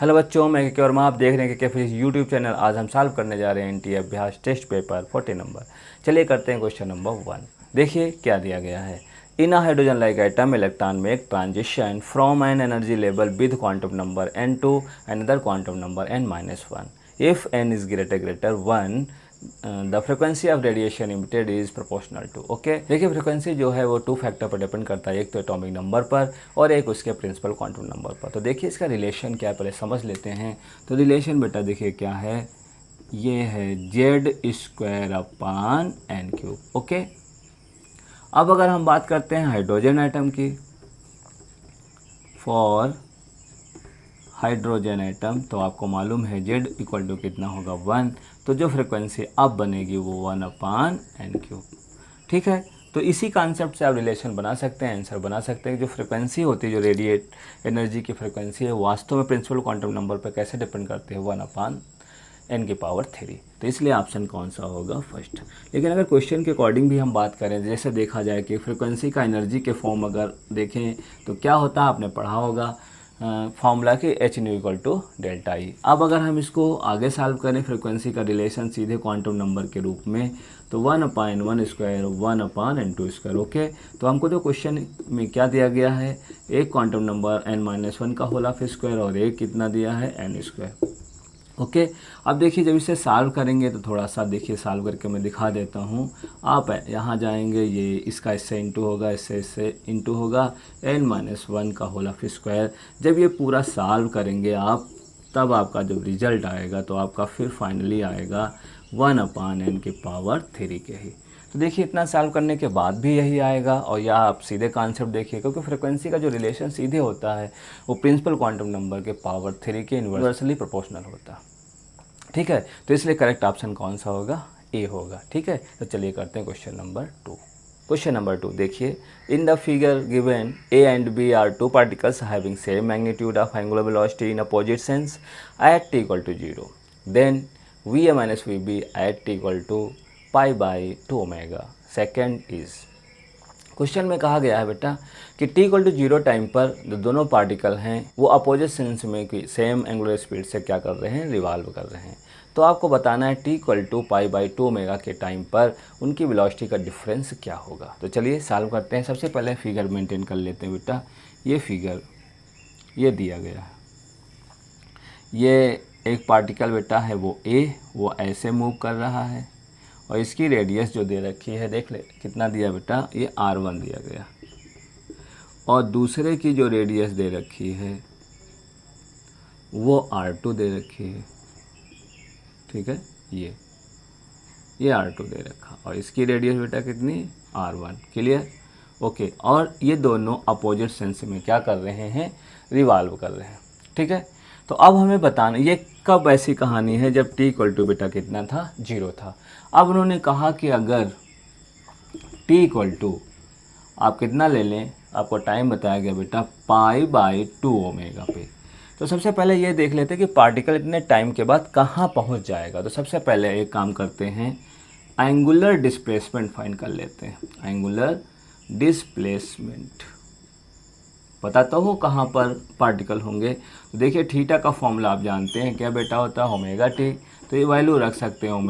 Hello बच्चों, मैं के वर्मा, आप देख रहे हैं कि फिजिक्स यूट्यूब चैनल। आज हम सॉल्व करने जा रहे हैं एनटीए अभ्यास टेस्ट पेपर 40 नंबर। चलिए करते हैं क्वेश्चन नंबर 1। देखिए क्या दिया गया है। In a hydrogen like atom electron make transition from an energy level with quantum number n to another quantum number n-1 if n is greater 1 the frequency of radiation emitted is proportional to. Okay, देखिए frequency जो है वो 2 factor पर depend करता है, एक तो atomic number पर और एक उसके प्रिंसिपल क्वांटम नंबर पर। तो देखिए इसका रिलेशन क्या है पहले समझ लेते हैं। तो रिलेशन बेटा देखिए क्या है, ये है z² n³। ओके, अब अगर हम बात करते हैं हाइड्रोजन एटम की, फॉर हाइड्रोजन एटम, तो आपको मालूम है z इक्वल टू कितना होगा 1। तो जो फ्रिक्वेंसी अब बनेगी वो 1/n³। ठीक है, तो इसी कॉन्सेप्ट से आप रिलेशन बना सकते हैं, आंसर बना सकते हैं। जो फ्रिक्वेंसी होती है, जो रेडिएट एनर्जी की फ्रिक्वेंसी है, वास्तव में प्रिंसिपल क्वांटम नंबर पर कैसे डिपेंड करते हैं, 1/n³। तो इसलिए ऑप्शन कौन सा होगा, फर्स्ट। लेकिन अगर क्वेश्चन के अकॉर्डिंग भी हम बात करें, जैसे देखा जाए कि फ्रिक्वेंसी का एनर्जी के फॉर्म अगर देखें तो क्या होता है, आपने पढ़ा होगा फॉर्मूला कि h∣ अब अगर हम इसको आगे सॉल्व करें फ्रिक्वेंसी का रिलेशन सीधे क्वांटम नंबर के रूप में, तो 1/(1²) 1/n²। ओके, तो हमको जो क्वेश्चन में क्या दिया गया है, एक क्वांटम नंबर n-1 का होल ऑफ स्क्वायर और एक कितना दिया है n²। ओके, अब देखिए जब इसे सॉल्व करेंगे तो थोड़ा सा देखिए सॉल्व करके मैं दिखा देता हूँ। आप यहाँ जाएंगे, ये इसका इससे इंटू होगा, इससे इंटू होगा, n-1 का होल ऑफ स्क्वायर। जब ये पूरा सॉल्व करेंगे आप, तब आपका जब रिजल्ट आएगा तो आपका फिर फाइनली आएगा 1/n³ के ही। तो देखिए इतना सॉल्व करने के बाद भी यही आएगा। और या आप सीधे कॉन्सेप्ट देखिए, क्योंकि फ्रिक्वेंसी का जो रिलेशन सीधे होता है वो प्रिंसिपल क्वांटम नंबर के पावर 3 के इन्वर्सली प्रोपोर्शनल होता है। ठीक है, तो इसलिए करेक्ट ऑप्शन कौन सा होगा, ए होगा। ठीक है, तो चलिए करते हैं क्वेश्चन नंबर 2। क्वेश्चन नंबर 2 देखिए, in the figure given A and B are 2 particles having same magnitude of angular velocity in opposite sense at t = 0, then va - vb at t = π/2ω second is. Question में कहा गया है बेटा कि t = 0 time पर जो दोनों पार्टिकल हैं वो अपोजिट सेंस में कि सेम एंगुलर स्पीड से क्या कर रहे हैं, रिवॉल्व कर रहे हैं। तो आपको बताना है t = π/2ω के टाइम पर उनकी वेलोसिटी का डिफरेंस क्या होगा। तो चलिए सॉल्व करते हैं। सबसे पहले फिगर मेंटेन कर लेते हैं बेटा। ये फिगर ये दिया गया है, ये एक पार्टिकल बेटा है वो a, वो ऐसे मूव कर रहा है और इसकी रेडियस जो दे रखी है, देख ले कितना दिया बेटा, ये r1 दिया गया। और दूसरे की जो रेडियस दे रखी है वो r2 दे रखी है। ठीक है, ये r2 दे रखा और इसकी रेडियस बेटा कितनी, r1। Clear, okay. और ये दोनों अपोजिट सेंस में क्या कर रहे हैं, रिवॉल्व कर रहे हैं। ठीक है, तो अब हमें बताना ये कब ऐसी कहानी है जब t = बेटा कितना था, 0 था। अब उन्होंने कहा कि अगर t = आप कितना ले लें, आपको टाइम बताया गया बेटा π/2ω पे। तो सबसे पहले ये देख लेते हैं कि पार्टिकल इतने टाइम के बाद कहाँ पहुँच जाएगा। तो सबसे पहले एक काम करते हैं, एंगुलर डिस्प्लेसमेंट फाइंड कर लेते हैं। एंगुलर डिस्प्लेसमेंट पता तो हो कहाँ पर पार्टिकल होंगे। तो देखिए थीटा का फॉर्मूला आप जानते हैं क्या बेटा, होता है ω t। तो ये वैल्यू रख सकते हैं ω ×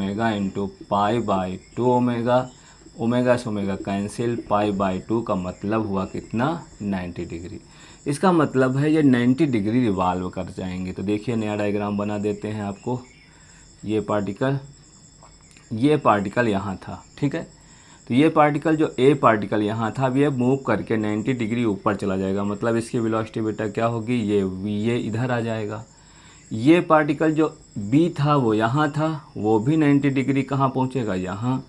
π/2ω। ओमेगा से ओमेगा कैंसिल, π/2 का मतलब हुआ कितना, 90 डिग्री। इसका मतलब है ये 90 डिग्री रिवॉल्व कर जाएंगे। तो देखिए नया डायग्राम बना देते हैं आपको। ये पार्टिकल यहाँ था। ठीक है, तो ये पार्टिकल जो ए पार्टिकल यहाँ था, अब ये मूव करके 90 डिग्री ऊपर चला जाएगा। मतलब इसकी वेलोसिटी बेटा क्या होगी, ये इधर आ जाएगा। ये पार्टिकल जो बी था वो यहाँ था, वो भी 90 डिग्री कहाँ पहुँचेगा, यहाँ।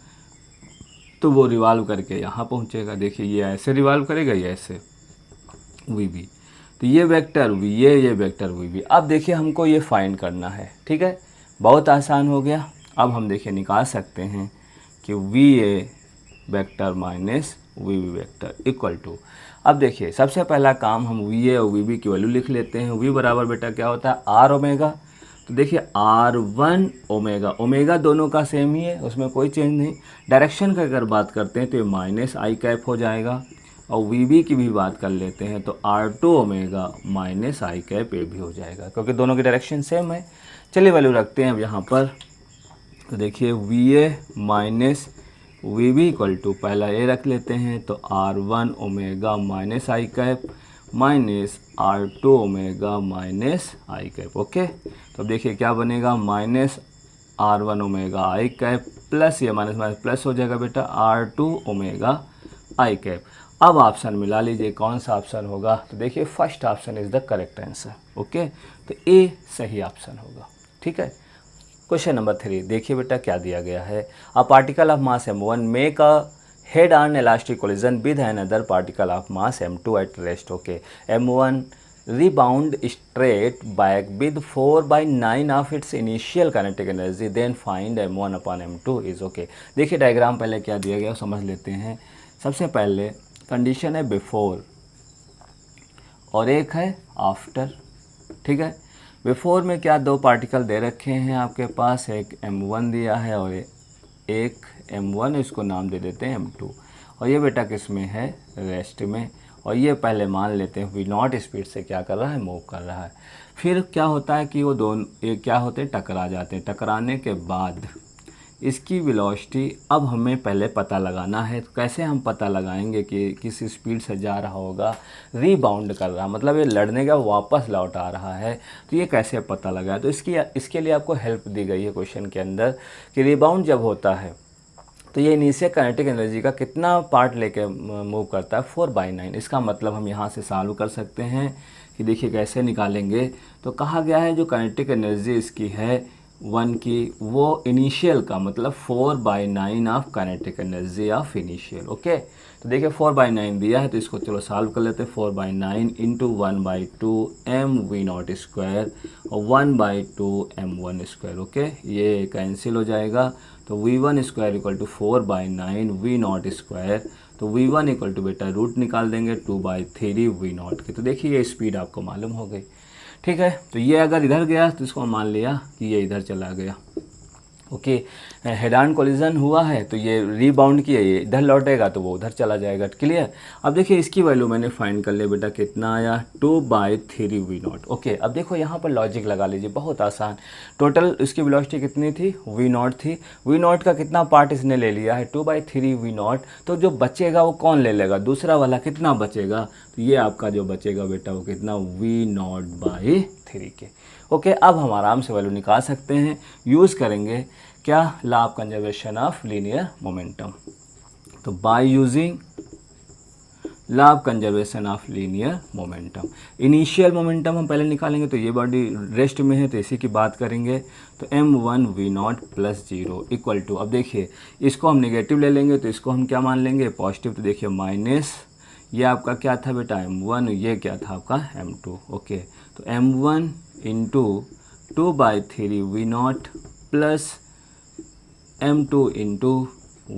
तो वो रिवॉल्व करके यहाँ पहुँचेगा। देखिए ये ऐसे रिवॉल्व करेगा, ये ऐसे VB। तो ये वेक्टर V, ये वेक्टर VB। अब देखिए हमको ये फाइंड करना है। ठीक है, बहुत आसान हो गया। अब हम देखिए निकाल सकते हैं कि VA vector minus VB vector equal to. अब देखिए सबसे पहला काम हम VA और VB की वैल्यू लिख लेते हैं। V बराबर बेटा क्या होता है, r ω। तो देखिए r1 ओमेगा दोनों का सेम ही है, उसमें कोई चेंज नहीं। डायरेक्शन की अगर बात करते हैं तो ये -i कैप हो जाएगा। और वी की भी बात कर लेते हैं तो R2 omega minus i cap ये भी हो जाएगा, क्योंकि दोनों की डायरेक्शन सेम है। चलिए वैल्यू रखते हैं अब यहाँ पर। तो देखिए VA minus VB equal to पहला ए रख लेते हैं तो R1 omega minus i cap minus R2 omega minus i cap. Okay, तो अब देखिए क्या बनेगा, minus R1 omega i cap plus ये माइनस माइनस प्लस हो जाएगा बेटा R2 ओमेगा आई कैप। अब ऑप्शन मिला लीजिए कौन सा ऑप्शन होगा, तो देखिए first option is the correct answer. Okay, तो ए सही ऑप्शन होगा। ठीक है, क्वेश्चन नंबर 3 देखिए बेटा क्या दिया गया है। A particle of mass m1 make a head on elastic collision with an other particle of mass m2 at rest. Okay, m1 rebound straight back with 4/9 of its initial kinetic energy, then find m1 upon m2 is okay। देखिए diagram पहले क्या दिया गया समझ लेते हैं। सबसे पहले कंडीशन है बिफोर और एक है आफ्टर। ठीक है, बिफोर में क्या दो पार्टिकल दे रखे हैं आपके पास, एक m1 दिया है और एक m1, इसको नाम दे देते हैं m2। और ये बेटा किस में है, रेस्ट में। और ये पहले मान लेते हैं v0 स्पीड से क्या कर रहा है, मूव कर रहा है। फिर क्या होता है कि वो दोनों ये क्या होते हैं, टकरा जाते हैं। टकराने के बाद इसकी वेलोसिटी अब हमें पहले पता लगाना है। तो कैसे हम पता लगाएंगे कि किस स्पीड से जा रहा होगा, रीबाउंड कर रहा, मतलब ये लड़ने का वापस लौट आ रहा है, तो ये कैसे पता लगाए। तो इसके लिए आपको हेल्प दी गई है क्वेश्चन के अंदर कि रीबाउंड जब होता है तो ये इनिशियल काइनेटिक एनर्जी का कितना पार्ट लेके मूव करता है, 4/9। इसका मतलब हम यहाँ से सॉल्व कर सकते हैं कि देखिए कैसे निकालेंगे। तो कहा गया है जो काइनेटिक एनर्जी इसकी है 1 की, वो इनिशियल का मतलब 4/9 of kinetic energy of initial. Okay, तो देखिए 4/9 दिया है तो इसको चलो सॉल्व कर लेते हैं। 4/9 इंटू 1/2 mv0 स्क्वायर और 1/2 m1 स्क्वायर। ओके, ये कैंसिल हो जाएगा तो v1 square equal to 4/9 v0 square. तो v1 इक्वल टू बेटा रूट निकाल देंगे 2/3 v0 के। तो देखिए ये स्पीड आपको मालूम हो गई। ठीक है, तो ये अगर इधर गया तो इसको मान लिया कि ये इधर चला गया। ओके, हेड ऑन कोलिजन हुआ है तो ये रीबाउंड किया, ये इधर लौटेगा तो वो उधर चला जाएगा। क्लियर। अब देखिए इसकी वैल्यू मैंने फाइंड कर लिया बेटा, कितना आया 2/3 v0। ओके, अब देखो यहाँ पर लॉजिक लगा लीजिए, बहुत आसान। टोटल इसकी वेलोसिटी कितनी थी, v0 थी। v0 का कितना पार्ट इसने ले लिया है, 2/3 v0। तो जो बचेगा वो कौन ले लेगा, दूसरा वाला कितना बचेगा, तो ये आपका जो बचेगा बेटा वो कितना, v0/3 के। ओके, अब हम आराम से वैल्यू निकाल सकते हैं। यूज़ करेंगे क्या, law of conservation of linear momentum. तो by using law of conservation of linear momentum, initial momentum हम पहले निकालेंगे। तो ये बॉडी रेस्ट में है तो इसी की बात करेंगे। तो m1 v0 + 0 इक्वल टू, अब देखिए इसको हम नेगेटिव ले लेंगे तो इसको हम क्या मान लेंगे, पॉजिटिव। तो देखिए माइनस ये आपका क्या था बेटा m1, ये क्या था आपका m2। ओके, तो m1 into 2/3 v0 plus m2 into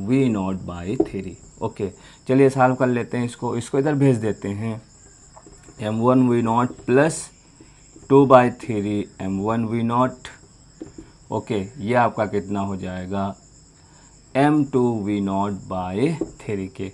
v0/3। Okay, चलिए सॉल्व कर लेते हैं इसको इधर भेज देते हैं। m1 v0 plus 2/3 m1 v0। Okay, ये आपका कितना हो जाएगा, m2 v0/3 के।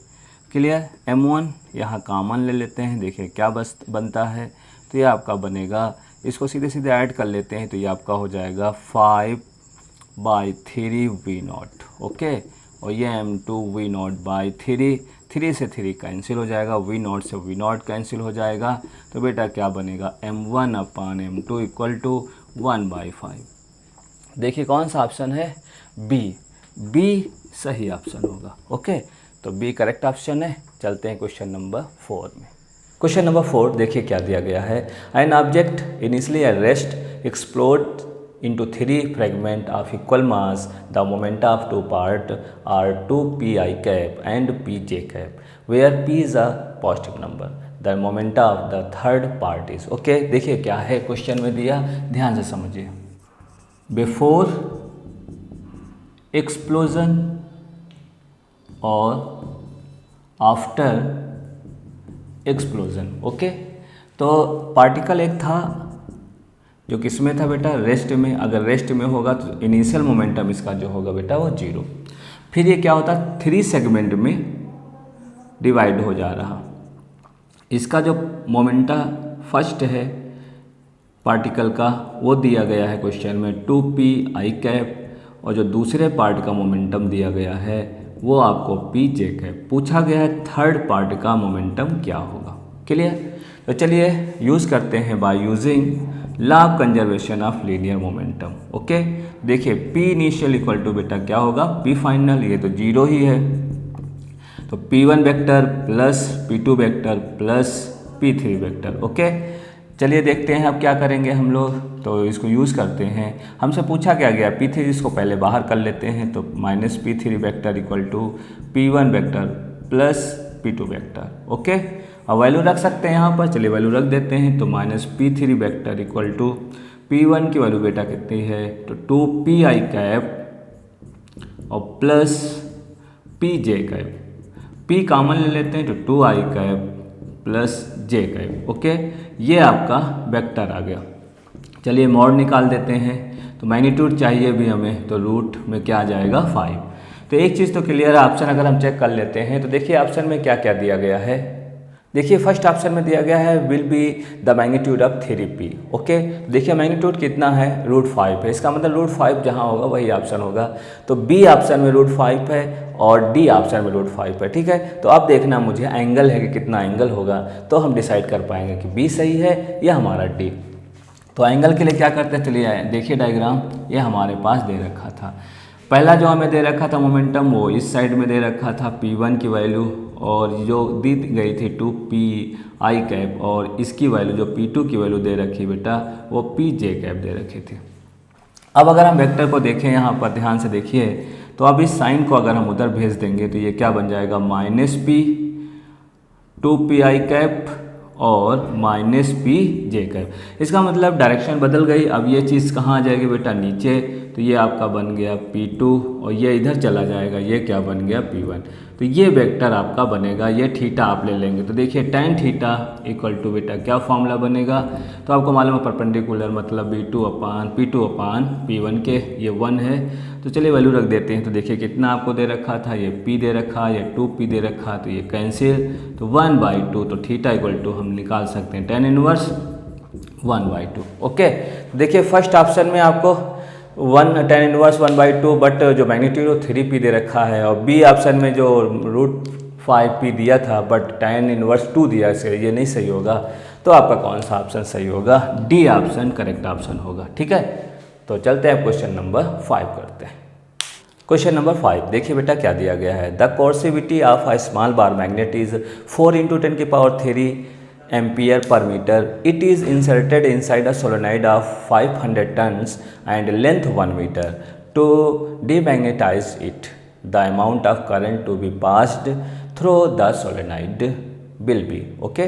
क्लियर। m1 यहाँ कॉमन ले लेते हैं, देखिए क्या बनता है, तो ये आपका बनेगा, इसको सीधे सीधे ऐड कर लेते हैं तो ये आपका हो जाएगा 5/3 v0। ओके, और ये m2 v0/3, 3 से 3 कैंसिल हो जाएगा, v0 से v0 कैंसिल हो जाएगा। तो बेटा क्या बनेगा, m1/m2 इक्वल टू 1/5। देखिए कौन सा ऑप्शन है, बी सही ऑप्शन होगा। ओके, तो बी करेक्ट ऑप्शन है। चलते हैं क्वेश्चन नंबर 4 में। क्वेश्चन नंबर 4 देखिए क्या दिया गया है। An object initially at rest explode into 3 fragments of equal mass. The momenta of 2 parts are 2p I cap and p j cap, where p is a positive number. The momenta of the third part is okay। देखिए क्या है question में दिया, ध्यान से समझिए। Before explosion और after explosion. Okay, तो पार्टिकल एक था जो किस में था बेटा, रेस्ट में। अगर रेस्ट में होगा तो इनिशियल मोमेंटम इसका जो होगा बेटा वो 0। फिर ये क्या होता है, 3 सेगमेंट में डिवाइड हो जा रहा। इसका जो मोमेंटा फर्स्ट है पार्टिकल का वो दिया गया है क्वेश्चन में 2p i कैप, और जो दूसरे पार्ट का मोमेंटम दिया गया है वो आपको pj कैप पूछा गया है। थर्ड पार्ट का मोमेंटम क्या होगा? क्लियर? तो चलिए यूज़ करते हैं bye using law of conservation of linear momentum. Okay, देखिए p इनिशियल इक्वल टू बेटा क्या होगा, p फाइनल, ये तो जीरो ही है, तो p1 vector plus p2 vector plus p3 vector. Okay, चलिए देखते हैं अब क्या करेंगे हम लोग। तो इसको यूज़ करते हैं, हमसे पूछा क्या गया p3, इसको पहले बाहर कर लेते हैं। तो minus p3 vector equal to p1 vector plus p2 vector. Okay, अब वैल्यू रख सकते हैं यहाँ पर, चलिए वैल्यू रख देते हैं। तो minus p3 vector equal to p1 की वैल्यू बेटा कितनी है, तो 2p i कैप और plus pj cap, p common ले लेते हैं तो 2i cap plus j cap. Okay, ये आपका वेक्टर आ गया। चलिए मॉड निकाल देते हैं। तो मैग्नीट्यूड चाहिए भी हमें, तो रूट में क्या आ जाएगा 5। तो एक चीज़ तो क्लियर है, ऑप्शन अगर हम चेक कर लेते हैं तो देखिए ऑप्शन में क्या क्या दिया गया है। देखिए फर्स्ट ऑप्शन में दिया गया है will be the magnitude of 3p। Okay, देखिए मैग्नीट्यूड कितना है, √5 है, इसका मतलब √5 जहाँ होगा वही ऑप्शन होगा। तो बी ऑप्शन में √5 है और डी ऑप्शन में √5 है। ठीक है, तो अब देखना मुझे एंगल है कि कितना एंगल होगा, तो हम डिसाइड कर पाएंगे कि बी सही है या हमारा डी। तो एंगल के लिए क्या करते हैं, चलिए देखिए डायग्राम, ये हमारे पास दे रखा था। पहला जो हमें दे रखा था मोमेंटम वो इस साइड में दे रखा था p1 की वैल्यू, और जो दी गई थी 2p i कैप, और इसकी वैल्यू जो p2 की वैल्यू दे रखी बेटा वो pj कैप दे रखी थी। अब अगर हम वेक्टर को देखें यहाँ पर ध्यान से देखिए, तो अब इस साइन को अगर हम उधर भेज देंगे तो ये क्या बन जाएगा, minus p 2p i cap और माइनस pj कैप। इसका मतलब डायरेक्शन बदल गई। अब ये चीज़ कहाँ आ जाएगी बेटा, नीचे, तो ये आपका बन गया p2 और ये इधर चला जाएगा, ये क्या बन गया p1। तो ये वेक्टर आपका बनेगा, ये थीटा आप ले लेंगे। तो देखिए tan थीटा इक्वल टू बेटा क्या फॉर्मूला बनेगा, तो आपको मालूम है परपेंडिकुलर मतलब p2 अपान p1 के, ये 1 है। तो चलिए वैल्यू रख देते हैं। तो देखिए कितना आपको दे रखा था, ये p दे रखा, ये 2p दे रखा, तो ये कैंसिल, तो 1/2। तो थीटा इक्वल टू हम निकाल सकते हैं tan इनवर्स 1/2। ओके, देखिए फर्स्ट ऑप्शन में आपको tan इनवर्स 1/2, बट जो मैग्नीट्यूड 3p दे रखा है, और बी ऑप्शन में जो √5p दिया था बट tan इनवर्स 2 दिया, इसे ये नहीं सही होगा। तो आपका कौन सा ऑप्शन सही होगा, डी ऑप्शन करेक्ट ऑप्शन होगा। ठीक है, तो चलते हैं क्वेश्चन नंबर 5 करते हैं। क्वेश्चन नंबर 5 देखिए बेटा क्या दिया गया है, the coercivity of a small bar magnet is 4 × 10⁻³ ampere per metre. It is inserted inside a solenoid of 500 tons and length 1 meter. To demagnetize it, the amount of current to be passed through the solenoid will be. Okay?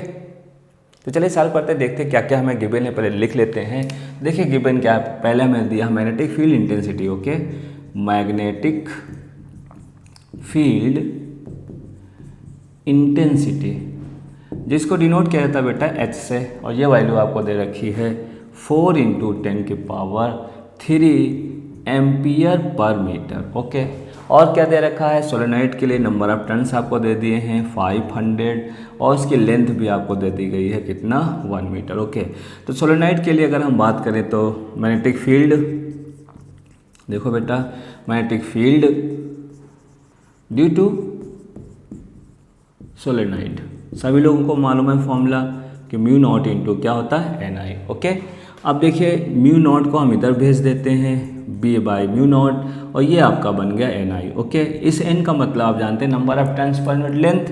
तो चलिए solve करते हैं, देखते हैं क्या क्या हमें given है, पहले लिख लेते हैं। देखिए गिवन क्या है, पहले हमें दिया magnetic field intensity. Okay, magnetic field intensity जिसको डिनोट किया जाता है बेटा H से, और ये वैल्यू आपको दे रखी है 4 × 10⁻³ एम्पियर पर मीटर। ओके, और क्या दे रखा है, सोलेनॉइड के लिए नंबर ऑफ टर्न्स आपको दे दिए हैं 500, और इसकी लेंथ भी आपको दे दी गई है कितना, 1 मीटर। ओके, तो सोलेनॉइड के लिए अगर हम बात करें तो मैग्नेटिक फील्ड, देखो बेटा magnetic field due to solenoid, सभी लोगों को मालूम है फॉर्मूला कि μ0 × क्या होता है ni। ओके, अब देखिए μ0 को हम इधर भेज देते हैं b/μ0, और ये आपका बन गया ni। ओके, इस n का मतलब आप जानते हैं number of turns per unit length,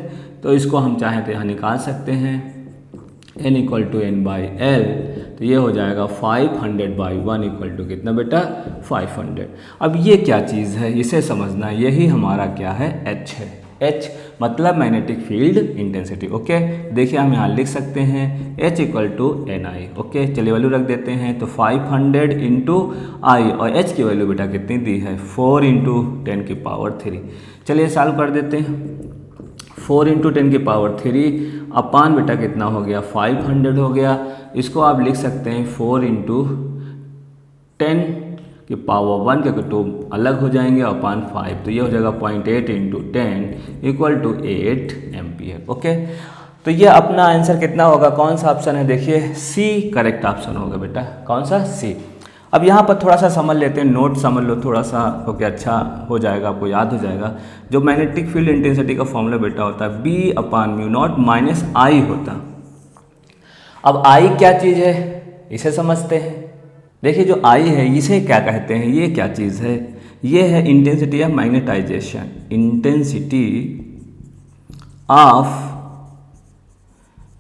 तो इसको हम चाहें तो यहाँ निकाल सकते हैं n = n/l, तो ये हो जाएगा 500/1 इक्वल टू कितना बेटा 500। अब ये क्या चीज़ है इसे समझना, यही हमारा क्या है H है। H मतलब मैग्नेटिक फील्ड इंटेंसिटी। ओके, देखिए हम यहाँ लिख सकते हैं H = ni। ओके, चलिए वैल्यू रख देते हैं। तो 500 × I, और H की वैल्यू बेटा कितनी दी है 4 × 10⁻³ चलिए सॉल्व कर देते हैं। 4 × 10⁻³ अपान बेटा कितना हो गया 500 हो गया। इसको आप लिख सकते हैं 4 × 10 कि पावर 1 के 2 अलग हो जाएंगे और अपान 5, तो ये हो जाएगा 0.8 into 10 equal to 8 ampere. Okay, तो ये अपना आंसर कितना होगा, कौन सा ऑप्शन है, देखिए सी करेक्ट ऑप्शन होगा बेटा, कौन सा, सी। अब यहाँ पर थोड़ा सा समझ लेते हैं, नोट समझ लो थोड़ा सा, क्योंकि अच्छा हो जाएगा, आपको याद हो जाएगा। जो मैग्नेटिक फील्ड इंटेंसिटी का फॉर्मूला बेटा होता है B upon mu naught minus आई होता। अब आई क्या चीज़ है इसे समझते हैं। देखिए जो आई है इसे क्या कहते हैं, ये क्या चीज़ है, ये है intensity of magnetization, intensity of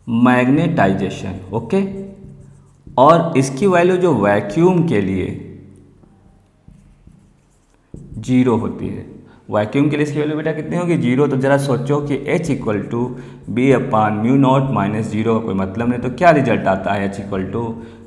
magnetization. Okay, और इसकी वैल्यू जो वैक्यूम के लिए 0 होती है, वैक्यूम के लिए इसकी वैल्यू बेटा कितनी होगी, 0। तो जरा सोचो कि H equal to B upon mu naught minus 0 का कोई मतलब नहीं, तो क्या रिजल्ट आता है, H equal to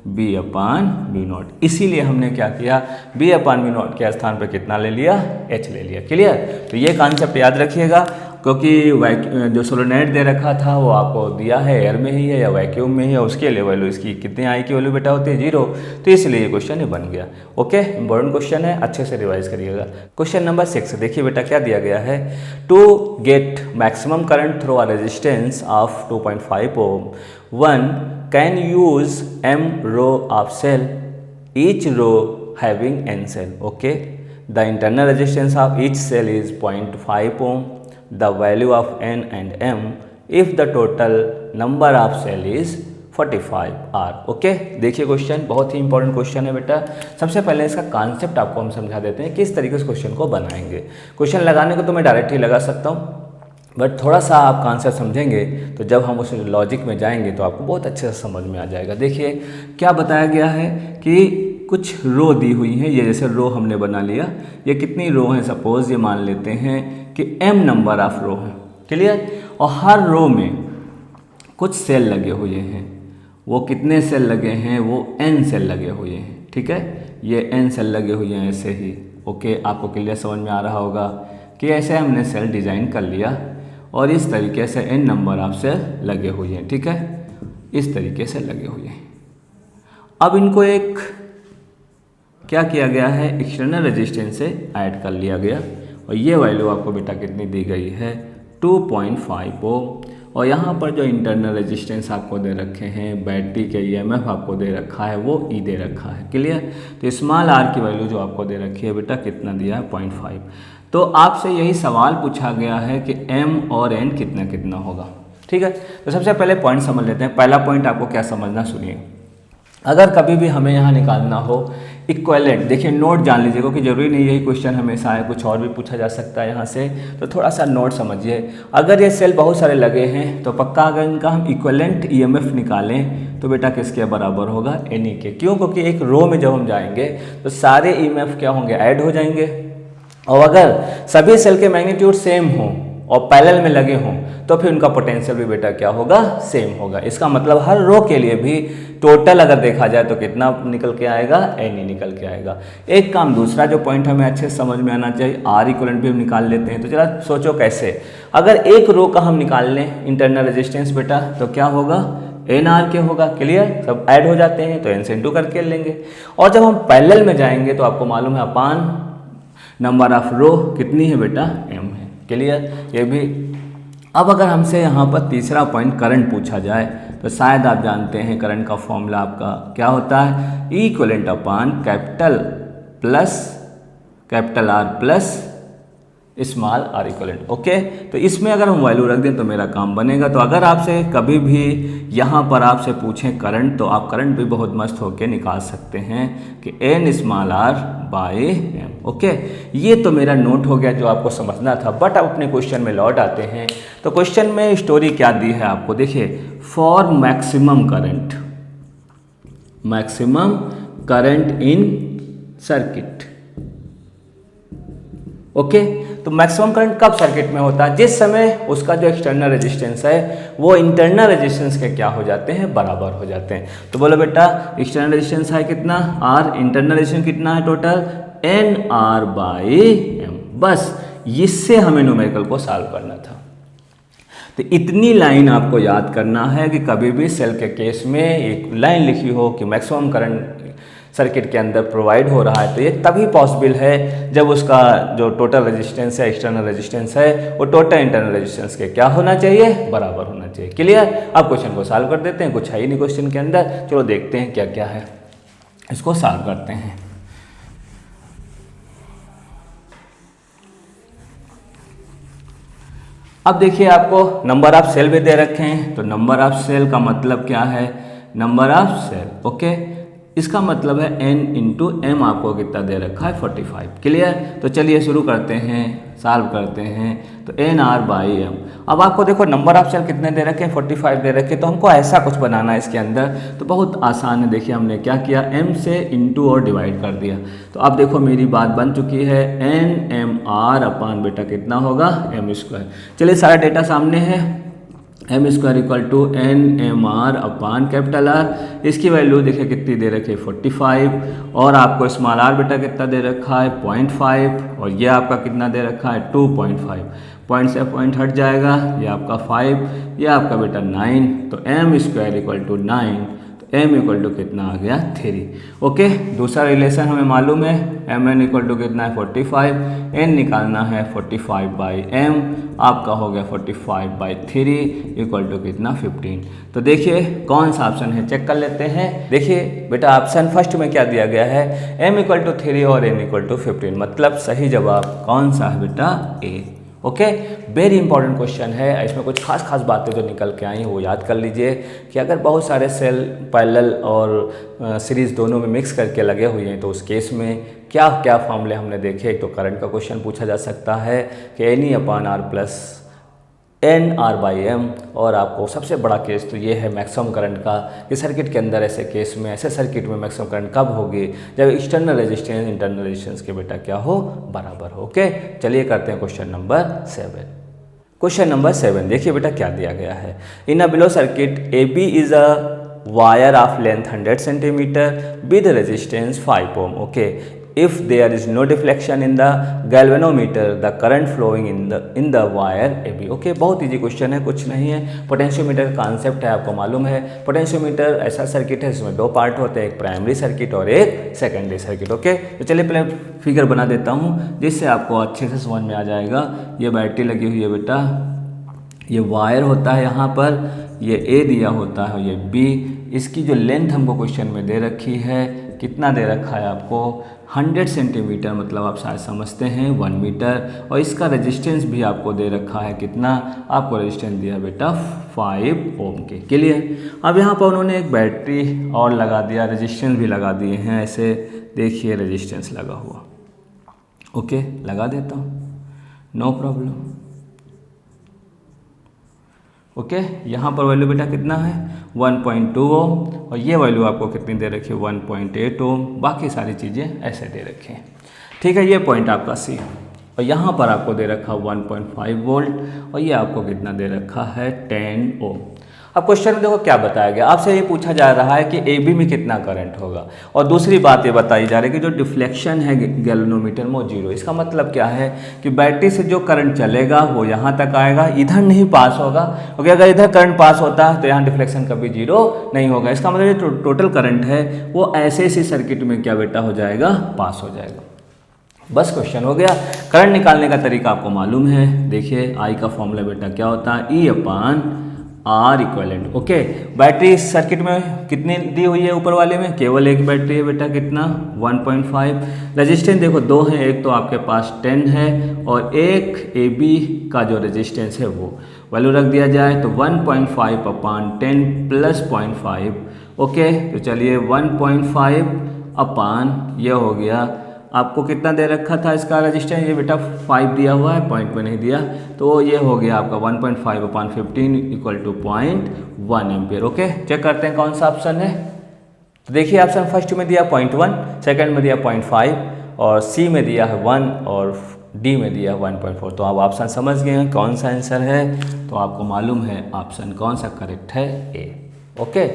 B upon mu naught. इसीलिए हमने क्या किया, बी अपान म्यू नॉट के स्थान पर कितना ले लिया, H ले लिया। क्लियर, तो ये कॉन्सेप्ट याद रखिएगा, क्योंकि जो सोलेनोइड दे रखा था वो आपको दिया है एयर में ही है या वैक्यूम में ही है, उसके लिए वैल्यू इसकी कितनी आई की वैल्यू बेटा होती है 0, तो इसलिए ये क्वेश्चन बन गया। ओके, इंपॉर्टेंट क्वेश्चन है, अच्छे से रिवाइज करिएगा। क्वेश्चन नंबर 6 देखिए बेटा क्या दिया गया है, to get maximum current through a resistance of 2.5 ohm, 1 can use m row of cell, each row having n cell. Okay, the internal resistance of each cell is 0.5 ohm, the value of n and m if the total number of cell is 45 are। Okay, देखिए question बहुत ही important question है बेटा। सबसे पहले इसका concept आपको हम समझा देते हैं किस तरीके से क्वेश्चन को बनाएंगे। क्वेश्चन लगाने को तो मैं डायरेक्ट ही लगा सकता हूँ, बट थोड़ा सा आप कॉन्सेप्ट समझेंगे तो जब हम उस लॉजिक में जाएंगे तो आपको बहुत अच्छे से समझ में आ जाएगा। देखिए क्या बताया गया है कि कुछ रो दी हुई हैं, ये जैसे रो हमने बना लिया, ये कितनी रो हैं, सपोज ये मान लेते हैं कि m नंबर ऑफ रो है। क्लियर, और हर रो में कुछ सेल लगे हुए हैं, वो कितने सेल लगे हैं, वो n सेल लगे हुए हैं। ठीक है, ये n सेल लगे हुए हैं ऐसे ही। ओके, आपको क्लियर समझ में आ रहा होगा कि ऐसे हमने सेल डिज़ाइन कर लिया और इस तरीके से n नंबर ऑफ सेल लगे हुए हैं। ठीक है, इस तरीके से लगे हुए हैं। अब इनको एक क्या किया गया है, एक्सटर्नल रेजिस्टेंस से ऐड कर लिया गया और ये वैल्यू आपको बेटा कितनी दी गई है 2.5 ओम, और यहाँ पर जो इंटरनल रेजिस्टेंस आपको दे रखे हैं, बैटरी के ईएमएफ आपको दे रखा है, वो ई दे रखा है। क्लियर, तो स्मॉल आर की वैल्यू जो आपको दे रखी है बेटा कितना दिया है 0.5। तो आपसे यही सवाल पूछा गया है कि m और n कितना कितना होगा। ठीक है, तो सबसे पहले पॉइंट समझ लेते हैं। पहला पॉइंट आपको क्या समझना, सुनिए। अगर कभी भी हमें यहाँ निकालना हो इक्वेलेंट, देखिए नोट जान लीजिए, क्योंकि जरूरी नहीं यही क्वेश्चन हमेशा है, कुछ और भी पूछा जा सकता है यहाँ से, तो थोड़ा सा नोट समझिए। अगर ये सेल बहुत सारे लगे हैं तो पक्का अगर इनका हम इक्वेलेंट ईएमएफ निकालें तो बेटा किसके बराबर होगा, एनी के। क्यों, क्योंकि एक रो में जब हम जाएंगे तो सारे ईएमएफ क्या होंगे, ऐड हो जाएंगे। और अगर सभी सेल के मैग्नीट्यूड सेम हों और पैरेलल में लगे हों तो फिर उनका पोटेंशियल भी बेटा क्या होगा, सेम होगा। इसका मतलब हर रो के लिए भी टोटल अगर देखा जाए तो कितना निकल के आएगा, एन निकल के आएगा। एक काम दूसरा जो पॉइंट हमें अच्छे से समझ में आना चाहिए, आर इक्वलेंट भी हम निकाल लेते हैं। तो जरा सोचो कैसे, अगर एक रो का हम निकाल लें इंटरनल रेजिस्टेंस बेटा तो क्या होगा, एन आर के होगा। क्लियर, सब ऐड हो जाते हैं तो एन से इंटू करके लेंगे। और जब हम पैरेलल में जाएंगे तो आपको मालूम है अपान नंबर ऑफ रो कितनी है बेटा, एम है। क्लियर, ये भी। अब अगर हमसे यहाँ पर तीसरा पॉइंट करंट पूछा जाए तो शायद आप जानते हैं करंट का फॉर्मूला आपका क्या होता है, E equivalent upon capital R plus small r equivalent. Okay, तो इसमें अगर हम वैल्यू रख दें तो मेरा काम बनेगा। तो अगर आपसे कभी भी यहाँ पर आपसे पूछें करंट, तो आप करंट भी बहुत मस्त होके निकाल सकते हैं कि n small r by m. Okay, ये तो मेरा नोट हो गया जो आपको समझना था। बट अब अपने क्वेश्चन में लौट आते हैं। तो क्वेश्चन में स्टोरी क्या दी है आपको, देखिए for maximum current in circuit. Okay, तो मैक्सिमम करंट कब सर्किट में होता है, जिस समय उसका जो एक्सटर्नल रेजिस्टेंस है वो इंटरनल रेजिस्टेंस के क्या हो जाते हैं, बराबर हो जाते हैं। तो बोलो बेटा एक्सटर्नल रेजिस्टेंस है कितना, आर, इंटरनल रेजिस्टेंस कितना है total, n r by m. बस इससे हमें न्यूमेरिकल को सॉल्व करना था। तो इतनी लाइन आपको याद करना है कि कभी भी सेल के केस में एक लाइन लिखी हो कि मैक्सिमम करंट सर्किट के अंदर प्रोवाइड हो रहा है, तो ये तभी पॉसिबल है जब उसका जो टोटल रेजिस्टेंस है, एक्सटर्नल रेजिस्टेंस है, वो टोटल इंटरनल रेजिस्टेंस के क्या होना चाहिए, बराबर होना चाहिए। क्लियर। अब क्वेश्चन को सॉल्व कर देते हैं, कुछ है ही नहीं क्वेश्चन के अंदर, चलो देखते हैं क्या क्या है, इसको सॉल्व करते हैं। अब देखिए आपको नंबर ऑफ सेल भी दे रखे हैं, तो नंबर ऑफ सेल का मतलब क्या है, नंबर ऑफ सेल, ओके, इसका मतलब है n इंटू एम आपको कितना दे रखा है 45। क्लियर। तो चलिए शुरू करते हैं, सॉल्व करते हैं। तो NR/M, अब आपको देखो नंबर ऑफ सेल कितने दे रखे हैं 45 दे रखे, तो हमको ऐसा कुछ बनाना है इसके अंदर, तो बहुत आसान है। देखिए हमने क्या किया, m से इंटू और डिवाइड कर दिया, तो अब देखो मेरी बात बन चुकी है, NMR अपान बेटा कितना होगा m²। चलिए सारा डेटा सामने है, m² equal to NMR upon capital R, इसकी वैल्यू देखिए कितनी दे रखी है 45, और आपको स्मॉल r बेटा कितना दे रखा है 0.5, और ये आपका कितना दे रखा है 2.5, पॉइंट से पॉइंट हट जाएगा, ये आपका 5, ये आपका बेटा 9, तो m² इक्वल टू 9, तो m इक्वल टू कितना आ गया 3। ओके, दूसरा रिलेशन हमें मालूम है, mn इक्वल टू कितना है 45, n निकालना है 45/m, आपका हो गया 45/3 इक्वल टू कितना 15। तो देखिए कौन सा ऑप्शन है, चेक कर लेते हैं। देखिए बेटा ऑप्शन फर्स्ट में क्या दिया गया है, m इक्वल टू 3 और n इक्वल टू 15, मतलब सही जवाब कौन सा है बेटा, ए। ओके, वेरी इंपॉर्टेंट क्वेश्चन है, इसमें कुछ खास बातें जो निकल के आई हैं वो याद कर लीजिए कि अगर बहुत सारे सेल पैरेलल और सीरीज़ दोनों में मिक्स करके लगे हुए हैं, तो उस केस में क्या क्या फॉर्मूले हमने देखे। एक तो करंट का क्वेश्चन पूछा जा सकता है कि NE/R प्लस NR/M, और आपको सबसे बड़ा केस तो ये है मैक्सिमम करंट का, कि सर्किट के अंदर ऐसे केस में, ऐसे सर्किट में मैक्सिमम करंट कब होगी, जब एक्सटर्नल रेजिस्टेंस इंटरनल रेजिस्टेंस के बेटा क्या हो, बराबर हो। ओके, चलिए करते हैं क्वेश्चन नंबर 7। क्वेश्चन नंबर 7 देखिए बेटा क्या दिया गया है, in a below circuit AB is a wire of length 100 centimetre with resistance 5 ohm. Okay, if there is no deflection in the galvanometer, the current flowing in the wire AB। Okay, बहुत easy question है, कुछ नहीं है। Potentiometer concept है, आपको मालूम है। Potentiometer ऐसा सर्किट है जिसमें दो पार्ट होते हैं, एक प्राइमरी सर्किट और एक सेकेंडरी सर्किट। ओके, तो चलिए पहले फिगर बना देता हूँ जिससे आपको अच्छे से समझ में आ जाएगा। ये बैटरी लगी हुई है बेटा, ये वायर होता है यहाँ पर, ये A दिया होता है, ये B, इसकी जो लेंथ हमको क्वेश्चन में दे रखी है, कितना दे रखा है आपको 100 सेंटीमीटर, मतलब आप शायद समझते हैं 1 मीटर, और इसका रेजिस्टेंस भी आपको दे रखा है कितना, आपको रेजिस्टेंस दिया बेटा 5 ओम के। क्लियर। अब यहाँ पर उन्होंने एक बैटरी और लगा दिया, रेजिस्टेंस भी लगा दिए हैं, ऐसे देखिए रेजिस्टेंस लगा हुआ। ओके, लगा देता हूँ, नो प्रॉब्लम। ओके, यहाँ पर वैल्यू बेटा कितना है 1.2 ओम, और ये वैल्यू आपको कितनी दे रखी है 1.8 ओम, बाकी सारी चीज़ें ऐसे दे रखी हैं। ठीक है, ये पॉइंट आपका सी, और यहाँ पर आपको दे रखा 1.5 वोल्ट, और ये आपको कितना दे रखा है 10 ओम। अब क्वेश्चन में देखो क्या बताया गया, आपसे ये पूछा जा रहा है कि AB में कितना करंट होगा, और दूसरी बात ये बताई जा रही है कि जो डिफ्लेक्शन है गैल्वेनोमीटर में 0। इसका मतलब क्या है कि बैटरी से जो करंट चलेगा वो यहाँ तक आएगा, इधर नहीं पास होगा, क्योंकि अगर इधर करंट पास होता है तो यहाँ डिफ्लेक्शन कभी 0 नहीं होगा। इसका मतलब जो टोटल करंट है वो ऐसे इसी सर्किट में क्या बेटा हो जाएगा, पास हो जाएगा। बस क्वेश्चन हो गया। करंट निकालने का तरीका आपको मालूम है, देखिए I का फॉर्मूला बेटा क्या होता है, E/R इक्वलेंट। ओके, बैटरी इस सर्किट में कितनी दी हुई है, ऊपर वाले में केवल एक बैटरी है बेटा, कितना 1.5। रेजिस्टेंस देखो दो है, एक तो आपके पास 10 है और एक AB का जो रेजिस्टेंस है वो वैल्यू रख दिया जाए तो 1.5/10 प्लस 0.5। ओके, तो चलिए 1.5 अपान ये हो गया, आपको कितना दे रखा था इसका रेजिस्टेंस, ये बेटा 5 दिया हुआ है, पॉइंट में नहीं दिया, तो ये हो गया आपका 1.5/15 equal to 0.1 ampere. Okay, check करते हैं कौन सा ऑप्शन है। तो देखिए ऑप्शन फर्स्ट में दिया 0.1, सेकंड में दिया 0.5, और सी में दिया है 1, और डी में दिया 1.4। तो आप ऑप्शन समझ गए हैं कौन सा आंसर है, तो आपको मालूम है ऑप्शन कौन सा करेक्ट है, ए। ओके,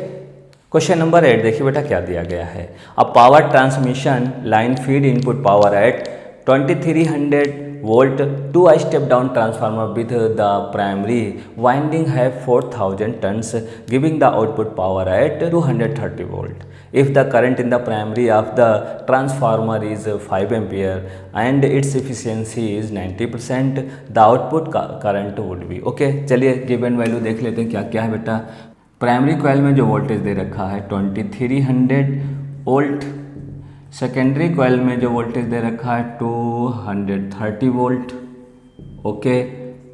क्वेश्चन नंबर 8 देखिए बेटा क्या दिया गया है, a power transmission line feed input power at 2300 volt to a step down transformer with the primary winding है 4000 turns giving the output power at 230 volt. If the current in the primary of the transformer is 5 ampere and its efficiency is 90%, the output current would be okay। चलिए given value देख लेते हैं क्या क्या है बेटा। Primary coil में जो वोल्टेज दे रखा है 2300 वोल्ट, सेकेंडरी कॉइल में जो वोल्टेज दे रखा है 230 वोल्ट। ओके,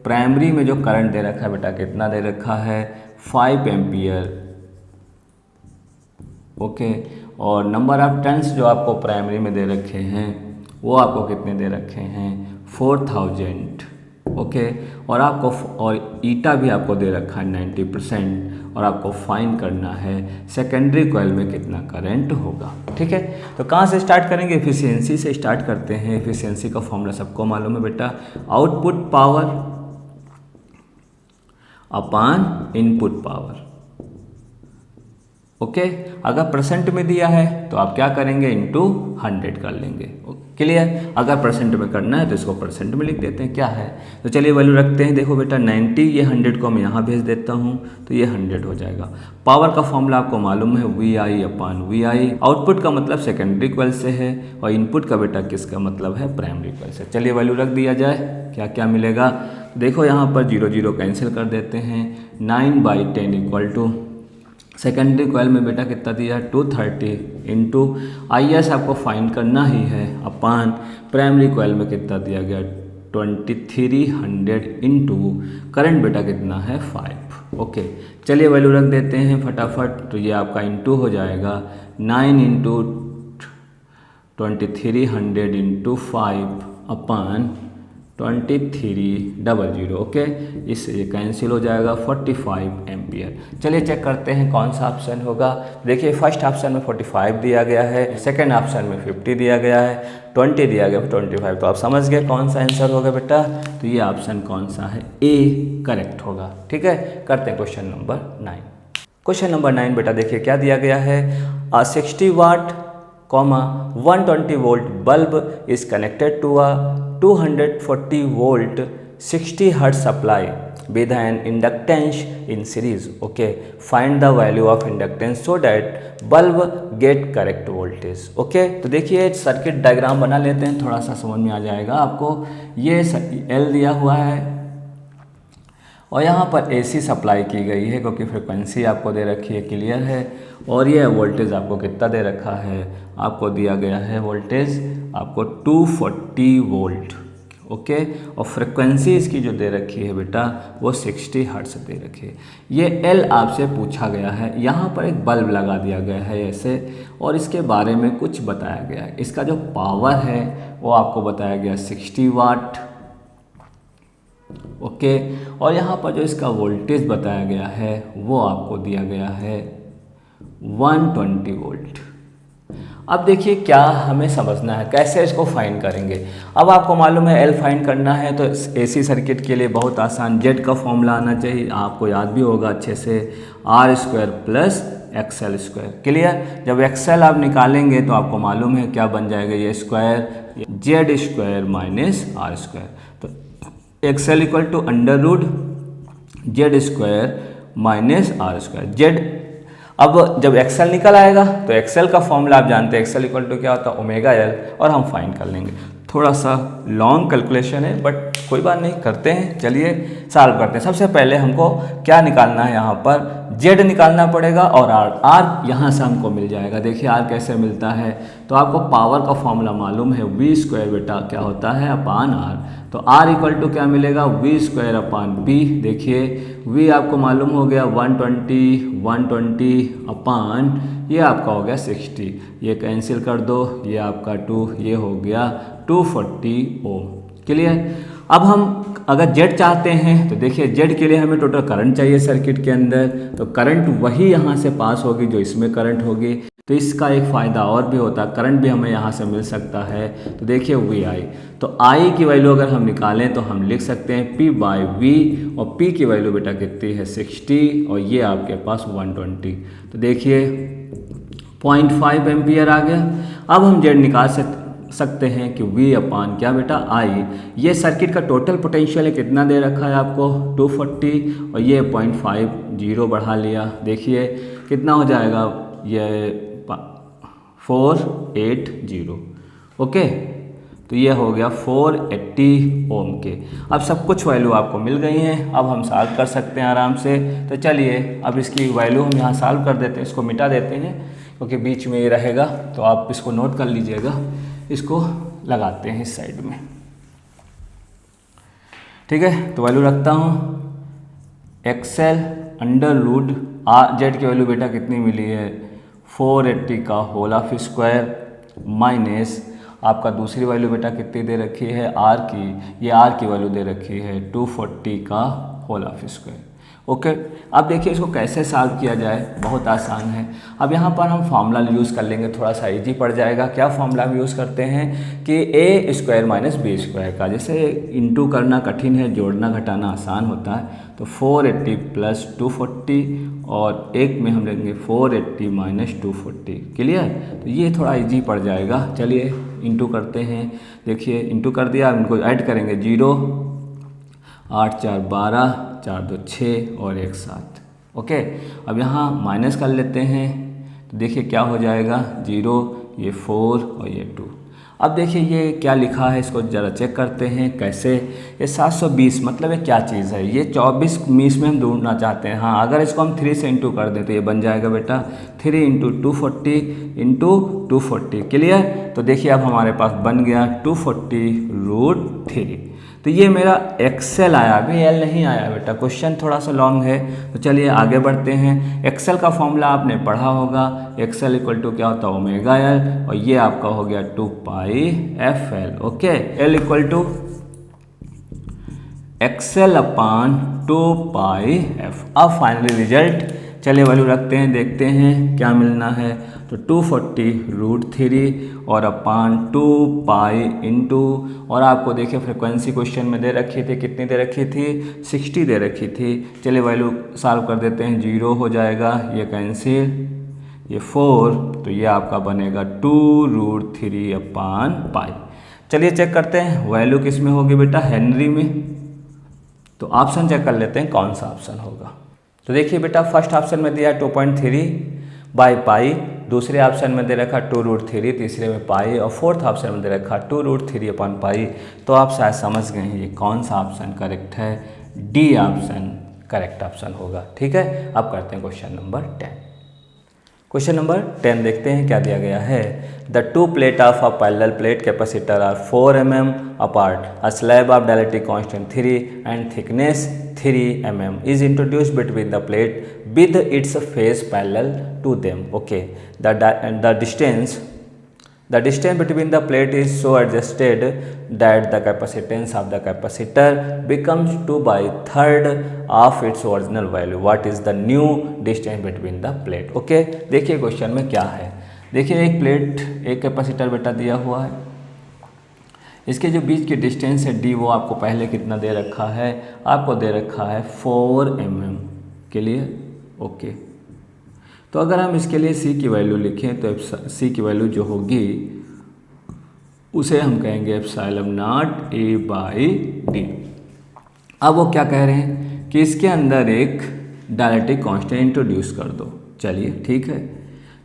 प्राइमरी में जो करंट दे रखा है बेटा कितना दे रखा है 5 एम्पियर। ओके, और नंबर ऑफ टर्न्स जो आपको प्राइमरी में दे रखे हैं वो आपको कितने दे रखे हैं 4000। ओके, और आपको और ईटा भी आपको दे रखा है 90%, और आपको फाइंड करना है सेकेंडरी कॉइल में कितना करंट होगा। ठीक है, तो कहाँ से स्टार्ट करेंगे? एफिशिएंसी से स्टार्ट करते हैं। एफिशिएंसी का फॉर्मूला सबको मालूम है बेटा, output power upon input power. Okay, अगर परसेंट में दिया है तो आप क्या करेंगे इंटू 100 कर लेंगे। क्लियर? अगर परसेंट में करना है तो इसको परसेंट में लिख देते हैं क्या है। तो चलिए वैल्यू रखते हैं। देखो बेटा 90, ये 100 को मैं यहाँ भेज देता हूँ तो ये 100 हो जाएगा। पावर का फॉर्मूला आपको मालूम है VI अपॉन VI। आउटपुट का मतलब सेकेंडरी कॉइल से है और इनपुट का बेटा किसका मतलब है प्राइमरी कॉइल से। चलिए वैल्यू रख दिया जाए, क्या क्या मिलेगा। देखो यहाँ पर 0 0 कैंसिल कर देते हैं। 9/10 इक्वल टू सेकेंडरी कॉइल में बेटा कितना दिया 230 इंटू IS आपको फाइंड करना ही है अपान प्राइमरी कॉइल में कितना दिया गया 2300 इंटू करंट बेटा कितना है 5। ओके, चलिए वैल्यू रख देते हैं फटाफट। तो ये आपका इंटू हो जाएगा 9 इंटू 2300 इंटू 5 अपान 2300। ओके, इससे ये कैंसिल हो जाएगा 45 एम्पियर। चलिए चेक करते हैं कौन सा ऑप्शन होगा। देखिए फर्स्ट ऑप्शन में 45 दिया गया है, सेकंड ऑप्शन में 50 दिया गया है, 20 दिया गया 25। तो आप समझ गए कौन सा आंसर होगा बेटा। तो ये ऑप्शन कौन सा है, ए करेक्ट होगा। ठीक है, करते हैं क्वेश्चन नंबर 9। क्वेश्चन नंबर 9 बेटा देखिए क्या दिया गया है। 60 watt 120 volt bulb is connected to a 240 volt 60 hertz supply with an inductance in series. Okay, find the value of inductance so that bulb get correct voltage. Okay, तो देखिए circuit diagram बना लेते हैं, थोड़ा सा समझ में आ जाएगा आपको। ये L दिया हुआ है और यहाँ पर AC सप्लाई की गई है क्योंकि फ्रिक्वेंसी आपको दे रखी है, क्लियर है। और ये वोल्टेज आपको कितना दे रखा है, आपको दिया गया है वोल्टेज आपको 240 वोल्ट। ओके, और फ्रिक्वेंसी इसकी जो दे रखी है बेटा वो 60 हर्ट्ज दे रखी है। ये L आपसे पूछा गया है। यहाँ पर एक बल्ब लगा दिया गया है ऐसे, और इसके बारे में कुछ बताया गया है। इसका जो पावर है वो आपको बताया गया 60 वाट। ओके, और यहाँ पर जो इसका वोल्टेज बताया गया है वो आपको दिया गया है 120 वोल्ट। अब देखिए क्या हमें समझना है, कैसे इसको फाइंड करेंगे। अब आपको मालूम है L फाइंड करना है तो AC सर्किट के लिए बहुत आसान, Z का फॉर्मूला आना चाहिए, आपको याद भी होगा अच्छे से, R² प्लस XL²। क्लियर? जब XL आप निकालेंगे तो आपको मालूम है क्या बन जाएगा, ये स्क्वायर Z² माइनस R²। तो XL equal to √Z² minus R²। Z अब जब XL निकल आएगा तो XL का फॉर्मूला आप जानते हैं, XL इक्वल टू क्या होता है ω/L, और हम फाइंड कर लेंगे। थोड़ा सा लॉन्ग कैलकुलेशन है बट कोई बात नहीं, करते हैं। चलिए सॉल्व करते हैं। सबसे पहले हमको क्या निकालना है, यहाँ पर Z निकालना पड़ेगा और R यहाँ से हमको मिल जाएगा। देखिए R कैसे मिलता है, तो आपको पावर का फॉर्मूला मालूम है V² बेटा क्या होता है अपान R। तो R इक्वल टू क्या मिलेगा V² अपान P। देखिए V आपको मालूम हो गया 120 अपान ये आपका हो गया 60, ये कैंसिल कर दो, ये आपका 2, ये हो गया 240 ओम। क्लियर? अब हम अगर Z चाहते हैं तो देखिए Z के लिए हमें टोटल करंट चाहिए सर्किट के अंदर, तो करंट वही यहाँ से पास होगी जो इसमें करंट होगी। तो इसका एक फ़ायदा और भी होता है, करंट भी हमें यहाँ से मिल सकता है। तो देखिए VI, तो I की वैल्यू अगर हम निकालें तो हम लिख सकते हैं P/V, और P की वैल्यू बेटा कितनी है 60, और ये आपके पास 120। तो देखिए 0.5 एम्पियर आ गया। अब हम Z निकाल सकते हैं कि V अपान क्या बेटा I, ये सर्किट का टोटल पोटेंशियल है, कितना दे रखा है आपको 240, और ये 0.50 बढ़ा लिया। देखिए कितना हो जाएगा, ये 480। ओके, तो ये हो गया 480 ओम के। अब सब कुछ वैल्यू आपको मिल गई हैं, अब हम सॉल्व कर सकते हैं आराम से। तो चलिए अब इसकी वैल्यू हम यहाँ सॉल्व कर देते हैं, इसको मिटा देते हैं क्योंकि बीच में ये रहेगा, तो आप इसको नोट कर लीजिएगा। इसको लगाते हैं इस साइड में, ठीक है। तो वैल्यू रखता हूँ, एक्सेल अंडर रूट जेड की वैल्यू बेटा कितनी मिली है 480 का होल ऑफ स्क्वायर माइनस आपका दूसरी वैल्यू बेटा कितनी दे रखी है आर की, ये आर की वैल्यू दे रखी है 240 का होल ऑफ स्क्वायर। ओके, अब देखिए इसको कैसे सॉल्व किया जाए, बहुत आसान है। अब यहाँ पर हम फार्मूला यूज़ कर लेंगे, थोड़ा सा इजी पड़ जाएगा। क्या फार्मूला हम यूज़ करते हैं कि ए स्क्वायर माइनस बी स्क्वायर का, जैसे इंटू करना कठिन है, जोड़ना घटाना आसान होता है। तो 480 प्लस 240 और एक में हम लेंगे 480 माइनस 240। क्लियर, तो ये थोड़ा इजी पड़ जाएगा। चलिए इंटू करते हैं, देखिए इंटू कर दिया, इनको ऐड करेंगे 0 8 4 12 4 2 6 और 1 7। ओके, अब यहाँ माइनस कर लेते हैं, तो देखिए क्या हो जाएगा 0, ये 4 और ये 2। अब देखिए ये क्या लिखा है, इसको ज़रा चेक करते हैं कैसे। ये 720 मतलब ये क्या चीज़ है, ये 24 20 में हम ढूंढना चाहते हैं। हाँ, अगर इसको हम 3 से इंटू कर दें तो ये बन जाएगा बेटा 3 इंटू 240 इंटू 240। क्लियर, तो देखिए अब हमारे पास बन गया 240√3। तो ये मेरा एक्सेल आया, अभी एल नहीं आया बेटा, क्वेश्चन थोड़ा सा लॉन्ग है। तो चलिए आगे बढ़ते हैं। एक्सेल का फॉर्मूला आपने पढ़ा होगा, एक्सेल इक्वल टू क्या होता है ओमेगा एल, और ये आपका हो गया 2πfl। Okay, L equal to X L upon 2πf। अब फाइनली रिजल्ट, चलिए वैल्यू रखते हैं, देखते हैं क्या मिलना है। तो 240√3 और अपान 2π इंटू, और आपको देखिए फ्रिक्वेंसी क्वेश्चन में दे रखी थी, कितनी दे रखी थी 60 दे रखी थी। चलिए वैल्यू सॉल्व कर देते हैं, 0 हो जाएगा, ये कैंसिल, ये 4, तो ये आपका बनेगा 2√3 अपान पाई। चलिए चेक करते हैं वैल्यू किस में होगी बेटा, हेनरी में। तो ऑप्शन चेक कर लेते हैं कौन सा ऑप्शन होगा। तो देखिए बेटा फर्स्ट ऑप्शन में दिया 2.3/पाई, दूसरे ऑप्शन में दे रखा 2√3, तीसरे में पाई, और फोर्थ ऑप्शन में दे रखा 2√3 अपान पाई। तो आप शायद समझ गए हैं ये कौन सा ऑप्शन करेक्ट है, डी ऑप्शन करेक्ट ऑप्शन होगा। ठीक है, अब करते हैं क्वेश्चन नंबर 10। क्वेश्चन नंबर 10 देखते हैं क्या दिया गया है। The two plate of a parallel plate capacitor are 4 mm apart, a slab of dielectric constant 3 and thickness 3 mm is introduced between the plate with its face parallel to them. Okay, the distance between the plate is so adjusted that the capacitance of the capacitor becomes 2/3 of its original value. What is the new distance between the plate? Okay, देखिए question में क्या है। देखिए एक plate, एक capacitor बेटा दिया हुआ है, इसके जो बीच की डिस्टेंस है d, वो आपको पहले कितना दे रखा है, आपको दे रखा है 4 mm के लिए। ओके, तो अगर हम इसके लिए c की वैल्यू लिखें तो c की वैल्यू जो होगी उसे हम कहेंगे एप्सिलॉन नॉट a/d। अब वो क्या कह रहे हैं कि इसके अंदर एक डायलेक्ट्रिक कांस्टेंट इंट्रोड्यूस कर दो। चलिए ठीक है,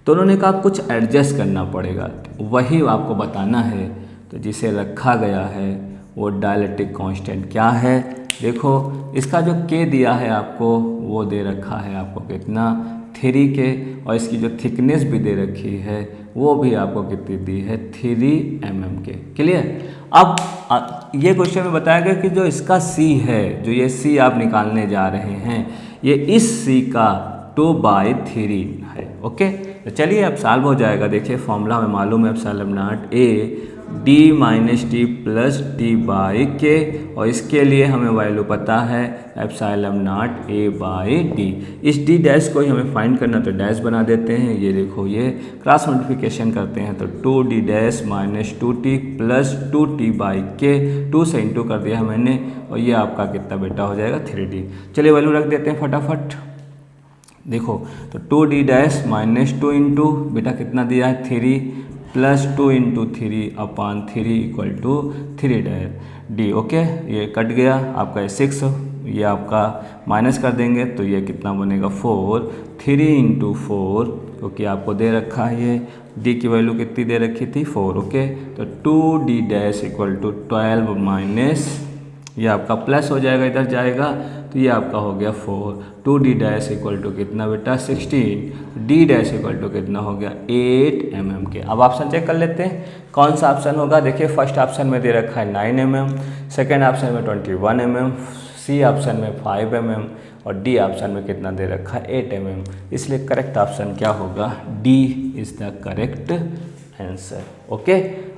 तो उन्होंने कहा कुछ एडजस्ट करना पड़ेगा, वही आपको बताना है। तो जिसे रखा गया है वो डायलेक्ट्रिक कांस्टेंट क्या है, देखो इसका जो k दिया है आपको, वो दे रखा है आपको कितना 3K, और इसकी जो थिकनेस भी दे रखी है वो भी आपको कितनी दी है 3 mm के। क्लियर, अब ये क्वेश्चन में बताया गया कि जो इसका c है, जो ये c आप निकालने जा रहे हैं, ये इस c का 2/3 है। ओके, तो चलिए अब सॉल्व हो जाएगा। देखिए फॉर्मूला हमें मालूम है epsilon not a d minus T plus d/k, और इसके लिए हमें वैल्यू पता है एप्सिलॉन नॉट a/d। इस d डैश को ही हमें फाइंड करना, तो डैश बना देते हैं। ये देखो ये क्रॉस मल्टीप्लिकेशन करते हैं तो 2d dash minus 2t plus 2t/k, 2 से इंटू कर दिया है मैंने, और ये आपका कितना बेटा हो जाएगा 3d। चलिए वैल्यू रख देते हैं फटाफट। देखो तो 2d डैश माइनस 2 इंटू बेटा कितना दिया है 3 plus 2 into 3 upon 3 equal to 3d। Okay, ये कट गया आपका 6, ये आपका माइनस कर देंगे तो ये कितना बनेगा 4, 3 इंटू 4, क्योंकि आपको दे रखा है ये डी की वैल्यू कितनी दे रखी थी 4, ओके। तो 2d dash equal to 12 minus, ये आपका प्लस हो जाएगा, इधर जाएगा तो ये आपका हो गया 4। 2d डैश इक्वल टू कितना बेटा 16, d डैश इक्वल टू कितना हो गया 8 mm के। अब ऑप्शन चेक कर लेते हैं कौन सा ऑप्शन होगा। देखिए फर्स्ट ऑप्शन में दे रखा है 9 mm, सेकेंड ऑप्शन में 21 mm, सी ऑप्शन में 5 mm और डी ऑप्शन में कितना दे रखा है 8 mm। इसलिए करेक्ट ऑप्शन क्या होगा, D is the correct answer, okay.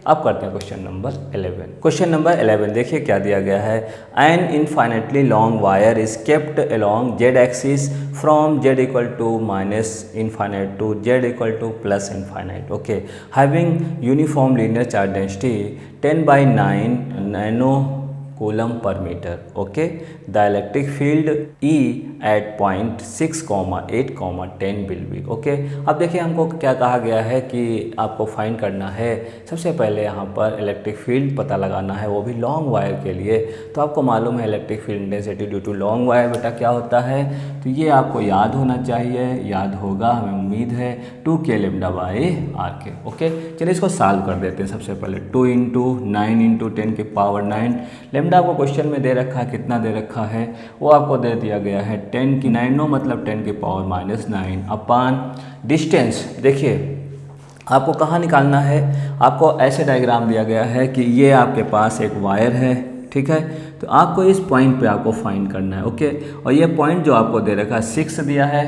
अब करते हैं क्वेश्चन नंबर 11। क्वेश्चन नंबर 11 देखिए क्या दिया गया है। An infinitely long wire is kept along Z axis from Z equal to minus infinite to Z equal to plus infinite, okay, having uniform linear charge density 10/9 nano coulomb per metre, okay. The electric field E at point 6, 8, 10 will be, okay. अब देखिए हमको क्या कहा गया है कि आपको find करना है, सबसे पहले यहाँ पर इलेक्ट्रिक फील्ड पता लगाना है, वो भी लॉन्ग वायर के लिए। तो आपको मालूम है electric field intensity due to long wire बेटा क्या होता है, तो ये आपको याद होना चाहिए, याद होगा हमें उम्मीद है, 2k λ/r के, ओके। चलिए इसको सॉल्व कर देते हैं। सबसे पहले 2 × 9 × 10 की पावर 9, लेमडा आपको क्वेश्चन में दे रखा है, कितना दे रखा है वो आपको दे दिया गया है 10 की 9 मतलब 10 की पावर -9 अपान डिस्टेंस। देखिए आपको कहाँ निकालना है, आपको ऐसे डायग्राम दिया गया है कि ये आपके पास एक वायर है, ठीक है। तो आपको इस पॉइंट पे आपको फाइंड करना है, ओके। और ये पॉइंट जो आपको दे रखा है 6 दिया है,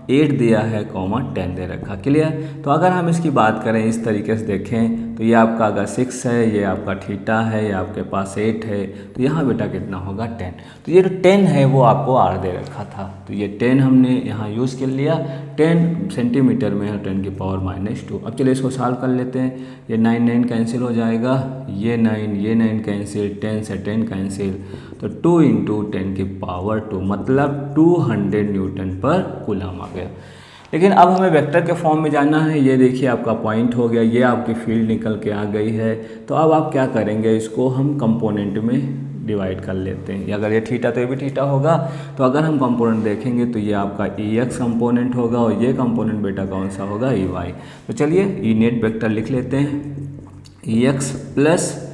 8 दिया है, 10 दे रखा, क्लियर। तो अगर हम इसकी बात करें इस तरीके से देखें तो ये आपका अगर 6 है, ये आपका थीटा है, ये आपके पास 8 है, तो यहाँ बेटा कितना होगा 10। तो ये जो 10 है वो आपको r दे रखा था, तो ये 10 हमने यहाँ यूज़ कर लिया, 10 सेंटीमीटर में है 10 की पावर -2। अब चलिए इसको सॉल्व कर लेते हैं। ये 9 कैंसिल हो जाएगा, ये 9 कैंसिल, 10 से 10 कैंसिल, तो 2 × 10 की पावर 2 मतलब 200 न्यूटन पर कूलम आ गया। लेकिन अब हमें वेक्टर के फॉर्म में जाना है। ये देखिए आपका पॉइंट हो गया, ये आपकी फील्ड निकल के आ गई है। तो अब आप क्या करेंगे, इसको हम कंपोनेंट में डिवाइड कर लेते हैं। अगर ये थीटा तो ये भी थीटा होगा, तो अगर हम कंपोनेंट देखेंगे तो ये आपका EX कंपोनेंट होगा और ये कंपोनेंट बेटा कौन सा होगा EY। तो चलिए ई नेट वेक्टर लिख लेते हैं, EX plus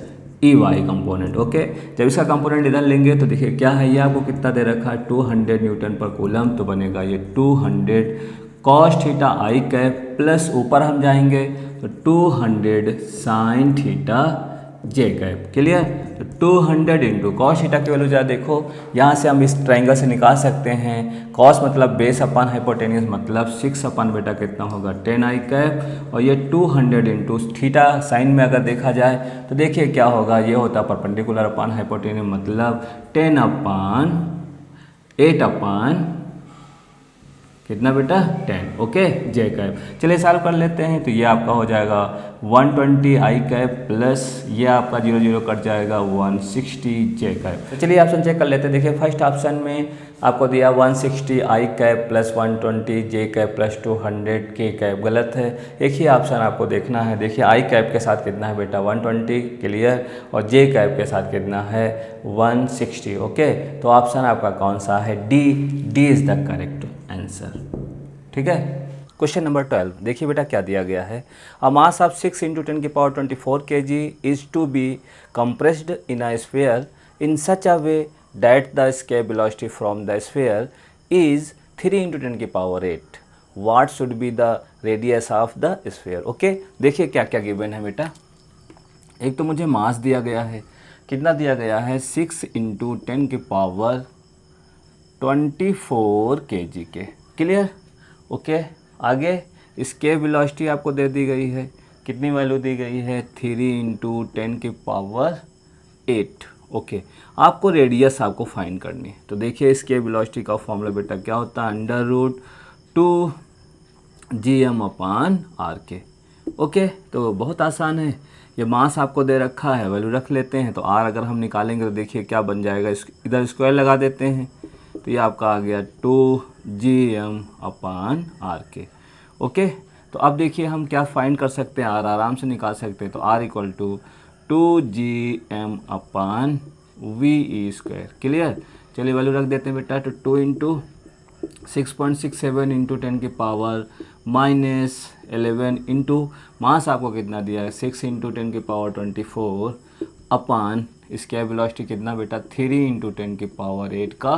EY component, okay. जब इसका कंपोनेंट इधर लेंगे तो देखिए क्या है, ये आपको कितना दे रखा है 200 न्यूटन पर कूलम, तो बनेगा ये 200 cos theta I cap plus ऊपर हम जाएंगे तो 200 sin theta J cap, clear. तो 200 × cos थीटा की वैल्यू ज़रा देखो, यहाँ से हम इस ट्राइंगल से निकाल सकते हैं। cos मतलब बेस अपन हाइपोटेन्यूस मतलब 6 अपन बेटा कितना होगा 10 I कैप, और ये 200 × थीटा साइन में अगर देखा जाए तो देखिए क्या होगा, ये होता परपेंडिकुलर अपन हाइपोटेन्यूस मतलब 10/8 अपन कितना बेटा 10, ओके, J कैप। चलिए सॉल्व कर लेते हैं। तो ये आपका हो जाएगा 120 I कैप प्लस ये आपका 0 0 कट जाएगा 160 J कैप। तो चलिए ऑप्शन चेक कर लेते हैं। देखिए फर्स्ट ऑप्शन में आपको दिया 160 I cap plus 120 J cap plus 200 K cap, गलत है। एक ही ऑप्शन आपको देखना है। देखिए I कैप के साथ कितना है बेटा 120, क्लियर, और J कैप के साथ कितना है 160, ओके। तो ऑप्शन आपका कौन सा है, D is the correct answer, ठीक है। क्वेश्चन नंबर 12 देखिए बेटा क्या दिया गया है। अ मास ऑफ 6 × 10 की power 24 kg is to be compressed in a sphere in such a way that the escape velocity from the sphere is 3 × 10 की power 8। What should be the radius of the sphere, okay. देखिए क्या क्या given है बेटा। एक तो मुझे मास दिया गया है, कितना दिया गया है 6 × 10 की पावर 24 kg के, क्लियर, ओके। आगे escape वेलोसिटी आपको दे दी गई है, कितनी वैल्यू दी गई है 3 × 10 की पावर 8, ओके। आपको रेडियस आपको फाइंड करनी है। तो देखिए escape वेलोसिटी का फॉर्मूला बेटा क्या होता है, √2 gm/r के, ओके। तो बहुत आसान है। ये मास आपको दे रखा है, वैल्यू रख लेते हैं। तो r अगर हम निकालेंगे तो देखिए क्या बन जाएगा, इधर स्क्वायर लगा देते हैं तो ये आपका आ गया 2 gm/r के, ओके। तो अब देखिए हम क्या फाइंड कर सकते हैं, r आराम से निकाल सकते हैं। तो r = 2 gm/v², क्लियर। चलिए वैल्यू रख देते हैं बेटा। तो 2 × 6.67 × 10 की पावर 11 इंटू मास आपको कितना दिया है 6 इंटू 10 की पावर 24 अपान इसके वेलोसिटी कितना बेटा 3 इंटू 10 की पावर 8 का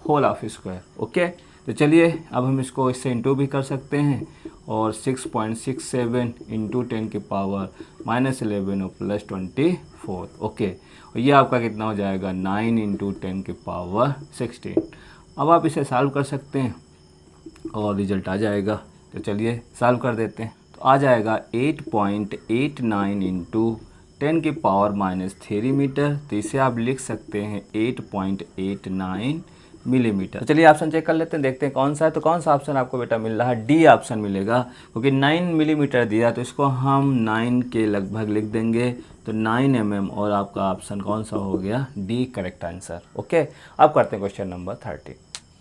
होल ऑफ स्क्वायर। ओके, तो चलिए अब हम इसको इससे इंटू भी कर सकते हैं और 6.67 इंटू 10 की पावर -11 और प्लस 24। ओके, और ये आपका कितना हो जाएगा 9 इंटू 10 की पावर 16। अब आप इसे सॉल्व कर सकते हैं और रिजल्ट आ जाएगा। तो चलिए सॉल्व कर देते हैं। तो आ जाएगा 8.89 इंटू 10 की पावर -3 मीटर। तो इसे आप लिख सकते हैं 8.89 मिलीमीटर। तो चलिए ऑप्शन चेक कर लेते हैं, देखते हैं कौन सा है। तो कौन सा ऑप्शन आपको बेटा मिल रहा है, डी ऑप्शन मिलेगा, क्योंकि 9 मिलीमीटर दिया तो इसको हम 9 के लगभग लिख देंगे। तो 9 mm और आपका ऑप्शन कौन सा हो गया, डी करेक्ट आंसर। ओके, अब करते हैं क्वेश्चन नंबर 30।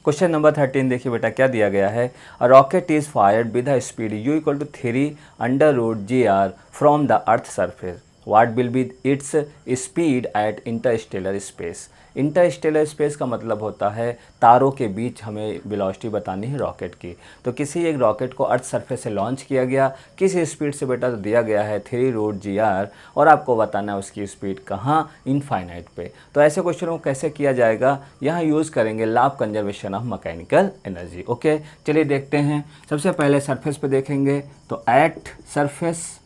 क्वेश्चन नंबर 13 देखिए बेटा क्या दिया गया है। A rocket is fired with a speed u equal to 3/√gr from the earth surface. What will be its speed at interstellar space. Interstellar space का मतलब होता है तारों के बीच हमें वेलोसिटी बतानी है रॉकेट की। तो किसी एक रॉकेट को अर्थ सरफेस से लॉन्च किया गया, किस स्पीड से बेटा, तो दिया गया है 3√gr और आपको बताना है उसकी स्पीड कहाँ, इनफाइनाइट पे। तो ऐसे क्वेश्चनों को कैसे किया जाएगा, यहाँ यूज़ करेंगे law of conservation of mechanical energy. Okay, चलिए देखते हैं। सबसे पहले सरफेस पे देखेंगे तो एट सरफेस,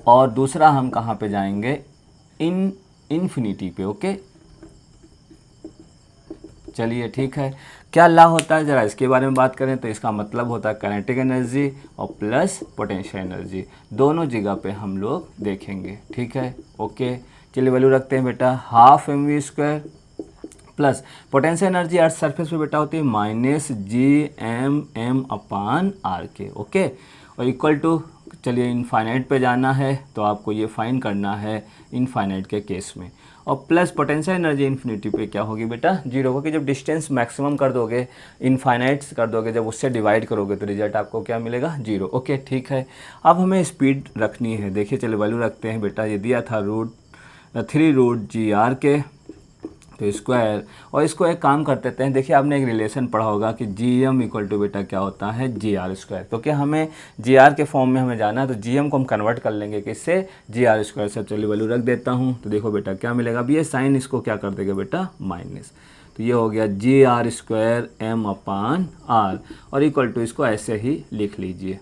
और दूसरा हम कहाँ पे जाएंगे, इन इन्फिनिटी पे। ओके, चलिए ठीक है। क्या लॉ होता है, ज़रा इसके बारे में बात करें तो इसका मतलब होता है काइनेटिक एनर्जी और प्लस पोटेंशियल एनर्जी, दोनों जगह पे हम लोग देखेंगे। ठीक है, ओके, चलिए वैल्यू रखते हैं बेटा ½ mv² plus potential energy earth surface पे बेटा होती है -gmm/r के। ओके, और इक्वल टू, चलिए इनफाइनाइट पे जाना है तो आपको ये फाइंड करना है इनफाइनाइट के केस में, और प्लस पोटेंशियल एनर्जी इन्फिनिटी पे क्या होगी बेटा, 0 होगी। जब डिस्टेंस मैक्सिमम कर दोगे, इनफाइनाइट कर दोगे, जब उससे डिवाइड करोगे तो रिजल्ट आपको क्या मिलेगा, 0। ओके, ठीक है। अब हमें स्पीड रखनी है, देखिए चलिए वैल्यू रखते हैं बेटा। ये दिया था 3√gr के तो स्क्वायर, और इसको एक काम कर देते हैं। देखिए आपने एक रिलेशन पढ़ा होगा कि gm इक्वल टू बेटा क्या होता है, gr²। क्योंकि हमें gr के फॉर्म में हमें जाना है तो gm को हम कन्वर्ट कर लेंगे किससे, gr² से। चलिए वैल्यू रख देता हूँ तो देखो बेटा क्या मिलेगा। अब ये साइन इसको क्या कर देगा बेटा, माइनस, तो ये हो गया gr² m/r, और इक्वल टू इसको ऐसे ही लिख लीजिए।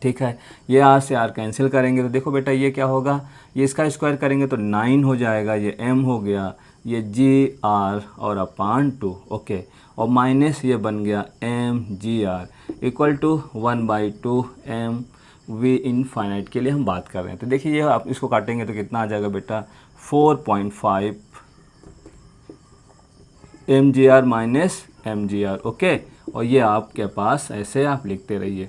ठीक है, ये r से r कैंसिल करेंगे तो देखो बेटा ये क्या होगा, ये इसका स्क्वायर करेंगे तो 9 हो जाएगा, ये m हो गया, ये gr और /2। ओके, और माइनस ये बन गया mgr equal to 1/2 mv infinite के लिए हम बात कर रहे हैं। तो देखिए ये आप इसको काटेंगे तो कितना आ जाएगा बेटा, 4.5 mgr माइनस mgr। ओके, और ये आपके पास ऐसे आप लिखते रहिए।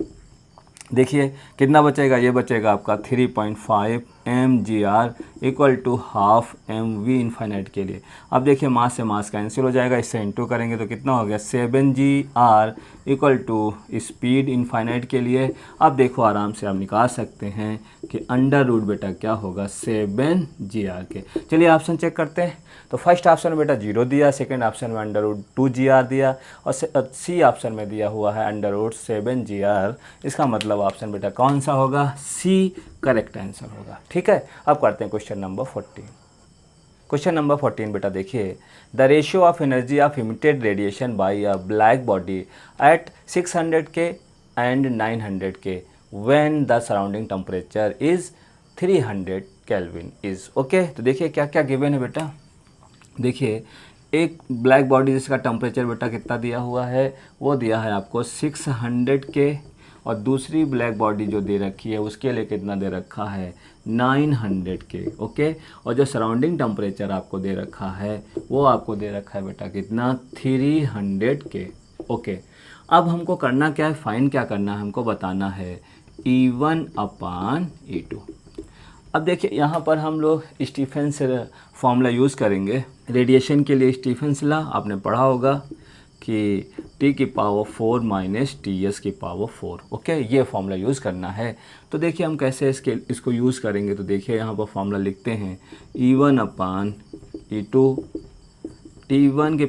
देखिए कितना बचेगा, ये बचेगा आपका 3.5 mgr equal to ½ mv infinite के लिए। अब देखिए मास से मास कैंसिल हो जाएगा, इससे इंटू करेंगे तो कितना हो गया, 7gr equal to speed infinite के लिए। अब देखो आराम से आप निकाल सकते हैं कि अंडर रूट बेटा क्या होगा, 7gr के। चलिए ऑप्शन चेक करते हैं। तो फर्स्ट ऑप्शन में बेटा 0 दिया, सेकंड ऑप्शन में √2gr दिया, और सी ऑप्शन में दिया हुआ है √7gr। इसका मतलब ऑप्शन बेटा कौन सा होगा, सी करेक्ट आंसर होगा। ठीक है, अब करते हैं क्वेश्चन नंबर 14। क्वेश्चन नंबर 14 बेटा देखिए, the ratio of energy of emitted radiation by a black body at 600K and 900K when the surrounding temperature is 300 kelvin is. Okay, तो देखिए क्या क्या गिवन है बेटा। देखिए एक ब्लैक बॉडी जिसका टेम्परेचर बेटा कितना दिया हुआ है, वो दिया है आपको 600K, और दूसरी ब्लैक बॉडी जो दे रखी है उसके लिए कितना दे रखा है, 900K। ओके, और जो सराउंडिंग टेम्परेचर आपको दे रखा है वो आपको दे रखा है बेटा कितना, 300K। ओके, अब हमको करना क्या है, फाइंड क्या करना है, हमको बताना है E1/E2। अब देखिए यहाँ पर हम लोग स्टीफेंस फॉर्मूला यूज़ करेंगे रेडिएशन के लिए। स्टीफेंस लॉ आपने पढ़ा होगा कि T⁴ माइनस Ts⁴। ओके, ये फॉर्मूला यूज़ करना है। तो देखिए हम कैसे इसको यूज़ करेंगे। तो देखिए यहाँ पर फॉर्मूला लिखते हैं E1/E2 T1⁴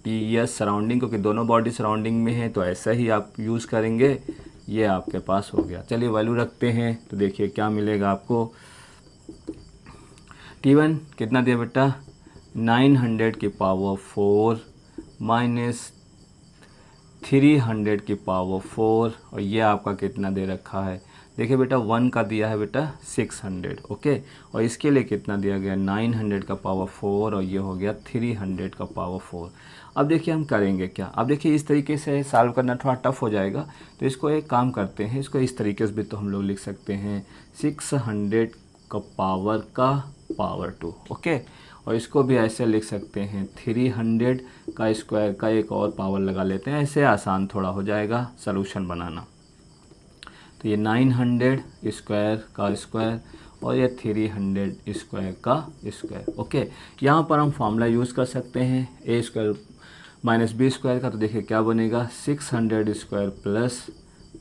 Ts सराउंडिंग, क्योंकि दोनों बॉडी सराउंडिंग में है तो ऐसा ही आप यूज़ करेंगे ये आपके पास हो गया। चलिए वैल्यू रखते हैं तो देखिए क्या मिलेगा आपको। T1 कितना दिया बेटा 900 की पावर 4 माइनस 300 की पावर 4 और ये आपका कितना दे रखा है, देखिए बेटा 1 का दिया है बेटा 600। ओके, और इसके लिए कितना दिया गया 900 का पावर 4 और ये हो गया 300 का पावर 4। अब देखिए हम करेंगे क्या। अब देखिए इस तरीके से सॉल्व करना थोड़ा टफ हो जाएगा, तो इसको एक काम करते हैं, इसको इस तरीके से भी तो हम लोग लिख सकते हैं 600 का पावर 2। ओके, और इसको भी ऐसे लिख सकते हैं 300 का स्क्वायर का एक और पावर लगा लेते हैं, ऐसे आसान थोड़ा हो जाएगा सलूशन बनाना। तो ये 900 स्क्वायर का स्क्वायर और ये 300 स्क्वायर का स्क्वायर। ओके, यहाँ पर हम फॉर्मूला यूज़ कर सकते हैं ए स्क्वायर माइनस बी स्क्वायर का। तो देखिए क्या बनेगा 600 स्क्वायर प्लस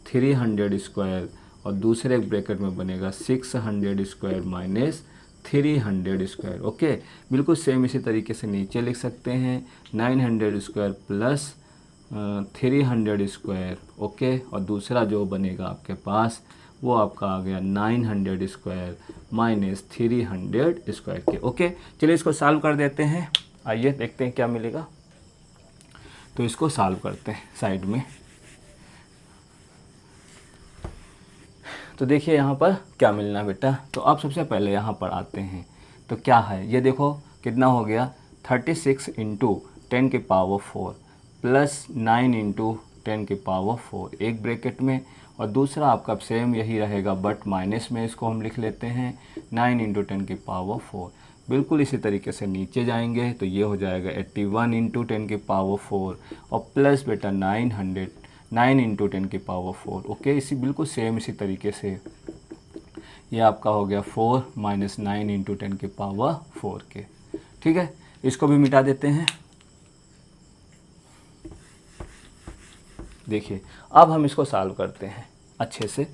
300 स्क्वायर और दूसरे ब्रैकेट में बनेगा 600 स्क्वायर माइनस 300 स्क्वायर। ओके, बिल्कुल सेम इसी तरीके से नीचे लिख सकते हैं 900 स्क्वायर प्लस 300 स्क्वायर। ओके, और दूसरा जो बनेगा आपके पास वो आपका आ गया 900 स्क्वायर माइनस 300 स्क्वायर के। ओके, चलिए इसको सॉल्व कर देते हैं, आइए देखते हैं क्या मिलेगा। तो इसको सॉल्व करते हैं साइड में। तो देखिए यहाँ पर क्या मिलना बेटा, तो आप सबसे पहले यहाँ पर आते हैं तो क्या है, ये देखो कितना हो गया 36 इंटू 10 की पावर 4 प्लस 9 इंटू 10 की पावर 4 एक ब्रैकेट में, और दूसरा आपका सेम यही रहेगा बट माइनस में इसको हम लिख लेते हैं 9 इंटू 10 की पावर 4। बिल्कुल इसी तरीके से नीचे जाएंगे तो ये हो जाएगा 81 इंटू 10 की पावर 4 और प्लस बेटा 9 इंटू 10 की पावर 4। ओके, इसी बिल्कुल सेम इसी तरीके से ये आपका हो गया 4 माइनस 9 इंटू 10 की पावर 4 के। ठीक है, इसको भी मिटा देते हैं। देखिए अब हम इसको सॉल्व करते हैं अच्छे से,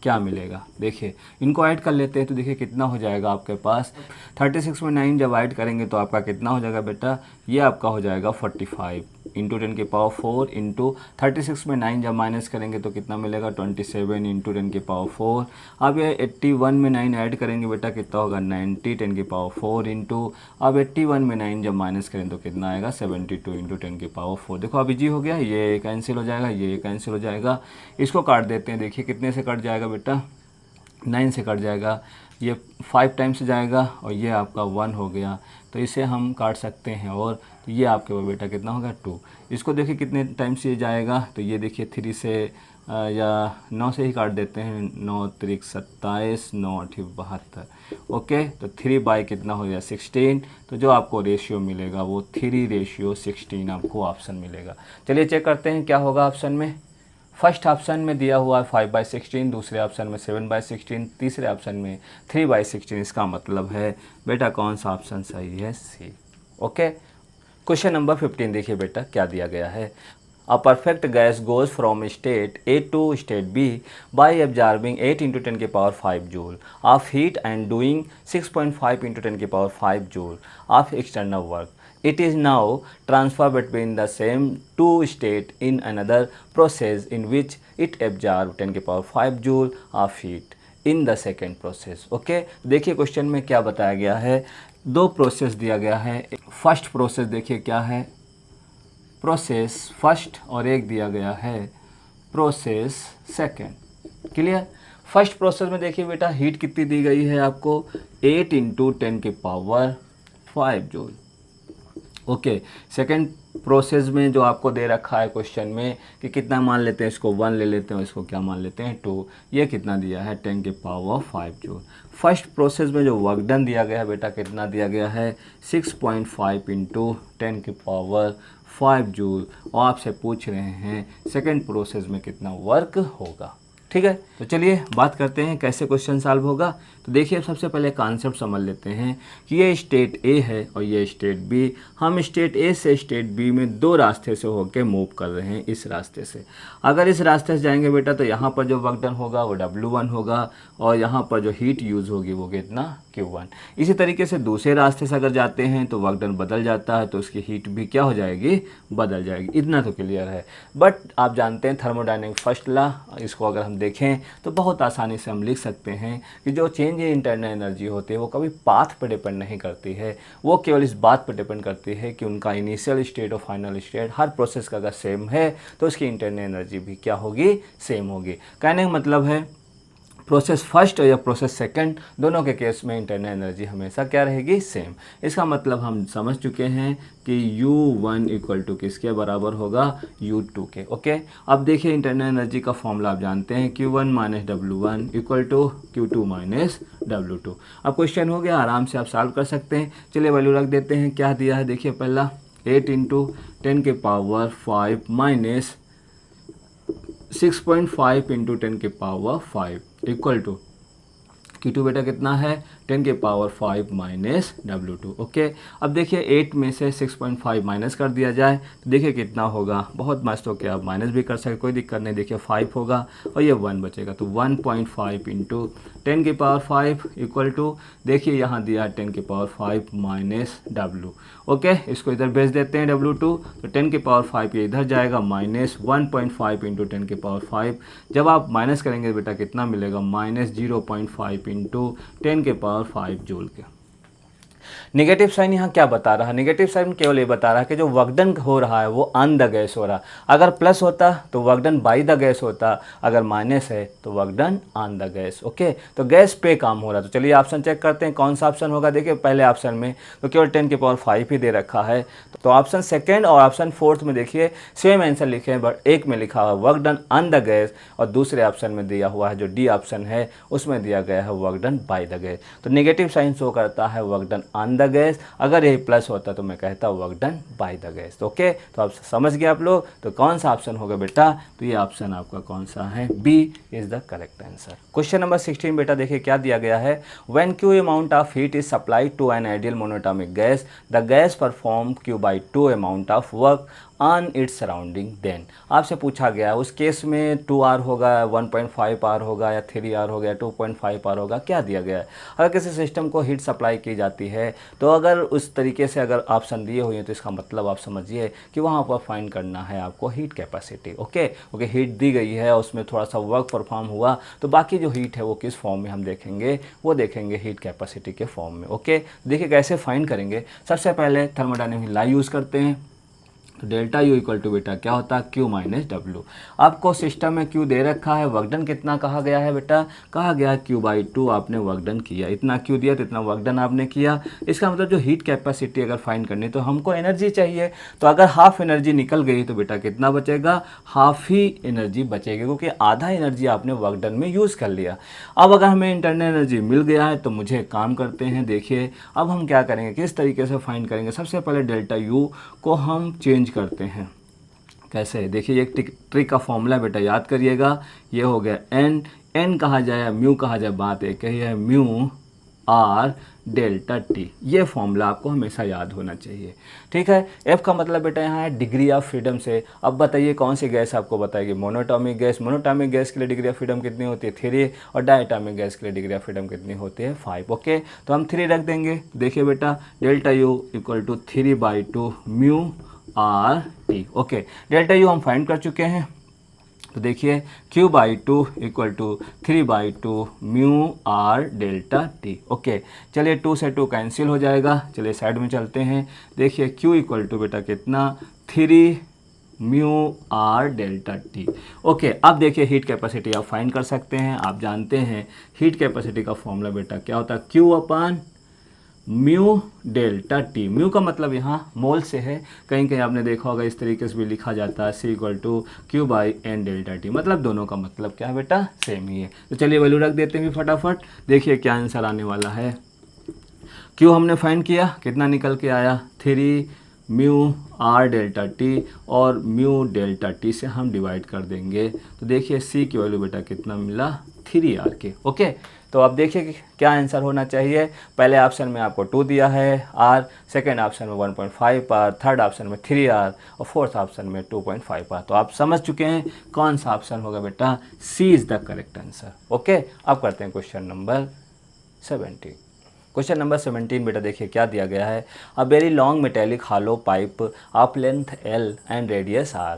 क्या मिलेगा देखिए, इनको ऐड कर लेते हैं तो देखिए कितना हो जाएगा आपके पास 36 में 9 जब ऐड करेंगे तो आपका कितना हो जाएगा बेटा, ये आपका हो जाएगा 45 इंटू 10 की पावर 4 इंटू 36 में 9 जब माइनस करेंगे तो कितना मिलेगा 27 इंटू 10 की पावर 4। अब ये 81 में 9 ऐड करेंगे बेटा कितना होगा 90 10 की पावर 4 इंटू, अब 81 में 9 जब माइनस करें तो कितना आएगा 72 इंटू 10 की पावर 4। देखो अब इजी हो गया, ये कैंसिल हो जाएगा, ये कैंसिल हो जाएगा। इसको काट देते हैं, देखिए कितने से कट जाएगा बेटा 9 से कट जाएगा, ये 5 टाइम्स से जाएगा और ये आपका 1 हो गया, तो इसे हम काट सकते हैं। और तो ये आपके वो बेटा कितना होगा 2। इसको देखिए कितने टाइम्स ये जाएगा, तो ये देखिए 3 से या 9 से ही काट देते हैं, 9 त्रिक 27 9 8 72। ओके, तो 3 बाई कितना हो गया 16, तो जो आपको रेशियो मिलेगा वो 3:16 आपको ऑप्शन मिलेगा। चलिए चेक करते हैं क्या होगा ऑप्शन में। फर्स्ट ऑप्शन में दिया हुआ है 5/16, दूसरे ऑप्शन में 7/16, तीसरे ऑप्शन में 3/16। इसका मतलब है बेटा कौन सा ऑप्शन सही है, सी। ओके, क्वेश्चन नंबर 15 देखिए बेटा क्या दिया गया है। A perfect gas goes from state A to state B by absorbing 8 into 10 की power 5 joule of heat and doing 6.5 into 10 की power 5 joule of external work. It is now transferred between the same two state in another process in which it absorbs 10 की power 5 joule of heat in the second process. Okay, देखिए question में क्या बताया गया है, दो process दिया गया है। फर्स्ट प्रोसेस देखिए क्या है, प्रोसेस फर्स्ट, और एक दिया गया है process second. Clear. First process में देखिए बेटा हीट कितनी दी गई है आपको 8 इंटू 10 की power 5 joule. Okay, second process में जो आपको दे रखा है क्वेश्चन में कि कितना मान लेते हैं, इसको 1 ले लेते हैं, इसको क्या मान लेते हैं 2, ये कितना दिया है 10 की पावर 5 जूल। फर्स्ट प्रोसेस में जो वर्क डन दिया गया है बेटा कितना दिया गया है 6.5 इंटू 10 की पावर 5 जूल, और आपसे पूछ रहे हैं सेकेंड प्रोसेस में कितना वर्क होगा। ठीक है। तो चलिए बात करते हैं कैसे क्वेश्चन सॉल्व होगा। तो देखिए सबसे पहले कॉन्सेप्ट समझ लेते हैं कि ये स्टेट ए है और ये स्टेट बी। हम स्टेट ए से स्टेट बी में दो रास्ते से होकर मूव कर रहे हैं। इस रास्ते से अगर इस रास्ते से जाएंगे बेटा तो यहाँ पर जो वर्क डन होगा वो W1 होगा और यहाँ पर जो हीट यूज़ होगी वो कितना Q1। इसी तरीके से दूसरे रास्ते से अगर जाते हैं तो वर्क डन बदल जाता है तो उसकी हीट भी क्या हो जाएगी, बदल जाएगी। इतना तो क्लियर है। बट आप जानते हैं थर्मोडायनेमिक फर्स्ट लॉ, इसको अगर हम देखें तो बहुत आसानी से हम लिख सकते हैं कि जो चेंज इन इंटरनल एनर्जी होती है वो कभी पाथ पर डिपेंड नहीं करती है, वो केवल इस बात पर डिपेंड करती है कि उनका इनिशियल स्टेट और फाइनल स्टेट हर प्रोसेस का अगर सेम है तो उसकी इंटरनल एनर्जी भी क्या होगी, सेम होगी। कहने का मतलब है प्रोसेस फर्स्ट या प्रोसेस सेकंड दोनों के केस में इंटरनल एनर्जी हमेशा क्या रहेगी, सेम। इसका मतलब हम समझ चुके हैं कि U1 इक्वल टू किसके बराबर होगा, U2 के। ओके, अब देखिए इंटरनल एनर्जी का फॉर्मूला आप जानते हैं Q1 minus W1 equal to Q2 minus W2। अब क्वेश्चन हो गया, आराम से आप सॉल्व कर सकते हैं। चलिए वैल्यू रख देते हैं। क्या दिया है देखिए, पहला 8 × 10⁵ माइनस 6.5 × 10⁵ इक्वल टू Q2 बेटा कितना है 10⁵ माइनस W2। ओके, अब देखिए 8 में से 6.5 माइनस कर दिया जाए तो देखिए कितना होगा, बहुत मस्त हो गया। आप माइनस भी कर सकते, कोई दिक्कत नहीं। देखिए 5 होगा और ये 1 बचेगा तो 1.5 × 10⁵ इक्वल टू देखिए यहाँ दिया 10⁵ माइनस W। ओके, इसको इधर भेज देते हैं W2 तो 10⁵ ये इधर जाएगा माइनस 1.5 × 10⁵। जब आप माइनस करेंगे बेटा कितना मिलेगा, माइनस 0.5 × 10⁵ जूल के। नेगेटिव साइन यहाँ क्या बता रहा है, नेगेटिव साइन केवल ये बता रहा है कि जो वर्क डन हो रहा है वो ऑन द गैस हो रहा। अगर प्लस होता तो work done by the gas होता, अगर माइनस है तो work done on the gas. Okay, तो गैस पे काम हो रहा। तो चलिए ऑप्शन चेक करते हैं कौन सा ऑप्शन होगा। देखिए पहले ऑप्शन में तो केवल 10⁵ ही दे रखा है, तो ऑप्शन सेकेंड और ऑप्शन फोर्थ में देखिए सेम आंसर लिखे हैं, बट एक में लिखा हुआ work done on the gas और दूसरे ऑप्शन में दिया हुआ है जो डी ऑप्शन है उसमें दिया गया है work done by the gas. तो नेगेटिव साइन शो करता है work done on the gas, अगर यही प्लस होता तो मैं कहता work done by the gas. तो ओके, तो आप समझ गए आप लोग। तो कौन सा ऑप्शन होगा बेटा, तो ये ऑप्शन आपका कौन सा है, B is the correct answer. Question number 16 बेटा देखिए क्या दिया गया है, when Q amount of heat is supplied to an ideal monatomic gas the gas perform Q/2 amount of work on its surrounding. Then आपसे पूछा गया उस केस में 2R होगा, 1.5R होगा या 3R हो गया, 2.5R होगा, क्या दिया गया है। अगर किसी सिस्टम को हीट सप्लाई की जाती है तो अगर उस तरीके से अगर ऑप्शन दिए हुए हैं तो इसका मतलब आप समझिए कि वहाँ पर फाइंड करना है आपको हीट कैपेसिटी। ओके, हीट दी गई है उसमें थोड़ा सा वर्क परफॉर्म हुआ तो बाकी जो हीट है वो किस फॉर्म में हम देखेंगे, वो देखेंगे हीट कैपेसिटी के फॉर्म में। ओके, देखिए कैसे फाइंड करेंगे। सबसे पहले थर्मोडायनेमिक लॉ यूज़ करते हैं। तो डेल्टा U इक्वल टू बेटा क्या होता है, Q माइनस W। आपको सिस्टम में Q दे रखा है, वर्क डन कितना कहा गया है बेटा, कहा गया है Q/2 आपने वर्क डन किया, इतना Q दिया तो इतना वर्क डन आपने किया। इसका मतलब जो हीट कैपेसिटी अगर फाइंड करनी तो हमको एनर्जी चाहिए, तो अगर हाफ एनर्जी निकल गई तो बेटा कितना बचेगा, हाफ ही एनर्जी बचेगी क्योंकि आधा एनर्जी आपने वर्क डन में यूज़ कर लिया। अब अगर हमें इंटरनल एनर्जी मिल गया है तो मुझे काम करते हैं। देखिए अब हम क्या करेंगे, किस तरीके से फाइंड करेंगे। सबसे पहले डेल्टा U को हम चेंज करते हैं। कैसे, देखिए एक ट्रिक का फॉर्मूला बेटा याद करिएगा, ये हो गया एन कहा जाए म्यू कहा जाए, बात एक ही है, म्यू आर डेल्टा टी। ये फॉर्मूला आपको हमेशा याद होना चाहिए, ठीक है। एफ का मतलब बेटा यहाँ है डिग्री ऑफ फ्रीडम से। अब बताइए कौन सी गैस आपको बताएगी, मोनोटॉमिक गैस। मोनोटॉमिक गैस के लिए डिग्री ऑफ फ्रीडम कितनी होती है, 3, और डायटॉमिक गैस के लिए डिग्री ऑफ फ्रीडम कितनी होती है, 5। ओके, तो हम 3 रख देंगे। देखिए बेटा delta U equal to 3/2 mu R T. Okay, delta U हम फाइंड कर चुके हैं, तो देखिए Q/2 equal to 3/2 mu R delta T. Okay, चलिए 2 से 2 कैंसिल हो जाएगा। चलिए साइड में चलते हैं। देखिए Q इक्वल टू बेटा कितना, 3 mu R delta T. Okay, अब देखिए हीट कैपेसिटी आप फाइंड कर सकते हैं। आप जानते हैं हीट कैपेसिटी का फॉर्मूला बेटा क्या होता है, Q/म्यू डेल्टा टी। म्यू का मतलब यहाँ मोल से है, कहीं कहीं आपने देखा होगा इस तरीके से भी लिखा जाता है, C equal to Q/N delta T. मतलब दोनों का मतलब क्या है बेटा, सेम ही है। तो चलिए वैल्यू रख देते हैं फटाफट। देखिए क्या आंसर आने वाला है। Q हमने फाइंड किया, कितना निकल के आया, 3 म्यू आर डेल्टा टी और म्यू डेल्टा टी से हम डिवाइड कर देंगे। तो देखिए सी की वैल्यू बेटा कितना मिला 3r के। ओके, तो अब देखिए कि क्या आंसर होना चाहिए। पहले ऑप्शन में आपको 2 दिया है r, सेकेंड ऑप्शन में 1.5r, थर्ड ऑप्शन में 3r और फोर्थ ऑप्शन में 2.5r। तो आप समझ चुके हैं कौन सा ऑप्शन होगा बेटा, C is the correct answer. Okay, अब करते हैं क्वेश्चन नंबर 17। क्वेश्चन नंबर 17 बेटा देखिए क्या दिया गया है। A very long metallic hello pipe of length L and radius R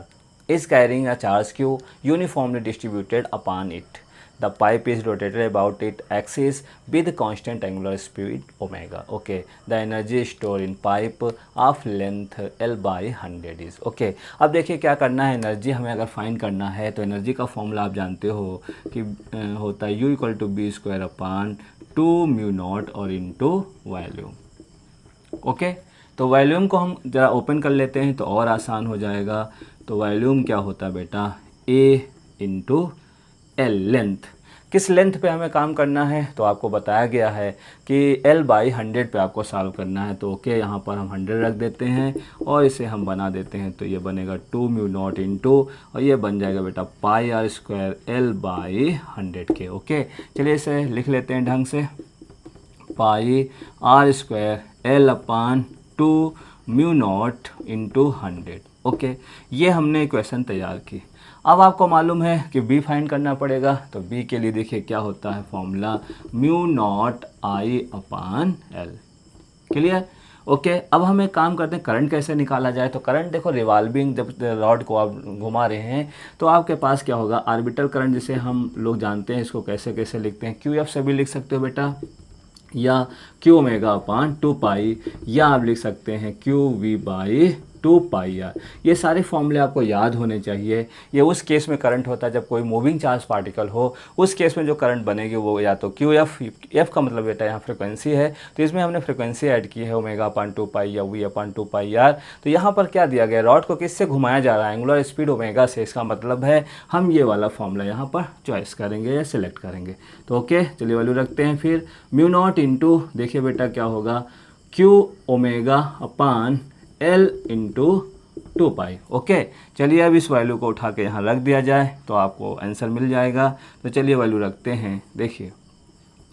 is carrying a charge Q uniformly distributed upon it. The pipe is rotated about its axis with constant angular speed omega. Okay, the energy stored in pipe of length L by 100 is. Okay, अब देखिए क्या करना है, energy हमें अगर find करना है तो एनर्जी का फॉर्मूला आप जानते हो कि होता है U = B² upon 2 mu not और इंटू वॉल्यूम। ओके, तो वॉल्यूम को हम ज़रा ओपन कर लेते हैं तो और आसान हो जाएगा। तो वॉल्यूम क्या होता है बेटा, A इंटू L, लेंथ। किस लेंथ पे हमें काम करना है तो आपको बताया गया है कि L by 100 पे आपको सॉल्व करना है। तो ओके, यहाँ पर हम 100 रख देते हैं और इसे हम बना देते हैं। तो ये बनेगा 2 म्यू नॉट इंटू और ये बन जाएगा बेटा πr² L by 100 के। ओके, चलिए इसे लिख लेते हैं ढंग से, πr² L अपान 2 म्यू नॉट इंटू 100। ओके, ये हमने इक्वेशन तैयार की। अब आपको मालूम है कि b फाइंड करना पड़ेगा। तो b के लिए देखिए क्या होता है formula, mu naught I upon L। Clear? Okay, अब हम एक काम करते हैं, करंट कैसे निकाला जाए। तो करंट देखो, रिवॉल्विंग जब रॉड को आप घुमा रहे हैं तो आपके पास क्या होगा, आर्बिटल करंट जिसे हम लोग जानते हैं, इसको कैसे कैसे लिखते हैं, QF से भी लिख सकते हो बेटा, या Q ओमेगा अपान 2 पाई, या आप लिख सकते हैं QV बाई 2 पाई आर। ये सारे फॉर्मूले आपको याद होने चाहिए। ये उस केस में करंट होता है जब कोई मूविंग चार्ज पार्टिकल हो, उस केस में जो करंट बनेगी वो या तो QF, F का मतलब बेटा यहाँ फ्रिक्वेंसी है, तो इसमें हमने फ्रिक्वेंसी ऐड की है ओमेगा अपान 2 पाई या V अपान 2 पाई आर। तो यहाँ पर क्या दिया गया, रॉड को किससे घुमाया जा रहा है, एंगुलर स्पीड ओमेगा से। इसका मतलब है हम ये वाला फॉर्मूला यहाँ पर चॉइस करेंगे या सिलेक्ट करेंगे। तो ओके, चलिए वैल्यू रखते हैं। फिर म्यू नॉट इंटू, देखिए बेटा क्या होगा, Q ओमेगा अपान L इंटू 2 पाई। ओके, चलिए अब इस वैल्यू को उठा के यहाँ रख दिया जाए तो आपको आंसर मिल जाएगा। तो चलिए वैल्यू रखते हैं। देखिए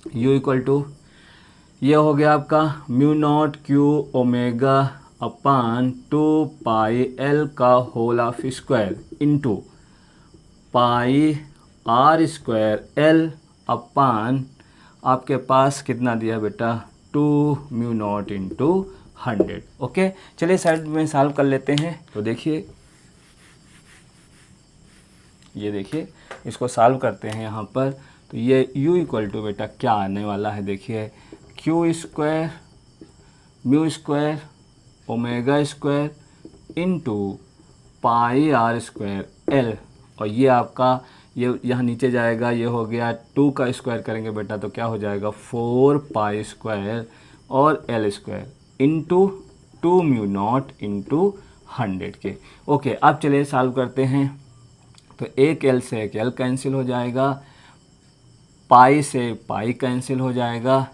U = ये हो गया आपका mu naught Q omega upon 2 pi L का whole of square into pi R² L upon आपके पास कितना दिया बेटा, 2 म्यू नॉट इंटू 100। ओके, चलिए साइड में सॉल्व कर लेते हैं। तो देखिए, ये देखिए इसको सॉल्व करते हैं यहाँ पर। तो ये U = बेटा क्या आने वाला है, देखिए Q² म्यू² ओमेगा² into pi R² L, और ये आपका ये यहाँ नीचे जाएगा, ये हो गया 2 का स्क्वायर करेंगे बेटा तो क्या हो जाएगा 4 पाई² और L² into 2 mu naught into 100 के। ओके, अब चलिए सॉल्व करते हैं। तो एक L से एक L कैंसिल हो जाएगा, पाई से पाई कैंसिल हो जाएगा,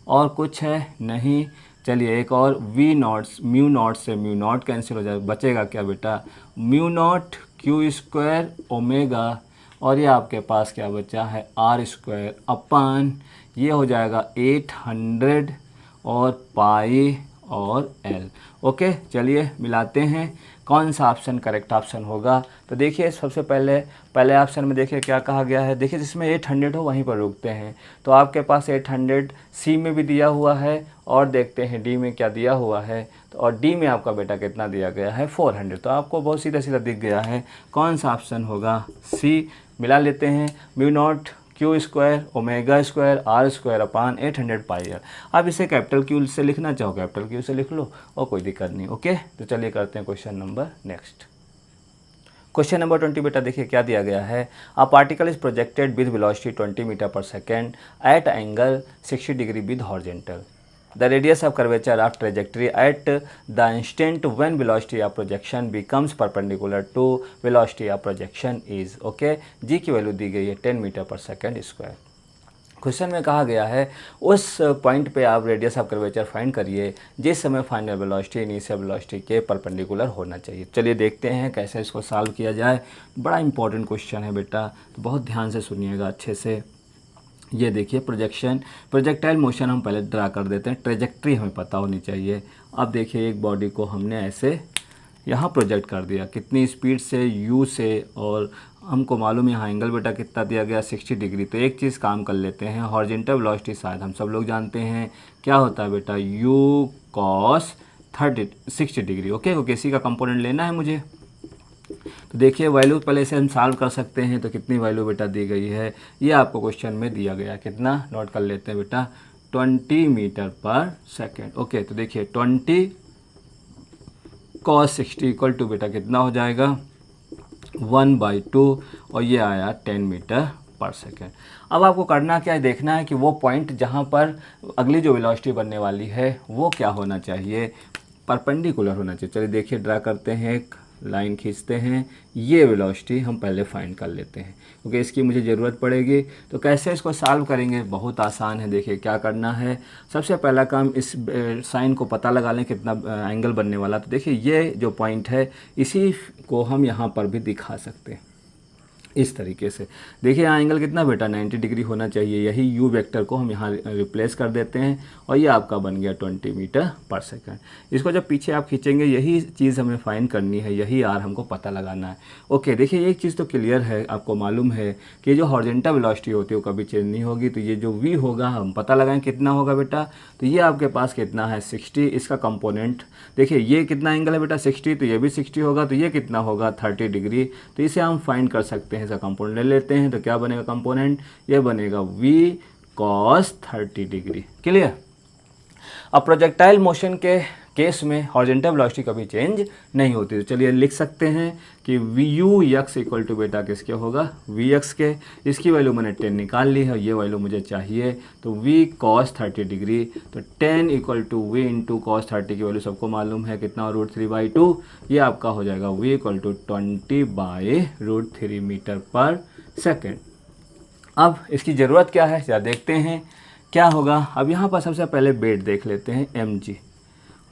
और कुछ है नहीं। चलिए एक और म्यू नॉट से म्यू नॉट कैंसिल हो जाएगा, बचेगा क्या बेटा, म्यू नॉट Q² ओमेगा, और ये आपके पास क्या बचा है R² अपान, ये हो जाएगा 800 और पाई और L। ओके, चलिए मिलाते हैं कौन सा ऑप्शन करेक्ट ऑप्शन होगा। तो देखिए सबसे पहले ऑप्शन में देखिए क्या कहा गया है, देखिए जिसमें 800 हो वहीं पर रुकते हैं। तो आपके पास 800 सी में भी दिया हुआ है, और देखते हैं डी में क्या दिया हुआ है। तो और डी में आपका बेटा कितना दिया गया है 400। तो आपको बहुत सीधा सीधा दिख गया है कौन सा ऑप्शन होगा, सी। मिला लेते हैं, म्यू नॉट Q² ओमेगा² R² अपान 800 पाई आर। आप इसे कैपिटल Q से लिखना चाहो कैपिटल Q से लिख लो, और कोई दिक्कत नहीं। ओके, तो चलिए करते हैं question number next. Question number 20 बेटा देखिए क्या दिया गया है। A particle is projected with velocity 20 metre per second at angle 60 degree with horizontal. The radius of curvature of trajectory at the instant when velocity of projection becomes perpendicular to velocity of projection is, okay, g की value दी गई है 10 metre per second square. Question में कहा गया है उस point पे आप रेडियस ऑफ कर्वेचर फाइंड करिए जिस समय फाइनल वेलोसिटी इनिशियल वेलोसिटी के परपेंडिकुलर होना चाहिए। चलिए देखते हैं कैसे इसको सॉल्व किया जाए। बड़ा इंपॉर्टेंट क्वेश्चन है बेटा, तो बहुत ध्यान से सुनिएगा अच्छे से। ये देखिए प्रोजेक्टाइल मोशन हम पहले ड्रा कर देते हैं, ट्रेजेक्ट्री हमें पता होनी चाहिए। अब देखिए एक बॉडी को हमने ऐसे यहाँ प्रोजेक्ट कर दिया, कितनी स्पीड से, u से, और हमको मालूम है यहाँ एंगल बेटा कितना दिया गया 60 डिग्री। तो एक चीज़ काम कर लेते हैं, हॉरिजॉन्टल वेलोसिटी शायद हम सब लोग जानते हैं क्या होता है बेटा, u cos 60 डिग्री। ओके, क्योंकि इसी का कंपोनेंट लेना है मुझे। तो देखिए वैल्यू पहले से हम सॉल्व कर सकते हैं। तो कितनी वैल्यू बेटा दी गई है, ये आपको क्वेश्चन में दिया गया, कितना नोट कर लेते हैं बेटा, 20 मीटर पर सेकेंड। ओके, तो देखिए 20 cos 60 इक्वल टू बेटा कितना हो जाएगा 1/2, और ये आया 10 मीटर पर सेकेंड। अब आपको करना क्या है, देखना है कि वो पॉइंट जहाँ पर अगली जो वेलोसिटी बनने वाली है वो क्या होना चाहिए, परपेंडिकुलर होना चाहिए। चलिए देखिए ड्रा करते हैं, एक लाइन खींचते हैं, ये वेलोसिटी हम पहले फाइंड कर लेते हैं क्योंकि इसकी मुझे ज़रूरत पड़ेगी। तो कैसे इसको सॉल्व करेंगे, बहुत आसान है। देखिए क्या करना है, सबसे पहला काम इस साइन को पता लगा लें कितना एंगल बनने वाला। तो देखिए ये जो पॉइंट है इसी को हम यहाँ पर भी दिखा सकते हैं इस तरीके से। देखिए यहाँ एंगल कितना बेटा 90 डिग्री होना चाहिए, यही u वेक्टर को हम यहाँ रिप्लेस कर देते हैं और ये आपका बन गया 20 मीटर पर सेकंड। इसको जब पीछे आप खींचेंगे यही चीज़ हमें फाइंड करनी है, यही r हमको पता लगाना है। ओके, देखिए एक चीज़ तो क्लियर है, आपको मालूम है कि जो हॉरिजॉन्टल वेलोसिटी होती है वो कभी चेंज नहीं होगी। तो ये जो v होगा हम पता लगाएं कितना होगा बेटा, तो ये आपके पास कितना है 60, इसका कंपोनेंट देखिए ये कितना एंगल है बेटा 60, तो ये भी 60 होगा, तो ये कितना होगा 30 डिग्री। तो इसे हम फाइंड कर सकते हैं, इसका कंपोनेंट ले लेते हैं। तो क्या बनेगा कंपोनेंट, ये बनेगा v cos 30 डिग्री। क्लियर। अब प्रोजेक्टाइल मोशन के केस में हॉरिजॉन्टल वेलोसिटी कभी चेंज नहीं होती। तो चलिए लिख सकते हैं कि vux इक्वल टू बेटा किसके होगा, vx के। इसकी वैल्यू मैंने 10 निकाल ली है, ये वैल्यू मुझे चाहिए। तो v cos 30 डिग्री, तो 10 equal to v into cos 30 की वैल्यू सबको मालूम है कितना, √3/2। ये आपका हो जाएगा v equal to 20/√3 metre per second. अब इसकी ज़रूरत क्या है, या देखते हैं क्या होगा। अब यहाँ पर सबसे पहले बेट देख लेते हैं mg।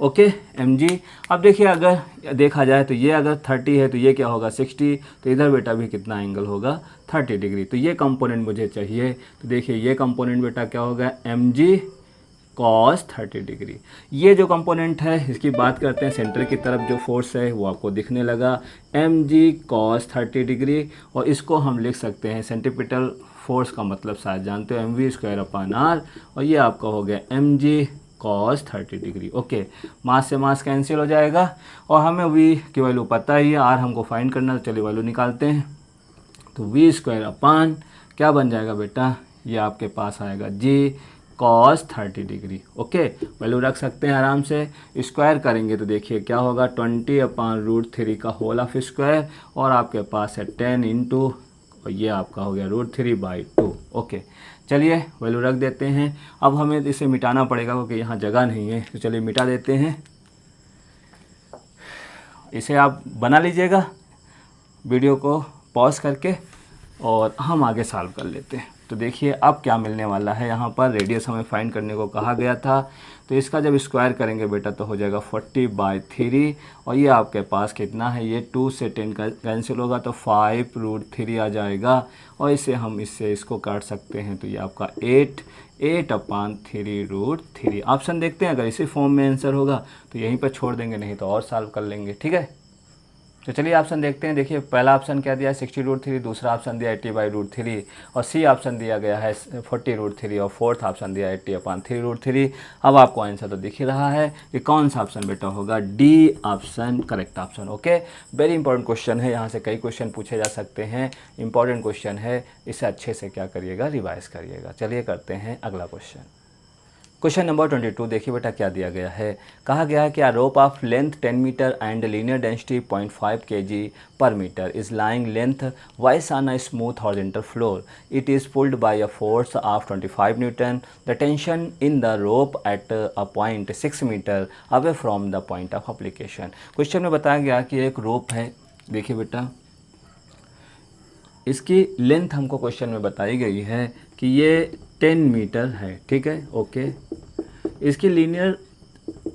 Okay mg। अब देखिए अगर देखा जाए तो ये अगर 30 है तो ये क्या होगा 60, तो इधर बेटा भी कितना एंगल होगा 30 डिग्री। तो ये कंपोनेंट मुझे चाहिए। तो देखिए ये कंपोनेंट बेटा क्या होगा mg cos 30 डिग्री। ये जो कंपोनेंट है इसकी बात करते हैं, सेंटर की तरफ जो फोर्स है वो आपको दिखने लगा mg cos 30 डिग्री, और इसको हम लिख सकते हैं सेंटीपिटल फोर्स का मतलब शायद जानते हो mv²/r, और ये आपका हो गया mg cos 30 डिग्री। ओके, मास से मास कैंसिल हो जाएगा और हमें v की वैल्यू पता ही है, r हमको फाइंड करना। तो चलिए वैल्यू निकालते हैं। तो v² क्या बन जाएगा बेटा, ये आपके पास आएगा g cos 30 degree. Okay, value रख सकते हैं आराम से। स्क्वायर करेंगे तो देखिए क्या होगा 20/√3 का होल ऑफ स्क्वायर, और आपके पास है 10 इंटू, और ये आपका हो गया √3/2। ओके, चलिए वैल्यू रख देते हैं। अब हमें इसे मिटाना पड़ेगा क्योंकि यहाँ जगह नहीं है, तो चलिए मिटा देते हैं। इसे आप बना लीजिएगा वीडियो को पॉज करके, और हम आगे सॉल्व कर लेते हैं। तो देखिए अब क्या मिलने वाला है, यहाँ पर रेडियस हमें फाइंड करने को कहा गया था। तो इसका जब स्क्वायर करेंगे बेटा तो हो जाएगा 40/3, और ये आपके पास कितना है, ये 2 से 10 का कैंसिल होगा तो 5√3 आ जाएगा, और इसे हम इसको काट सकते हैं। तो ये आपका 8/3√3। ऑप्शन देखते हैं, अगर इसी फॉर्म में आंसर होगा तो यहीं पर छोड़ देंगे, नहीं तो और सॉल्व कर लेंगे। ठीक है, तो चलिए ऑप्शन देखते हैं। देखिए पहला ऑप्शन क्या दिया है 60√3, दूसरा ऑप्शन दिया 80/√3, और सी ऑप्शन दिया गया है 40√3, और फोर्थ ऑप्शन दिया 80/3√3। अब आपको आंसर तो दिख ही रहा है कि कौन सा ऑप्शन बेटा होगा, D option correct option. Okay, very important question है, यहाँ से कई क्वेश्चन पूछे जा सकते हैं, इंपॉर्टेंट क्वेश्चन है, इसे अच्छे से क्या करिएगा, रिवाइज करिएगा। चलिए करते हैं अगला क्वेश्चन। क्वेश्चन नंबर 22 देखिए बेटा क्या दिया गया है। कहा गया है कि a rope of length 10 meter and linear density 0.5 kg per meter is lying lengthwise on a smooth horizontal floor. It is pulled by a force of 25 Newton. The tension in the rope at a point 6 meter away from the point of application. Question में बताया गया कि एक रोप है, देखिए बेटा इसकी length हमको क्वेश्चन में बताई गई है कि ये 10 मीटर है, ठीक है, ओके। इसकी लीनियर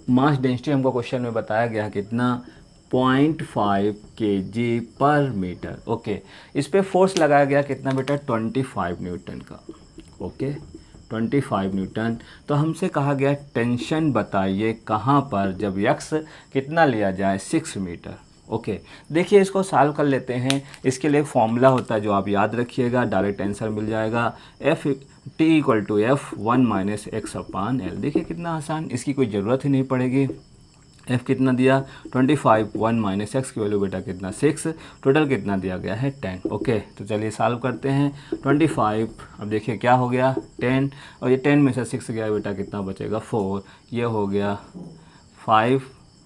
मास डेंसिटी हमको क्वेश्चन में बताया गया कितना, 0.5 kg पर मीटर, ओके। इस पे फोर्स लगाया गया कितना बेटा, 25 न्यूटन का, ओके, 25 न्यूटन। तो हमसे कहा गया टेंशन बताइए कहाँ पर जब x कितना लिया जाए, 6 मीटर, ओके। देखिए इसको सॉल्व कर लेते हैं। इसके लिए एक फॉर्मूला होता है जो आप याद रखिएगा, डायरेक्ट आंसर मिल जाएगा, T=F1 - x/L। देखिए कितना आसान, इसकी कोई ज़रूरत ही नहीं पड़ेगी। f कितना दिया, 25, 1 - x की वैल्यू बेटा कितना, 6, टोटल कितना दिया गया है, 10, ओके। तो चलिए सॉल्व करते हैं। 25, अब देखिए क्या हो गया, 10, और ये 10 में से 6 गया बेटा, कितना बचेगा, 4, ये हो गया 5,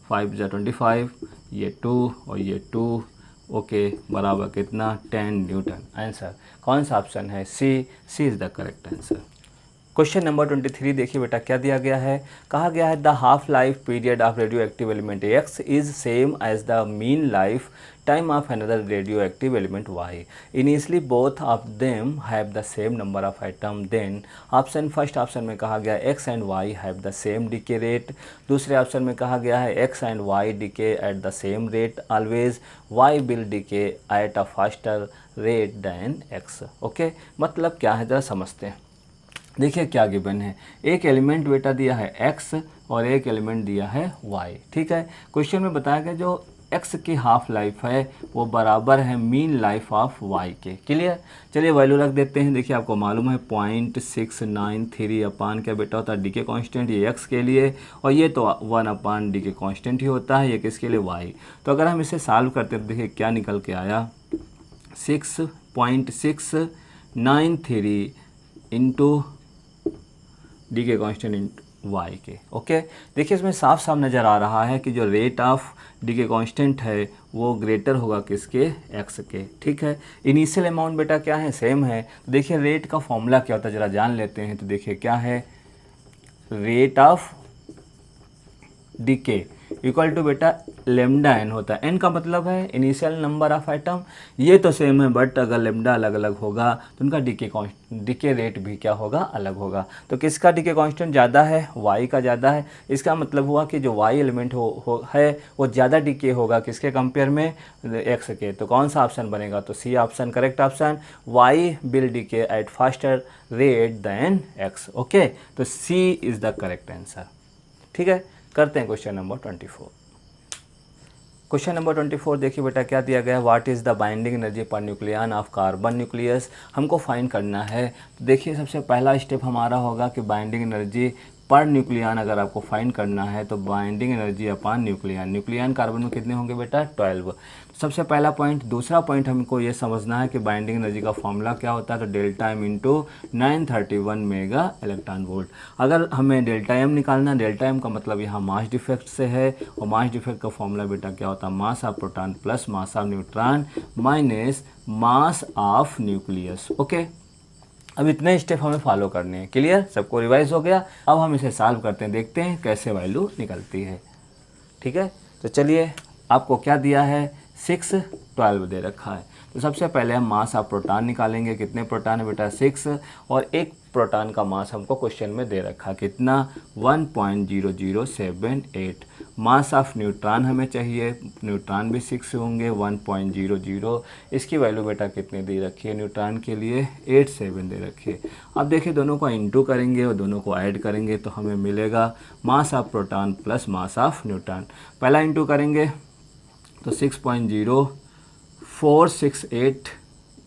5 × 25, ये 2 और ये 2, ओके, बराबर कितना, 10 न्यूटन। आंसर कौन सा ऑप्शन है, C is the correct answer. Question number 23 देखिए बेटा क्या दिया गया है, कहा गया है the half life period of radio active element X is same as the mean life time of another radio active element Y। Initially both of them have the same number of item, then option first option में कहा गया X and Y have the same decay rate, दूसरे option में कहा गया है X and Y decay at the same rate always, Y will decay at a faster rate than X, okay. मतलब क्या है जरा समझते हैं। देखिए क्या गिवन है, एक एलिमेंट बेटा दिया है x और एक एलिमेंट दिया है y, ठीक है। क्वेश्चन में बताया गया जो x की हाफ लाइफ है वो बराबर है मीन लाइफ ऑफ y के, क्लियर। चलिए वैल्यू रख देते हैं। देखिए आपको मालूम है 0.693 अपान क्या बेटा होता है, डी के कॉन्स्टेंट, ये x के लिए, और ये तो 1 डी के कॉन्स्टेंट ही होता है, ये किसके लिए, y। तो अगर हम इसे सॉल्व करते हैं तो देखिए क्या निकल के आया, 6.693 इंटू डी के कॉन्स्टेंट इंटू वाई के, ओके। देखिए इसमें साफ साफ नज़र आ रहा है कि जो रेट ऑफ डी के कॉन्स्टेंट है वो ग्रेटर होगा किसके, एक्स के, ठीक है। इनिशियल अमाउंट बेटा क्या है, सेम है। तो देखिए रेट का फॉर्मूला क्या होता है जरा जान लेते हैं। तो देखिए क्या है, rate of decay equal to बेटा लेमडा एन होता है। एन का मतलब है इनिशियल नंबर ऑफ आइटम, ये तो सेम है बट अगर लेमडा अलग अलग होगा तो उनका डीके रेट भी क्या होगा, अलग होगा। तो किसका डीके कांस्टेंट ज़्यादा है, वाई का ज़्यादा है। इसका मतलब हुआ कि जो वाई एलिमेंट है वो ज़्यादा डीके होगा किसके कंपेयर में, एक्स के। तो कौन सा ऑप्शन बनेगा, तो C option correct option, Y will decay at faster rate than X, okay. तो C is the correct answer, ठीक है। करते हैं क्वेश्चन नंबर 24। क्वेश्चन नंबर 24 देखिए बेटा क्या दिया गया है, what is the binding energy per nucleon of carbon nucleus, हमको फाइंड करना है। तो देखिए सबसे पहला स्टेप हमारा होगा कि बाइंडिंग एनर्जी पर न्यूक्लियन अगर आपको फाइंड करना है तो binding energy upon nucleon carbon में कितने होंगे बेटा, 12। सबसे पहला पॉइंट। दूसरा पॉइंट हमको ये समझना है कि बाइंडिंग एनर्जी का फॉर्मूला क्या होता है, तो delta M into 931 mega electron volt. अगर हमें डेल्टा एम निकालना, डेल्टा एम का मतलब यहाँ मास डिफेक्ट से है, और मास डिफेक्ट का फॉर्मूला बेटा क्या होता है, mass of proton plus mass of neutron minus mass of nucleus, okay. अब इतने स्टेप हमें फॉलो करने हैं, क्लियर, सबको रिवाइज हो गया। अब हम इसे सॉल्व करते हैं, देखते हैं कैसे वैल्यू निकलती है, ठीक है। तो चलिए आपको क्या दिया है, 6, 12 दे रखा है। तो सबसे पहले हम मास ऑफ प्रोटॉन निकालेंगे, कितने प्रोटॉन है बेटा, 6, और एक प्रोटॉन का मास हमको क्वेश्चन में दे रखा कितना, 1.0078। मास ऑफ न्यूट्रॉन हमें चाहिए, न्यूट्रॉन भी 6 होंगे, 1.00। इसकी वैल्यू बेटा कितनी दे रखी है न्यूट्रॉन के लिए, 87 दे रखी है। अब देखिए दोनों को इंटू करेंगे और दोनों को ऐड करेंगे तो हमें मिलेगा mass of proton plus mass of neutron. पहला इंटू करेंगे तो 6.0468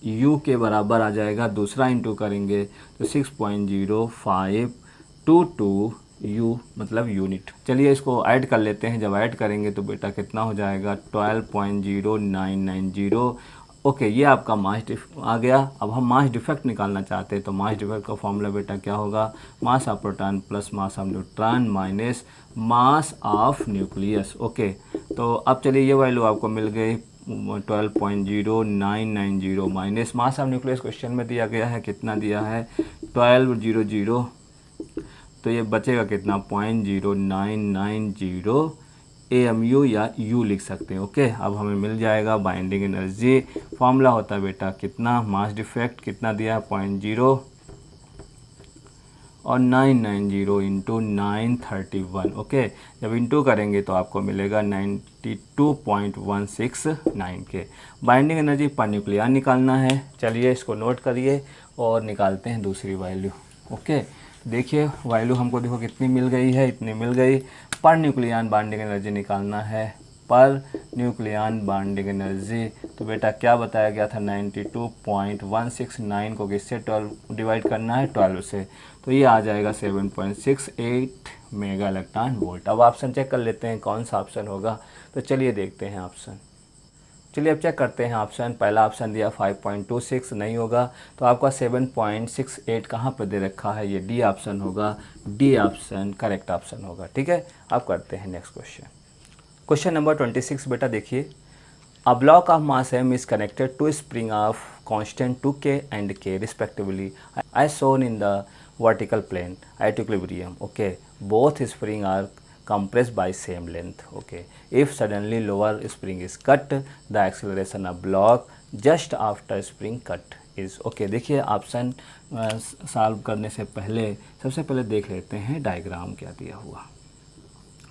यू के बराबर आ जाएगा। दूसरा इंटू करेंगे तो 6.0522 यू मतलब यूनिट। चलिए इसको ऐड कर लेते हैं, जब ऐड करेंगे तो बेटा कितना हो जाएगा, 12.0990। ओके, ये आपका मास आ गया। अब हम मास डिफेक्ट निकालना चाहते हैं तो मास डिफेक्ट का फॉर्मूला बेटा क्या होगा, mass of proton plus mass of neutron minus mass of nucleus, okay. तो अब चलिए ये वैल्यू आपको मिल गई 12.0990 minus mass of nucleus question में दिया गया है, कितना दिया है 1200, तो ये बचेगा कितना 0.0990 AMU या U लिख सकते हैं, ओके। अब हमें मिल जाएगा बाइंडिंग एनर्जी, फॉर्मूला होता है बेटा कितना, मास डिफेक्ट कितना दिया है और 990 इंटू 931। ओके, जब इंटू करेंगे तो आपको मिलेगा 92.169 के। बाइंडिंग एनर्जी पर न्यूक्लियन निकालना है। चलिए इसको नोट करिए और निकालते हैं दूसरी वैल्यू। ओके, देखिए वैल्यू हमको देखो कितनी मिल गई है, इतनी मिल गई। पर न्यूक्लियन बाइंडिंग एनर्जी निकालना है, पर न्यूक्लियन बाइंडिंग एनर्जी। तो बेटा क्या बताया गया था, 92.169 को किससे 12 डिवाइड करना है, 12 से, तो ये आ जाएगा 7.68 मेगा इलेक्ट्रॉन वोल्ट। अब ऑप्शन चेक कर लेते हैं कौन सा ऑप्शन होगा। तो चलिए देखते हैं ऑप्शन। चलिए अब चेक करते हैं ऑप्शन। पहला ऑप्शन दिया 5.26, नहीं होगा। तो आपका 7.68 कहाँ पर दे रखा है, ये डी ऑप्शन होगा। डी ऑप्शन करेक्ट ऑप्शन होगा। ठीक है, अब करते हैं नेक्स्ट क्वेश्चन। क्वेश्चन नंबर 26 बेटा देखिए, a block of mass m is connected to a spring of constant 2k and k respectively as shown in the vertical plane at equilibrium. Okay, both spring are compressed by same length. Okay, if suddenly lower spring is cut, the acceleration of block just after spring cut is. Okay, देखिए option solve करने से पहले सबसे पहले देख लेते हैं diagram क्या दिया हुआ।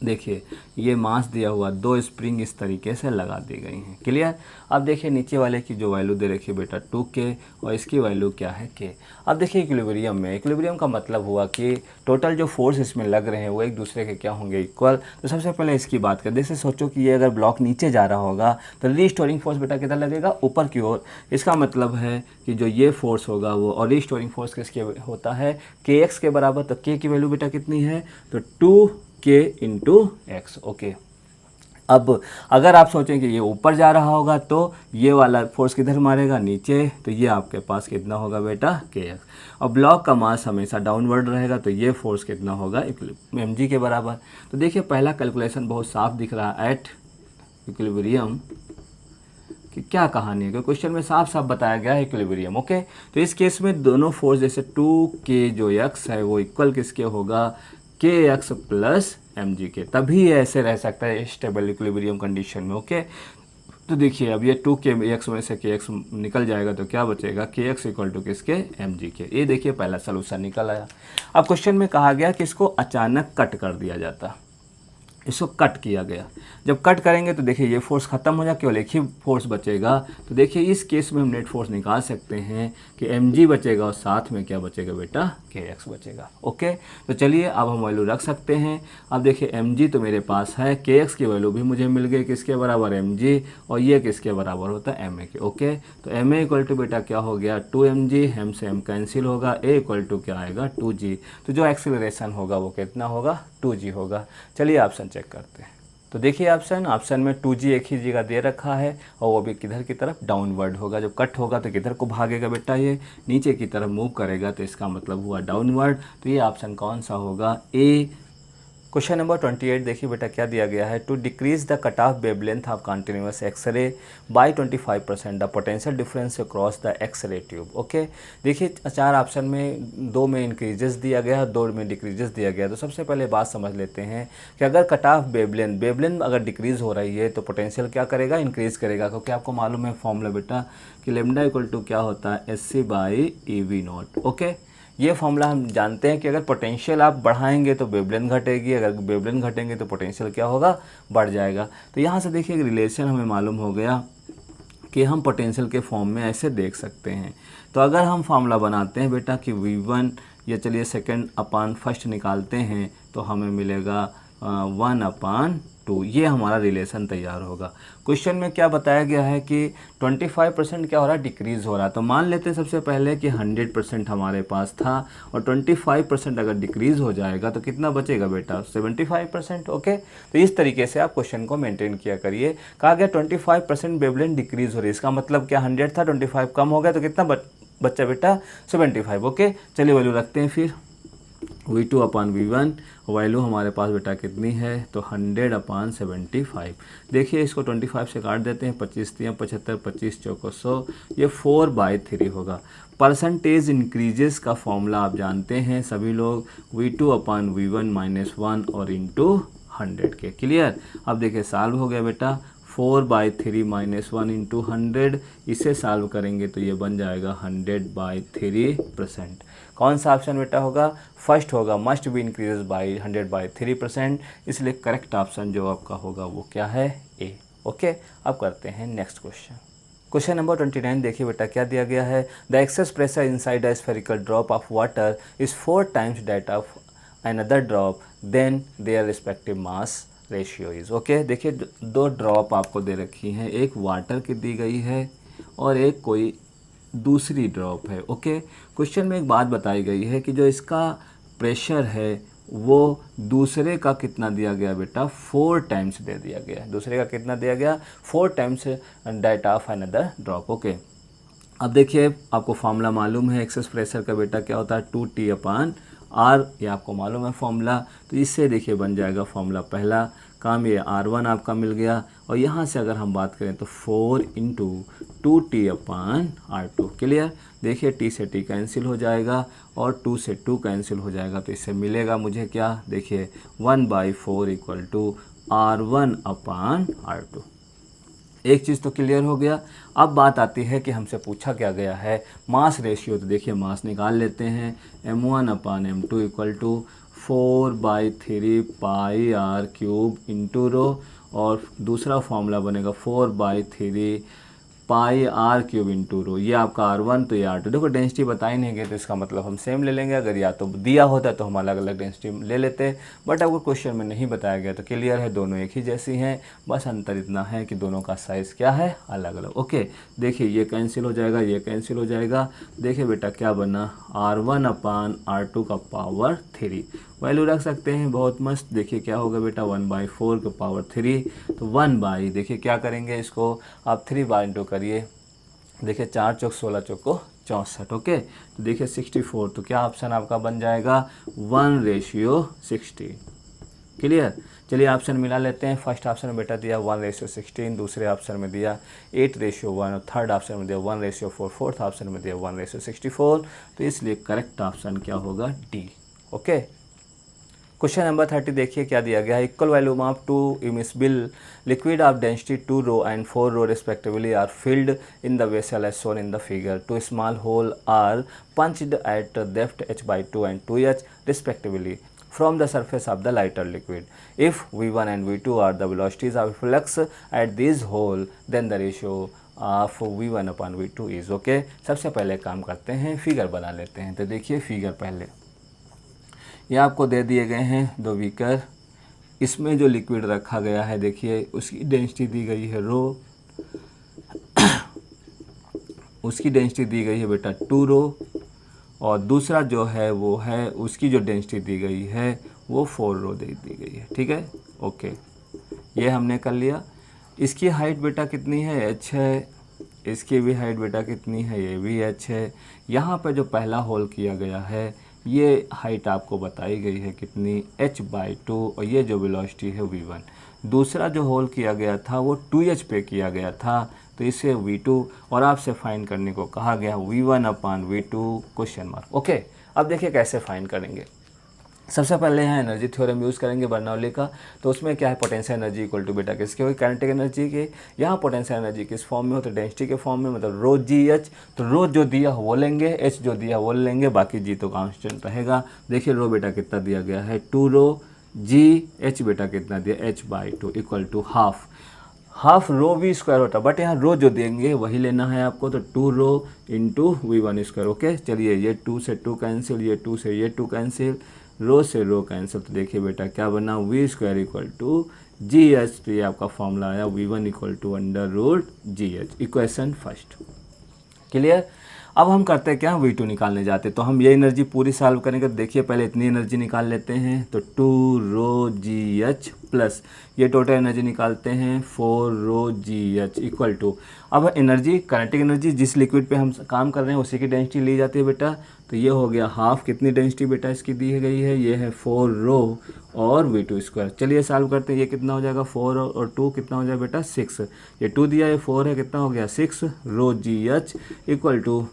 देखिए ये मास दिया हुआ, दो स्प्रिंग इस तरीके से लगा दी गई हैं। क्लियर। अब देखिए नीचे वाले की जो वैल्यू दे रखी है बेटा 2k और इसकी वैल्यू क्या है k। अब देखिए इक्विलिब्रियम में, इक्विलिब्रियम का मतलब हुआ कि टोटल जो फोर्स इसमें लग रहे हैं वो एक दूसरे के क्या होंगे, इक्वल। तो सबसे पहले इसकी बात करें। जैसे सोचो कि ये अगर ब्लॉक नीचे जा रहा होगा तो रीस्टोरिंग फोर्स बेटा किधर लगेगा, ऊपर की ओर। इसका मतलब है कि जो ये फोर्स होगा वो, और रीस्टोरिंग फोर्स किसके होता है, kx के बराबर। तो k की वैल्यू बेटा कितनी है, तो 2k इंटू एक्स। ओके, अब अगर आप सोचें कि ये ऊपर जा रहा होगा तो ये वाला फोर्स किधर मारेगा, नीचे। तो ये आपके पास कितना होगा बेटा, kx। और ब्लॉक का मास हमेशा डाउनवर्ड रहेगा तो ये फोर्स कितना होगा, mg के बराबर। तो देखिए पहला कैलकुलेशन बहुत साफ दिख रहा है, एट इक्विलिब्रियम कि क्या कहानी है, क्वेश्चन में साफ साफ बताया गया है इक्विलिब्रियम। ओके, तो इस केस में दोनों फोर्स जैसे 2k जो x है वो इक्वल किसके होगा, kx प्लस mg के, तभी ऐसे रह सकता है स्टेबल इक्विलिब्रियम कंडीशन में। ओके, तो देखिए अब ये 2kx में से kx निकल जाएगा तो क्या बचेगा, kx इक्वल टू किसके, mg के। ये देखिए पहला सलूशन निकल आया। अब क्वेश्चन में कहा गया कि इसको अचानक कट कर दिया जाता, इसको कट किया गया। जब कट करेंगे तो देखिए ये फोर्स खत्म हो जाए, केवल एक ही फोर्स बचेगा। तो देखिए इस केस में हम नेट फोर्स निकाल सकते हैं कि mg बचेगा और साथ में क्या बचेगा बेटा, kx बचेगा। ओके, तो चलिए अब हम वैल्यू रख सकते हैं। अब देखिए mg तो मेरे पास है, kx की वैल्यू भी मुझे मिल गई, किसके बराबर, mg, और ये किसके बराबर होता है, ma के। ओके, तो ma इक्वल टू बेटा क्या हो गया, 2mg, m से m कैंसिल होगा, a इक्वल टू क्या आएगा, 2g। तो जो एक्सेलरेशन होगा वो कितना होगा, 2g होगा। चलिए ऑप्शन चेक करते हैं। तो देखिए ऑप्शन में 2g एक ही जगह दे रखा है और वो भी किधर की तरफ, डाउनवर्ड होगा। जब कट होगा तो किधर को भागेगा बेटा, ये नीचे की तरफ मूव करेगा, तो इसका मतलब हुआ डाउनवर्ड। तो ये ऑप्शन कौन सा होगा, ए। क्वेश्चन नंबर 28 देखिए बेटा क्या दिया गया है, to decrease the cut off wavelength of continuous X ray by 25% the potential difference across the X ray tube. Okay, देखिए चार ऑप्शन में दो में इंक्रीजेस दिया गया, दो में डिक्रीजेस दिया गया। तो सबसे पहले बात समझ लेते हैं कि अगर कट ऑफ वेवलेंथ अगर डिक्रीज हो रही है तो पोटेंशियल क्या करेगा, इंक्रीज करेगा। क्योंकि आपको मालूम है फॉर्मूला बेटा कि लेमडा इक्वल टू क्या होता है, SC by EV not. Okay, ये फॉर्मूला हम जानते हैं कि अगर पोटेंशियल आप बढ़ाएंगे तो वेवलेंथ घटेगी, अगर वेवलेंथ घटेंगे तो पोटेंशियल क्या होगा, बढ़ जाएगा। तो यहाँ से देखिए एक रिलेशन हमें मालूम हो गया कि हम पोटेंशियल के फॉर्म में ऐसे देख सकते हैं। तो अगर हम फॉर्मूला बनाते हैं बेटा कि V1, या चलिए सेकंड अपान फर्स्ट निकालते हैं तो हमें मिलेगा 1/2, ये हमारा रिलेशन तैयार होगा। क्वेश्चन में क्या बताया गया है कि 25% क्या हो रहा है, डिक्रीज़ हो रहा है। तो मान लेते हैं सबसे पहले कि 100% हमारे पास था और 25% अगर डिक्रीज़ हो जाएगा तो कितना बचेगा बेटा, 75%। ओके, तो इस तरीके से आप क्वेश्चन को मेंटेन किया करिए। कहा गया 25% वेवलेंथ डिक्रीज़ हो रही है, इसका मतलब क्या 100 था, 25 कम हो गया तो कितना बच्चा बेटा, 75। ओके, चलिए वैल्यू रखते हैं फिर। V2/V1 वैल्यू हमारे पास बेटा कितनी है, तो 100/75। देखिए इसको 25 से काट देते हैं, 25 3 75, 25 चौको 100, ये 4/3 होगा। परसेंटेज इंक्रीजेस का फॉर्मूला आप जानते हैं सभी लोग, V2/V1 -1 और इंटू 100 के। क्लियर। अब देखिए सॉल्व हो गया बेटा, 4/3 - 1 × 100, इसे सॉल्व करेंगे तो ये बन जाएगा 100/3%। कौन सा ऑप्शन बेटा होगा? फर्स्ट होगा, मस्ट बी इंक्रीज बाई 100/3%, इसलिए करेक्ट ऑप्शन जो आपका होगा वो क्या है? ए। ओके, अब करते हैं नेक्स्ट क्वेश्चन। क्वेश्चन नंबर 29 देखिए बेटा क्या दिया गया है। The excess pressure inside a spherical drop of water is 4 times that of another drop, then their respective mass ratio is. Okay, देखिए दो ड्रॉप आपको दे रखी हैं, एक वाटर की दी गई है और एक कोई दूसरी ड्रॉप है। ओके, क्वेश्चन में एक बात बताई गई है कि जो इसका प्रेशर है वो दूसरे का कितना दिया गया बेटा? 4 times दे दिया गया। दूसरे का कितना दिया गया? 4 times that of another drop. Okay, अब देखिए आपको फॉर्मूला मालूम है एक्सेस प्रेशर का बेटा क्या होता है? 2T/R, ये आपको मालूम है फॉर्मूला। तो इससे देखिए बन जाएगा फॉर्मूला पहला काम, ये R1 आपका मिल गया और यहाँ से अगर हम बात करें तो 4 × 2T/R2। क्लियर? देखिए T से T कैंसिल हो जाएगा और 2 से 2 कैंसिल हो जाएगा, तो इससे मिलेगा मुझे क्या? देखिए 1/4 = R1/R2। एक चीज़ तो क्लियर हो गया। अब बात आती है कि हमसे पूछा क्या गया है मास रेशियो। तो देखिए मास निकाल लेते हैं, m1/m2 = 4/3 πr³ × ρ, और दूसरा फॉर्मूला बनेगा 4/3 πr³ × ρ। ये आपका R1 तो ये R2। देखो डेंसिटी बता ही नहीं गए तो इसका मतलब हम सेम ले लेंगे। अगर या तो दिया होता तो हम अलग अलग डेंसिटी ले लेते, बट अगर क्वेश्चन में नहीं बताया गया तो क्लियर है दोनों एक ही जैसी हैं, बस अंतर इतना है कि दोनों का साइज़ क्या है? अलग अलग। ओके, देखिए ये कैंसिल हो जाएगा, ये कैंसिल हो जाएगा। देखिए बेटा क्या बना? R1/R2 का पावर 3 वैल्यू रख सकते हैं, बहुत मस्त। देखिए क्या होगा बेटा? 1/4 का पावर 3, तो 1/ देखिए क्या करेंगे इसको आप 3 बार इंटू करिए। देखिए 4 चौक 16 चौक को 64। ओके, तो देखिए 64, तो क्या ऑप्शन आपका बन जाएगा? 1/60। क्लियर? चलिए ऑप्शन मिला लेते हैं। फर्स्ट ऑप्शन में बेटा दिया 1/16, दूसरे ऑप्शन में दिया 8/1 और थर्ड ऑप्शन में दिया 1/4, फोर्थ ऑप्शन में दिया 1/64। तो इसलिए करेक्ट ऑप्शन क्या होगा? डी। ओके, क्वेश्चन नंबर 30 देखिए क्या दिया गया है। Equal volume of 2 immiscible liquid of density 2 ρ and 4 ρ respectively are filled in the vessel as shown in the figure. 2 small holes are punched at depth h/2 and 2h respectively from the surface of the lighter liquid. If V1 and V2 are the velocities of flux at these holes, then the ratio of V1/V2 is। okay, सबसे पहले काम करते हैं, figure बना लेते हैं। तो देखिए फिगर पहले ये आपको दे दिए गए हैं 2 बीकर, इसमें जो लिक्विड रखा गया है देखिए उसकी डेंसिटी दी गई है ρ, उसकी डेंसिटी दी गई है बेटा 2 ρ, और दूसरा जो है वो है उसकी जो डेंसिटी दी गई है वो 4 ρ दे दी गई है। ठीक है, ओके, ये हमने कर लिया। इसकी हाइट बेटा कितनी है? h है। इसकी भी हाइट बेटा कितनी है? ये भी h है। यहाँ पे जो पहला होल किया गया है ये हाइट आपको बताई गई है कितनी? h/2, और ये जो वेलोसिटी है v1। दूसरा जो होल किया गया था वो 2h पे किया गया था, तो इसे v2 और आपसे फाइंड करने को कहा गया v1/v2 ? ओके, अब देखिए कैसे फाइंड करेंगे। सबसे पहले यहाँ एनर्जी थ्योरम यूज़ करेंगे बर्नौली का। तो उसमें क्या है? पोटेंशियल एनर्जी इक्वल टू बेटा किसके हो? काइनेटिक एनर्जी के। यहाँ पोटेंशियल एनर्जी किस फॉर्म में हो? तो डेंसिटी के फॉर्म में, मतलब ρgh। तो रो जो दिया हो वो लेंगे, h जो दिया वो लेंगे, बाकी g तो कांस्टेंट रहेगा। देखिए रो बेटा कितना दिया गया है? 2 ρ, g h बेटा कितना दिया? h/2 = हाफ रो v² होता, बट यहाँ रो जो देंगे वही लेना है आपको। तो 2 ρ × v1²। ओके, चलिए ये 2 से 2 कैंसिल, ये 2 से ये 2 कैंसिल, रो से रो कैंसिल। तो देखिए बेटा क्या बना? v² = gh। तो ये आपका फॉर्मूला आया v1 = √gh। Equation first. Clear? अब हम करते हैं क्या? v2 निकालने जाते हैं। तो हम ये एनर्जी पूरी सॉल्व करेंगे। तो देखिए पहले इतनी एनर्जी निकाल लेते हैं। तो 2 ρgh प्लस ये टोटल एनर्जी निकालते हैं 4 ρgh इक्वल टू, अब एनर्जी काइनेटिक एनर्जी जिस लिक्विड पे हम काम कर रहे हैं उसी की डेंसिटी ली जाती है बेटा। तो ये हो गया हाफ, कितनी डेंसिटी बेटा इसकी दी गई है? ये है 4 ρ और v2²। चलिए सॉल्व करते हैं। ये कितना हो जाएगा? 4 और 2 कितना हो जाएगा बेटा? 6। ये 2 दिया, ये 4 है, कितना हो गया? 6 ρgh इक्वल टू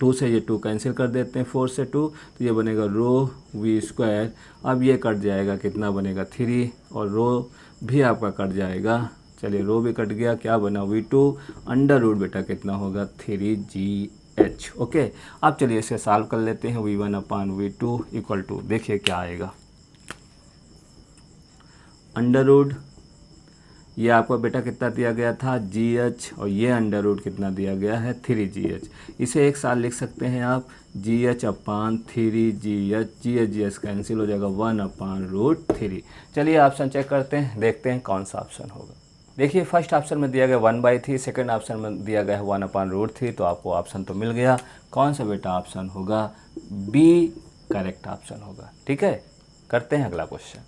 2 से ये 2 कैंसिल कर देते हैं, 4 से 2, तो ये बनेगा ρv²। अब ये कट जाएगा, कितना बनेगा? 3, और रो भी आपका कट जाएगा चलिए रो भी कट गया, क्या बना V2 अंडर रूट बेटा कितना होगा 3GH। ओके, अब चलिए इसे सॉल्व कर लेते हैं। V1/V2 इक्वल टू, देखिए क्या आएगा, अंडर रूट ये आपको बेटा कितना दिया गया था GH, और ये अंडर रूट कितना दिया गया है 3GH। इसे एक साथ लिख सकते हैं आप GH/3GH, GH कैंसिल हो जाएगा 1/√3। चलिए ऑप्शन चेक करते हैं, देखते हैं कौन सा ऑप्शन होगा। देखिए फर्स्ट ऑप्शन में दिया गया 1/3, सेकंड ऑप्शन में दिया गया है 1/√3, तो आपको ऑप्शन तो मिल गया। कौन सा बेटा ऑप्शन होगा, बी करेक्ट ऑप्शन होगा। ठीक है, करते हैं अगला क्वेश्चन।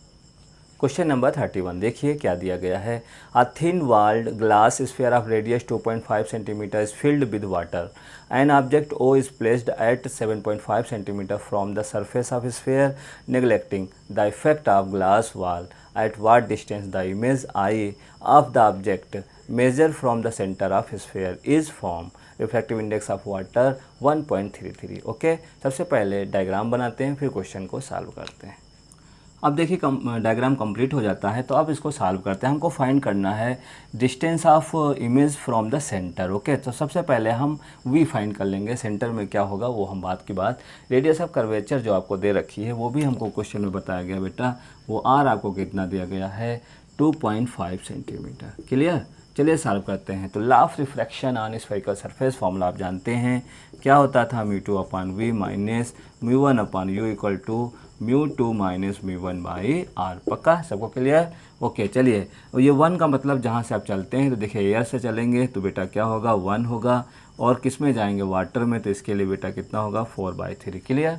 क्वेश्चन नंबर 31, देखिए क्या दिया गया है। A thin walled glass sphere of radius 2.5 centimetre is filled with water. An object O is placed at 7.5 centimeter from the surface of sphere, neglecting the effect of glass wall. At what distance the image I of the object measured from the center of sphere is formed? Refractive index of water 1.33। Okay, सबसे पहले diagram बनाते हैं, फिर question को solve करते हैं। अब देखिए डायग्राम कंप्लीट हो जाता है, तो अब इसको सॉल्व करते हैं। हमको फाइंड करना है distance of image from the centre. Okay, तो सबसे पहले हम V फाइंड कर लेंगे, सेंटर में क्या होगा वो हम बात की बात। रेडियस ऑफ कर्वेचर जो आपको दे रखी है वो भी हमको क्वेश्चन में बताया गया बेटा, वो R आपको कितना दिया गया है 2.5 सेंटीमीटर। क्लियर, चलिए सॉल्व करते हैं। तो law of refraction on spherical surface formula आप जानते हैं, क्या होता था μ2/V minus μ1/U equal to μ2 minus μ1/R। पक्का, सबको क्लियर? ओके, चलिए, ये 1 का मतलब जहाँ से आप चलते हैं तो देखिए एयर से चलेंगे तो बेटा क्या होगा 1 होगा, और किस में जाएंगे वाटर में, तो इसके लिए बेटा कितना होगा 4/3। क्लियर।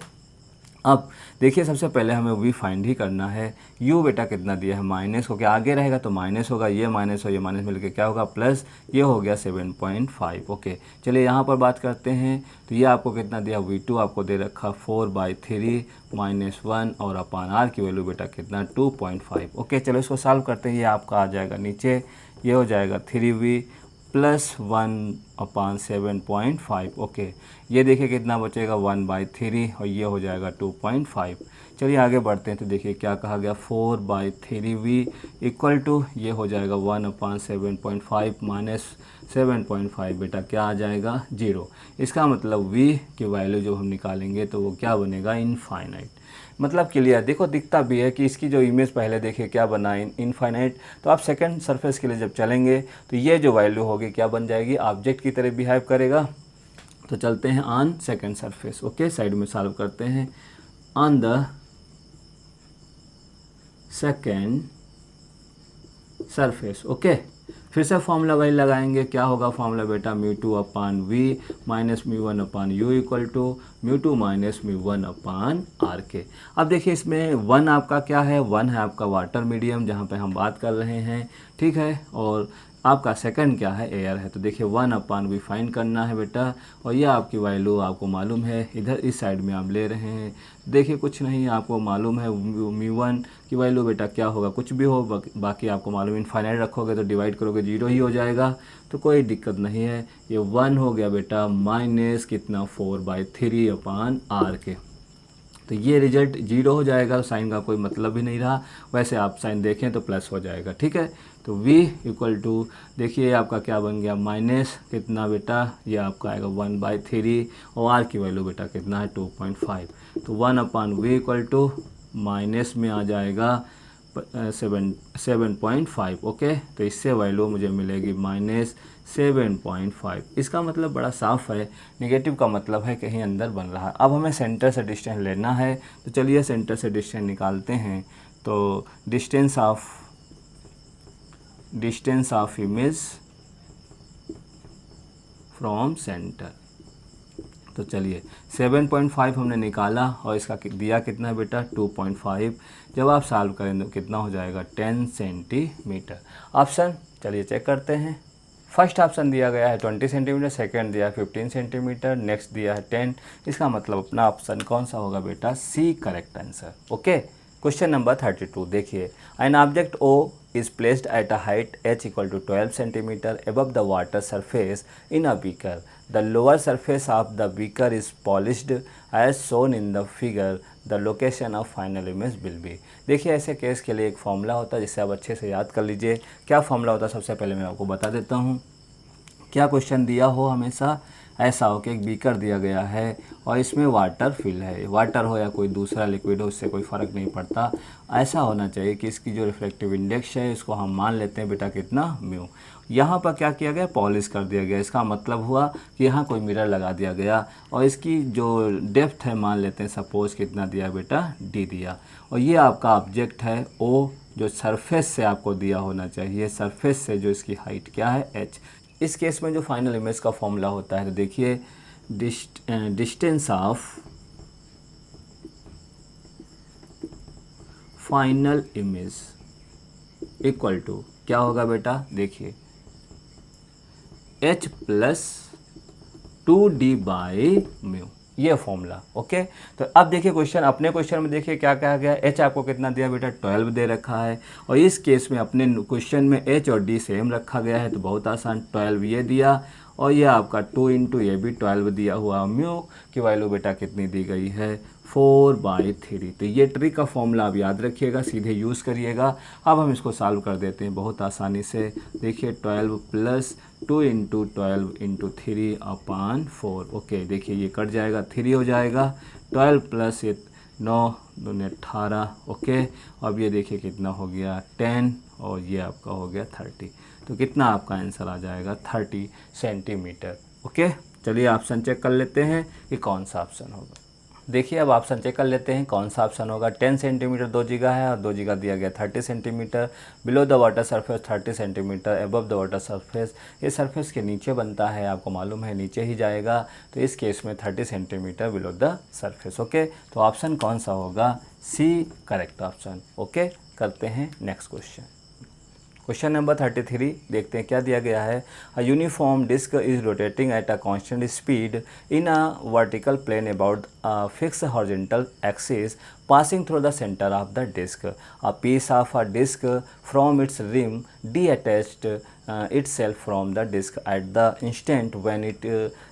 अब देखिए सबसे पहले हमें V फाइंड ही करना है। U बेटा कितना दिया है माइनस, क्योंकि आगे रहेगा तो माइनस होगा, ये माइनस और ये माइनस मिलकर क्या होगा प्लस, ये हो गया 7.5। ओके, चलिए यहाँ पर बात करते हैं। तो ये आपको कितना दिया V2 आपको दे रखा 4/3 -1, और अपान R की वैल्यू बेटा कितना 2.5। ओके, चलो इसको सॉल्व करते हैं। ये आपका आ जाएगा नीचे, ये हो जाएगा 3V + 1/7.5। ओके, ये देखिए कितना बचेगा 1/3, और ये हो जाएगा 2.5। चलिए आगे बढ़ते हैं। तो देखिए क्या कहा गया 4/3V इक्वल टू, ये हो जाएगा 1/7.5 - 7.5 बेटा क्या आ जाएगा 0। इसका मतलब V की वैल्यू जो हम निकालेंगे तो वो क्या बनेगा इनफाइनाइट। मतलब क्लियर, देखो दिखता भी है कि इसकी जो इमेज पहले देखिए क्या बना इनफाइनाइट। तो आप सेकंड सरफेस के लिए जब चलेंगे तो ये जो वैल्यू होगी क्या बन जाएगी, ऑब्जेक्ट की तरह बिहेव करेगा। तो चलते हैं on second surface. Okay, side में सॉल्व करते हैं। On the second surface. Okay, फिर से फॉर्मूला वही लगाएंगे, क्या होगा फॉर्मूला बेटा μ2/V minus μ1/U equal to μ2 minus μ1/R के। अब देखिए इसमें 1 आपका क्या है, 1 है आपका वाटर मीडियम जहाँ पे हम बात कर रहे हैं, ठीक है, और आपका सेकंड क्या है एयर है। तो देखिए 1/V फाइंड करना है बेटा, और ये आपकी वैल्यू आपको मालूम है, इधर इस साइड में आप ले रहे हैं। देखिए कुछ नहीं, आपको मालूम है μ1 की वैल्यू बेटा क्या होगा, कुछ भी हो, बाकी आपको मालूम, इनफाइनाइट रखोगे तो डिवाइड करोगे 0 ही हो जाएगा, तो कोई दिक्कत नहीं है। ये 1 हो गया बेटा माइनस कितना 4/3/R के। तो ये रिजल्ट 0 हो जाएगा, साइन का कोई मतलब ही नहीं रहा। वैसे आप साइन देखें तो प्लस हो जाएगा, ठीक है। तो V इक्वल टू, देखिए आपका क्या बन गया माइनस कितना बेटा, ये आपका आएगा 1/3, और R की वैल्यू बेटा कितना है 2.5। तो 1/V इक्वल टू माइनस में आ जाएगा 7.5। ओके, तो इससे वैल्यू मुझे मिलेगी -7.5। इसका मतलब बड़ा साफ है, नेगेटिव का मतलब है कहीं अंदर बन रहा है। अब हमें सेंटर से डिस्टेंस लेना है, तो चलिए सेंटर से डिस्टेंस निकालते हैं। तो distance of image from centre, तो चलिए 7.5 हमने निकाला, और इसका दिया कितना बेटा 2.5। जब आप सॉल्व करें तो कितना हो जाएगा 10 सेंटीमीटर। ऑप्शन चलिए चेक करते हैं। फर्स्ट ऑप्शन दिया गया है 20 सेंटीमीटर, सेकंड दिया है 15 सेंटीमीटर, नेक्स्ट दिया है 10। इसका मतलब अपना ऑप्शन कौन सा होगा बेटा, C correct answer. Okay, question number 32 देखिए, an object O is placed at a height h equal to 12 centimeter above the water surface in a beaker. The lower surface of the beaker is polished as shown in the figure. The location of final image will be. देखिए ऐसे case के लिए एक formula होता है जिससे आप अच्छे से याद कर लीजिए। क्या फॉर्मूला होता है सबसे पहले मैं आपको बता देता हूँ। क्या क्वेश्चन दिया हो हमेशा ऐसा हो कि एक बीकर दिया गया है और इसमें वाटर फिल है, वाटर हो या कोई दूसरा लिक्विड हो उससे कोई फ़र्क नहीं पड़ता। ऐसा होना चाहिए कि इसकी जो रिफ्लेक्टिव इंडेक्स है इसको हम मान लेते हैं बेटा कितना, म्यू। यहाँ पर क्या किया गया, पॉलिश कर दिया गया। इसका मतलब हुआ कि यहाँ कोई मिरर लगा दिया गया और इसकी जो डेप्थ है मान लेते हैं सपोज़ कितना दिया बेटा, डी दिया। और ये आपका ऑब्जेक्ट है ओ, जो सरफेस से आपको दिया होना चाहिए, सरफेस से जो इसकी हाइट क्या है, एच। इस केस में जो फाइनल इमेज का फॉर्मूला होता है तो देखिए distance of final image equal to क्या होगा बेटा, देखिए h plus 2d by mu, ये फॉर्मूला। ओके, तो अब देखिए क्वेश्चन, अपने क्वेश्चन में देखिए क्या कहा गया, h आपको कितना दिया बेटा, 12 दे रखा है। और इस केस में अपने क्वेश्चन में h और d सेम रखा गया है तो बहुत आसान, 12 ये दिया और ये आपका 2 इंटू ये भी 12 दिया हुआ। म्यू की वैल्यू बेटा कितनी दी गई है, 4/3। तो ये ट्रिक का फॉर्मूला आप याद रखिएगा, सीधे यूज़ करिएगा। अब हम इसको सॉल्व कर देते हैं बहुत आसानी से। देखिए 12 प्लस 2 इंटू 12 इंटू 3/4। ओके, देखिए ये कट जाएगा, 3 हो जाएगा। 12 प्लस ये 9 दूनी 18। ओके, अब ये देखिए कितना हो गया, 10 और ये आपका हो गया 30। तो कितना आपका आंसर आ जाएगा, 30 सेंटीमीटर। ओके, चलिए ऑप्शन चेक कर लेते हैं कि कौन सा ऑप्शन होगा। देखिए अब ऑप्शन चेक कर लेते हैं कौन सा ऑप्शन होगा। 10 सेंटीमीटर 2 जगह है और 2 जगह दिया गया 30 centimetre. Below the water surface 30 centimetre, above the water surface, ये सरफेस के नीचे बनता है, आपको मालूम है नीचे ही जाएगा। तो इस केस में 30 centimetre below the surface. Okay, तो ऑप्शन कौन सा होगा, सी करेक्ट ऑप्शन। ओके, करते हैं नेक्स्ट क्वेश्चन। क्वेश्चन नंबर 33 देखते हैं क्या दिया गया है। A uniform disc is rotating at a constant speed in a vertical plane about a fix horizontal axis passing through the center of the disc. A piece of a disc from its rim detached itself from the disc at the instant when it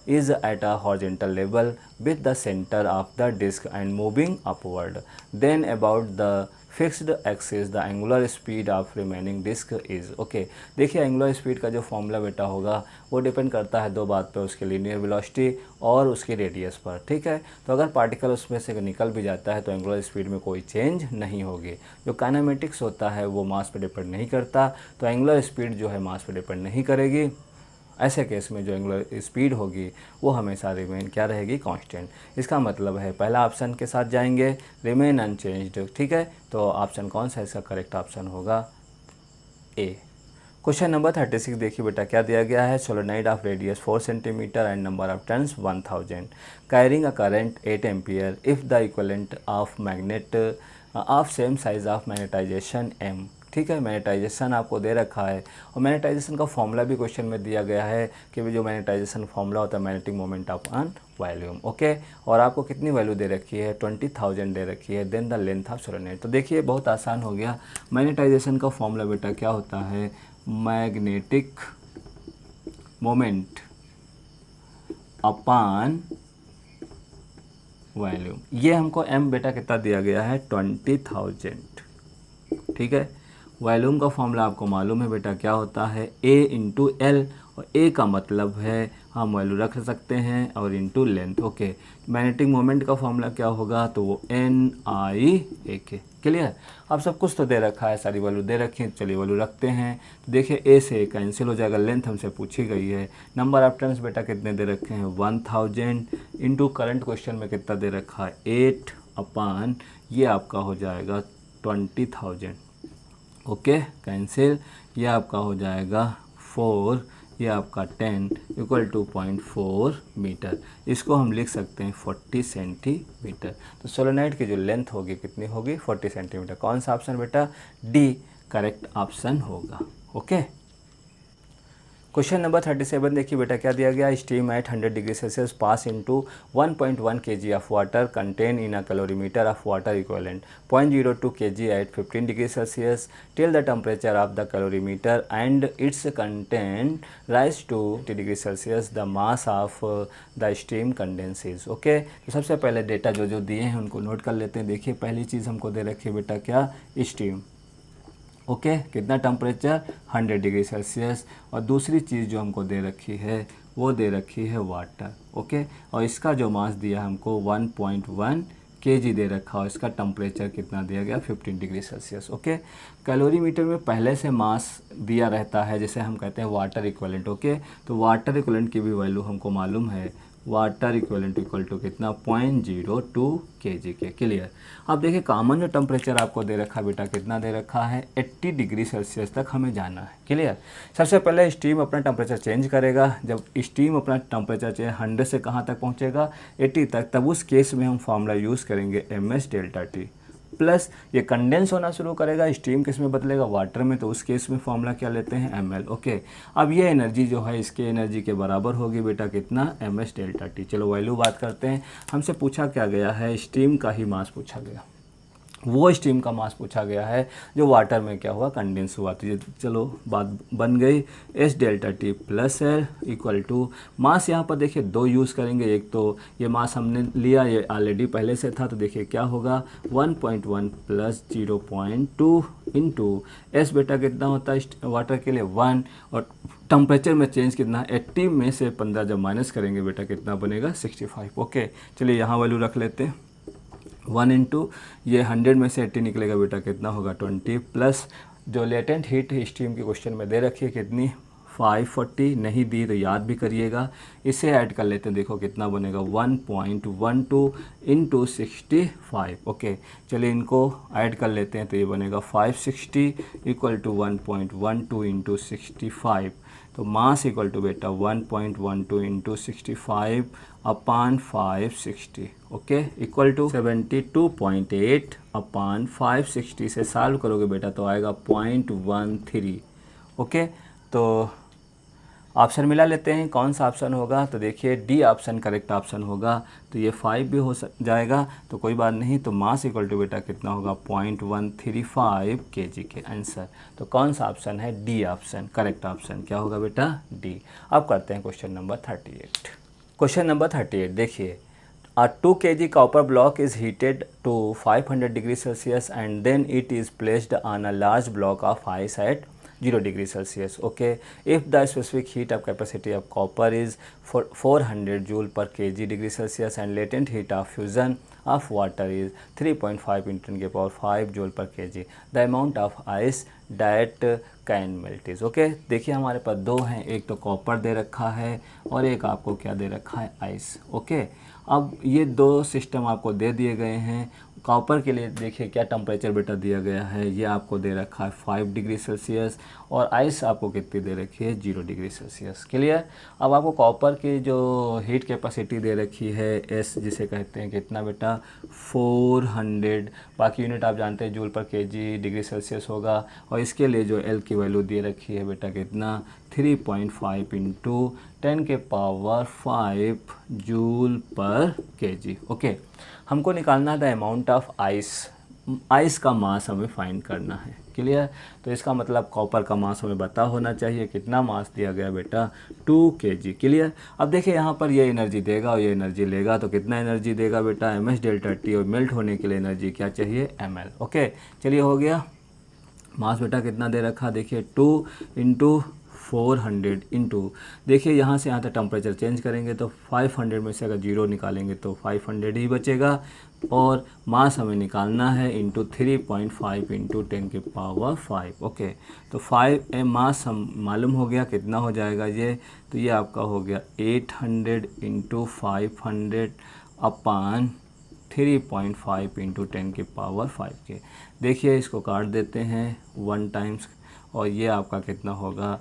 is at a horizontal level with the center of the disc and moving upward. Then about the fixed axis the angular speed of remaining disc is. Okay, देखिए angular speed का जो formula बेटा होगा वो depend करता है दो बात पे, उसके लीनियर वेलोसिटी और उसकी रेडियस पर। ठीक है, तो अगर पार्टिकल उसमें से निकल भी जाता है तो एंगुलर स्पीड में कोई चेंज नहीं होगी। जो काइनेमेटिक्स होता है वो मास पे डिपेंड नहीं करता, तो एंगुलर स्पीड जो है मास पे डिपेंड नहीं करेगी। ऐसे केस में जो एंगुलर स्पीड होगी वो हमेशा रिमेन क्या रहेगी, कांस्टेंट। इसका मतलब है पहला ऑप्शन के साथ जाएंगे, रिमेन अनचेंज्ड। ठीक है, तो ऑप्शन कौन सा इसका करेक्ट ऑप्शन होगा, ए। क्वेश्चन नंबर 36 देखिए बेटा क्या दिया गया है। Solenoid of radius 4 centimetre and number of turns 1000 carrying a current 8 ampere if the equivalent of magnet of same size of magnetization M. ठीक है, मैग्नेटाइजेशन आपको दे रखा है और मैग्नेटाइजेशन का फॉर्मूला भी क्वेश्चन में दिया गया है कि जो मैग्नेटाइजेशन फॉर्मूला होता है magnetic moment of on volume. Okay, और आपको कितनी वैल्यू दे रखी है, 20,000 दे रखी है। Then the length of solenoid. तो देखिए बहुत आसान हो गया, मैग्नेटाइजेशन का फॉर्मूला बेटा क्या होता है, मैग्नेटिक मोमेंट अपॉन वॉल्यूम। ये हमको m बेटा कितना दिया गया है, 20,000। ठीक है, वॉल्यूम का फॉर्मूला आपको मालूम है बेटा क्या होता है, a इंटू एल, और a का मतलब है हम वैल्यू रख सकते हैं और into length. Okay, magnetic moment का फॉर्मूला क्या होगा, तो वो NIAK। क्लियर, अब सब कुछ तो दे रखा है, सारी वैल्यू दे रखी है, चलिए वैल्यू रखते हैं। तो देखिए a से कैंसिल हो जाएगा, लेंथ हमसे पूछी गई है। नंबर ऑफ टर्न्स बेटा कितने दे रखे हैं, 1000 इंटू करंट क्वेश्चन में कितना दे रखा है, 8 अपॉन ये आपका हो जाएगा 20,000। ओके, कैंसिल, ये आपका हो जाएगा 4, ये आपका 10 इक्वल टू 0.4 मीटर। इसको हम लिख सकते हैं 40 सेंटीमीटर। तो सोलेनोइड की जो लेंथ होगी कितनी होगी, 40 सेंटीमीटर। कौन सा ऑप्शन बेटा, डी करेक्ट ऑप्शन होगा। ओके, क्वेश्चन नंबर 37 देखिए बेटा क्या दिया गया, steam at 100 degree Celsius pass into 1.1 kg of water contain in a calorimeter of water equivalent 0.02 kg at 15 degree Celsius till the temperature of the calorimeter and its content rise to 50 degree Celsius the mass of the steam condenses. Okay, तो सबसे पहले data जो दिए हैं उनको note कर लेते हैं। देखिए पहली चीज़ हमको दे रखी है बेटा क्या, स्टीम। ओके, कितना टेम्परेचर 100 डिग्री सेल्सियस, और दूसरी चीज़ जो हमको दे रखी है वो दे रखी है वाटर। ओके, और इसका जो मास दिया हमको 1.1 kg दे रखा, और इसका टेम्परेचर कितना दिया गया 15 डिग्री सेल्सियस। ओके, कैलोरीमीटर में पहले से मास दिया रहता है, जैसे हम कहते हैं वाटर इक्विवेलेंट। ओके, तो वाटर इक्विवेलेंट की भी वैल्यू हमको मालूम है, वाटर इक्विवेलेंट इक्वल टू कितना 0.02 kg के। क्लियर। अब देखिए कॉमन जो टेम्परेचर आपको दे रखा बेटा कितना दे रखा है 80 डिग्री सेल्सियस तक हमें जाना है। क्लियर। सबसे पहले स्टीम अपना टेम्परेचर चेंज करेगा, जब स्टीम अपना टेम्परेचर चेंज 100 से कहाँ तक पहुँचेगा 80 तक, तब उस केस में हम फार्मूला यूज़ करेंगे ms डेल्टा टी प्लस ये कंडेंस होना शुरू करेगा, स्टीम किस में बदलेगा वाटर में, तो उस केस में फार्मूला क्या लेते हैं ml। ओके, अब ये एनर्जी जो है इसके एनर्जी के बराबर होगी बेटा कितना ms डेल्टा टी। चलो वैल्यू बात करते हैं। हमसे पूछा क्या गया है, स्टीम का ही मास पूछा गया, वो स्टीम का मास पूछा गया है जो वाटर में क्या हुआ कंडेंस हुआ। तो ये चलो बात बन गई, S delta T plus L equal to mass. यहाँ पर देखिए दो यूज़ करेंगे, एक तो ये मास हमने लिया ये ऑलरेडी पहले से था, तो देखिए क्या होगा 1.1 प्लस 0.2 इंटू एस बेटा कितना होता है वाटर के लिए 1, और टेम्परेचर में चेंज कितना 80 में से 15 जब माइनस करेंगे बेटा कितना बनेगा 65। ओके, चलिए यहाँ वैल्यू रख लेते हैं 1 इंटू ये 100 में से 80 निकलेगा बेटा कितना होगा 20 प्लस जो लेटेंट हीट स्टीम के क्वेश्चन में दे रखी है कितनी 540, नहीं दी तो याद भी करिएगा, इसे ऐड कर लेते हैं। देखो कितना बनेगा 1.12 इंटू 65। ओके, चलिए इनको ऐड कर लेते हैं, तो ये बनेगा 560 इक्वल टू 1.12 इंटू 65। तो मास इक्वल टू बेटा 1.12 into 65 upon 560। Okay, equal to 72.8 upon 560 से सॉल्व करोगे बेटा तो आएगा 0.13। ओके, तो ऑप्शन मिला लेते हैं, कौन सा ऑप्शन होगा, तो देखिए डी ऑप्शन करेक्ट ऑप्शन होगा। तो ये 5 भी हो जाएगा तो कोई बात नहीं, तो मास इक्वल टू बेटा कितना होगा 0.135 kg के आंसर। तो कौन सा ऑप्शन है, डी ऑप्शन करेक्ट ऑप्शन क्या होगा बेटा डी। अब करते हैं क्वेश्चन नंबर 38। क्वेश्चन नंबर 38 देखिए, a 2 kg copper block is heated to 500 degree Celsius and then it is placed on a large block of ice at 0 degree Celsius. Okay, if the specific heat of capacity of copper is 400 joule per kg degree Celsius and latent heat of fusion of water is 3.5 into 10⁵ joule per kg, the amount of ice that can melt is। Okay, देखिए हमारे पास दो हैं, एक तो copper दे रखा है और एक आपको क्या दे रखा है आइस। ओके, अब ये दो सिस्टम आपको दे दिए गए हैं। कॉपर के लिए देखिए क्या टेम्परेचर बेटा दिया गया है, ये आपको दे रखा है 5 डिग्री सेल्सियस, और आइस आपको कितनी दे रखी है 0 डिग्री सेल्सियस। क्लियर। अब आपको कॉपर की जो हीट कैपेसिटी दे रखी है एस, जिसे कहते हैं कितना बेटा 400, बाकी यूनिट आप जानते हैं जूल पर केजी डिग्री सेल्सियस होगा, और इसके लिए जो एल की वैल्यू दे रखी है बेटा कितना 3.5 इंटू 10⁵ जूल पर केजी। ओके, हमको निकालना था अमाउंट ऑफ आइस, आइस का मास हमें फाइंड करना है। क्लियर। तो इसका मतलब कॉपर का मास हमें पता होना चाहिए, कितना मास दिया गया बेटा 2 kg। क्लियर। अब देखिए यहाँ पर ये एनर्जी देगा और ये एनर्जी लेगा, तो कितना एनर्जी देगा बेटा ms डेल्टा टी, और मेल्ट होने के लिए एनर्जी क्या चाहिए ml। ओके, चलिए हो गया। मास बेटा कितना दे रखा, देखिए 2 इंटू 400 इंटू, देखिए यहाँ से यहाँ तक टेम्परेचर चेंज करेंगे तो 500 में से अगर 0 निकालेंगे तो 500 ही बचेगा, और मास हमें निकालना है इंटू 3.5 इंटू 10⁵। ओके, तो 5 मास हम मालूम हो गया कितना हो जाएगा ये, तो ये आपका हो गया 800 इंटू 500 अपान 3.5 इंटू 10⁵ के। देखिए इसको काट देते हैं 1 टाइम्स, और ये आपका कितना होगा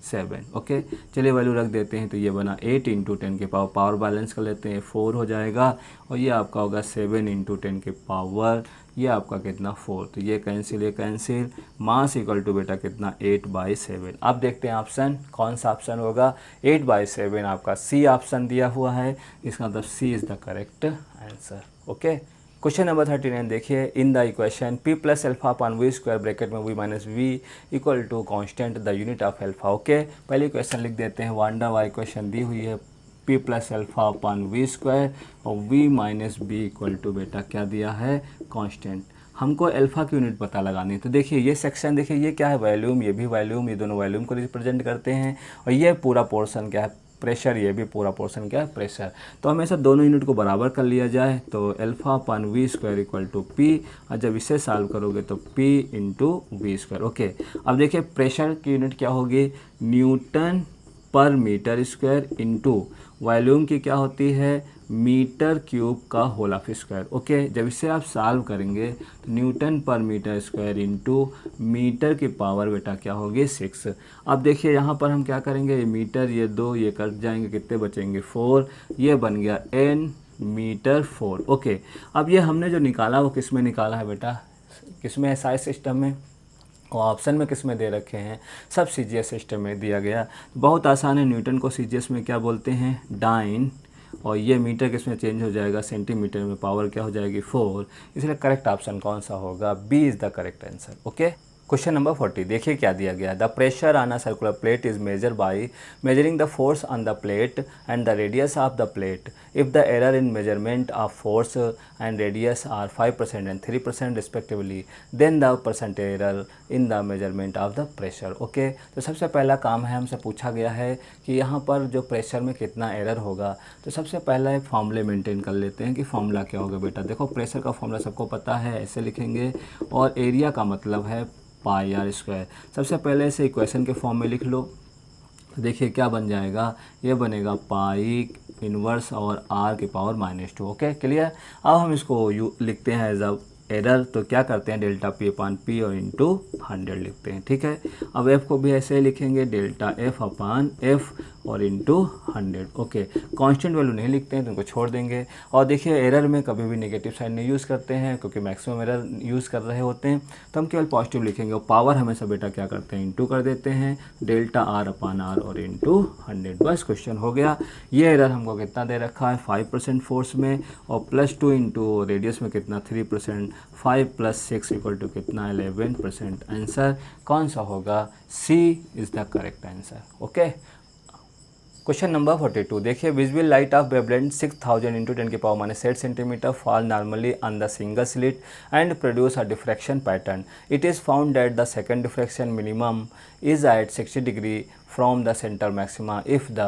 7। ओके, चलिए वैल्यू रख देते हैं, तो ये बना 8 इंटू 10 के पावर बैलेंस कर लेते हैं 4 हो जाएगा, और ये आपका होगा 7 इंटू 10 के पावर, ये आपका कितना 4, तो ये कैंसिल, मास इक्वल टू बेटा कितना 8/7। अब देखते हैं ऑप्शन कौन सा ऑप्शन होगा, 8/7 आपका सी ऑप्शन दिया हुआ है, इसका मतलब C is the correct answer. Okay, question number 39 देखिए, in the equation p plus alpha upon we square bracket में v minus v equal to constant the unit of alpha. Okay, पहले equation लिख देते हैं, वांडा वाई इक्वेशन दी हुई है p plus alpha upon we square और v minus B equal to बेटा क्या दिया है, कांस्टेंट। हमको एल्फा की यूनिट पता लगानी है, तो देखिए ये सेक्शन देखिए ये क्या है, वॉल्यूम, ये भी वॉल्यूम, ये दोनों वॉल्यूम को रिप्रेजेंट करते हैं, और ये पूरा पोर्शन क्या है, प्रेशर, ये भी पूरा पोर्शन क्या है, प्रेशर। तो हमेशा दोनों यूनिट को बराबर कर लिया जाए, तो alpha upon we square equal to P, और जब इसे सॉल्व करोगे तो P into V square. Okay, अब देखिए प्रेशर की यूनिट क्या होगी, न्यूटन पर मीटर स्क्वायर इंटू वॉल्यूम की क्या होती है, मीटर क्यूब का होल ऑफ स्क्वायर। ओके, जब इसे आप सॉल्व करेंगे तो न्यूटन पर मीटर स्क्वायर इंटू मीटर की पावर बेटा क्या होगी 6। अब देखिए यहाँ पर हम क्या करेंगे, ये मीटर, ये 2 ये कट जाएंगे, कितने बचेंगे 4, ये बन गया n मीटर 4। ओके, अब ये हमने जो निकाला वो किस में निकाला है बेटा, किस में है, साइज सिस्टम में, और ऑप्शन में किस में दे रखे हैं, सब CGS सिस्टम में दिया गया। बहुत आसान है, न्यूटन को CGS में क्या बोलते हैं, डाइन, और ये मीटर किस में चेंज हो जाएगा, सेंटीमीटर में, पावर क्या हो जाएगी 4, इसलिए करेक्ट ऑप्शन कौन सा होगा, B is the correct answer. Okay, question number 40 देखिए क्या दिया गया, the pressure on a circular plate is measure by measuring the force on the plate and the radius of the plate. If the error in measurement of force and radius are 5% and 3% respectively, then the percent error in the measurement of the pressure. Okay, तो सबसे पहला काम है, हमसे पूछा गया है कि यहाँ पर जो प्रेशर में कितना एरर होगा, तो सबसे पहला एक फॉर्मूले मेंटेन कर लेते हैं कि फॉर्मूला क्या होगा बेटा। देखो प्रेशर का फॉर्मूला सबको पता है, ऐसे लिखेंगे, और एरिया का मतलब है पाई आर स्क्वायर। सबसे पहले इसे इक्वेशन के फॉर्म में लिख लो, तो देखिए क्या बन जाएगा, ये बनेगा पाई इनवर्स और आर की पावर -2। Okay, clear. अब हम इसको लिखते हैं एज अ एरर, तो क्या करते हैं, डेल्टा पी अपान पी और इंटू 100 लिखते हैं, ठीक है। अब एफ़ को भी ऐसे ही लिखेंगे, डेल्टा एफ अपान एफ और इंटू 100। ओके, कांस्टेंट वैल्यू नहीं लिखते हैं तो उनको छोड़ देंगे। और देखिए एरर में कभी भी नेगेटिव साइन नहीं यूज़ करते हैं, क्योंकि मैक्सिमम एरर यूज़ कर रहे होते हैं, तो हम केवल पॉजिटिव लिखेंगे, और पावर हमेशा बेटा क्या करते हैं, इंटू कर देते हैं, डेल्टा आर अपान आर और इंटू 100। बस क्वेश्चन हो गया। ये एरर हमको कितना दे रखा है, 5% फोर्स में, और +2 इंटू रेडियस में कितना 3%, 5 + 6 इक्वल टू कितना 11%। आंसर कौन सा होगा, C is the correct answer. Okay, question number 42 देखिए, visible light of wavelength 6000 into 10 की power -8 centimetre fall normally on the single slit and produce a diffraction pattern. It is found that the second diffraction minimum is at 60 degree from the center maxima if the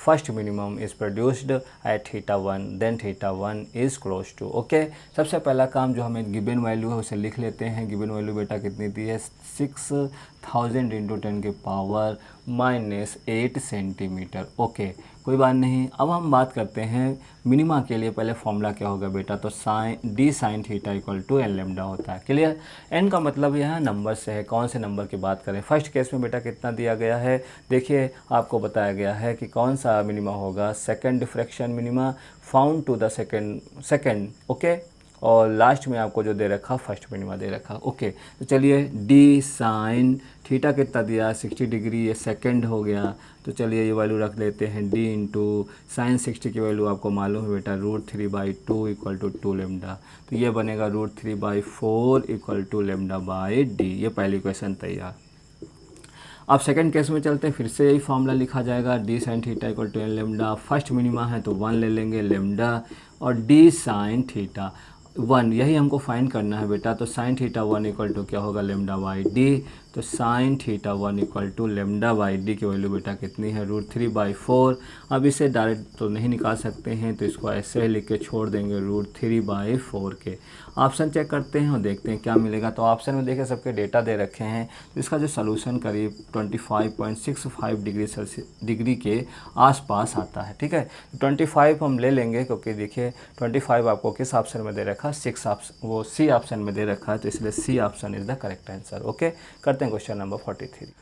first minimum is produced at θ1 then θ1 is close to। Okay, सबसे पहला काम जो हमें given value है उसे लिख लेते हैं। गिवन वैल्यू बेटा कितनी दी है, 6000 इंटू 10 की पावर -8 सेंटीमीटर। ओके, कोई बात नहीं। अब हम बात करते हैं मिनिमा के लिए, पहले फॉर्मूला क्या होगा बेटा, तो d sin theta equal to n lambda होता है। क्लियर। n का मतलब यहाँ नंबर से है, कौन से नंबर की बात करें। फर्स्ट केस में बेटा कितना दिया गया है, देखिए आपको बताया गया है कि कौन सा मिनिमा होगा, second diffraction minima found to the second. Okay, और लास्ट में आपको जो दे रखा फर्स्ट मिनिमा दे रखा। ओके, तो चलिए d sin थीटा कितना दिया, 60 डिग्री, ये सेकंड हो गया, तो चलिए ये वैल्यू रख लेते हैं, d इंटू साइन 60 की वैल्यू आपको मालूम है बेटा, √3/2 इक्वल टू 2 लैम्डा, तो ये बनेगा √3/4 इक्वल टू λ/d। ये पहली क्वेश्चन तैयार। अब सेकंड केस में चलते हैं, फिर से यही फॉर्मूला लिखा जाएगा, d sin theta equal to n lambda. First minima है तो 1 ले लेंगे लैम्डा, और d sin थीटा 1, यही हमको फाइंड करना है बेटा, तो sin थीटा 1 इक्वल टू क्या होगा, λ/d। तो sin theta 1 equal to λ/d की वैल्यू बेटा कितनी है, √3/4। अब इसे डायरेक्ट तो नहीं निकाल सकते हैं, तो इसको ऐसे ही लिख के छोड़ देंगे √3/4 के। ऑप्शन चेक करते हैं और देखते हैं क्या मिलेगा। तो ऑप्शन में देखिए सबके डेटा दे रखे हैं, तो इसका जो सलूशन करीब 25.65 डिग्री के आसपास आता है। ठीक है, 25 हम ले लेंगे, क्योंकि देखिए 25 आपको किस ऑप्शन में दे रखा है, 6 ऑप्शन, वो सी ऑप्शन में दे रखा है, तो इसलिए C option is the correct answer. Okay, करते हैं क्वेश्चन नंबर 43।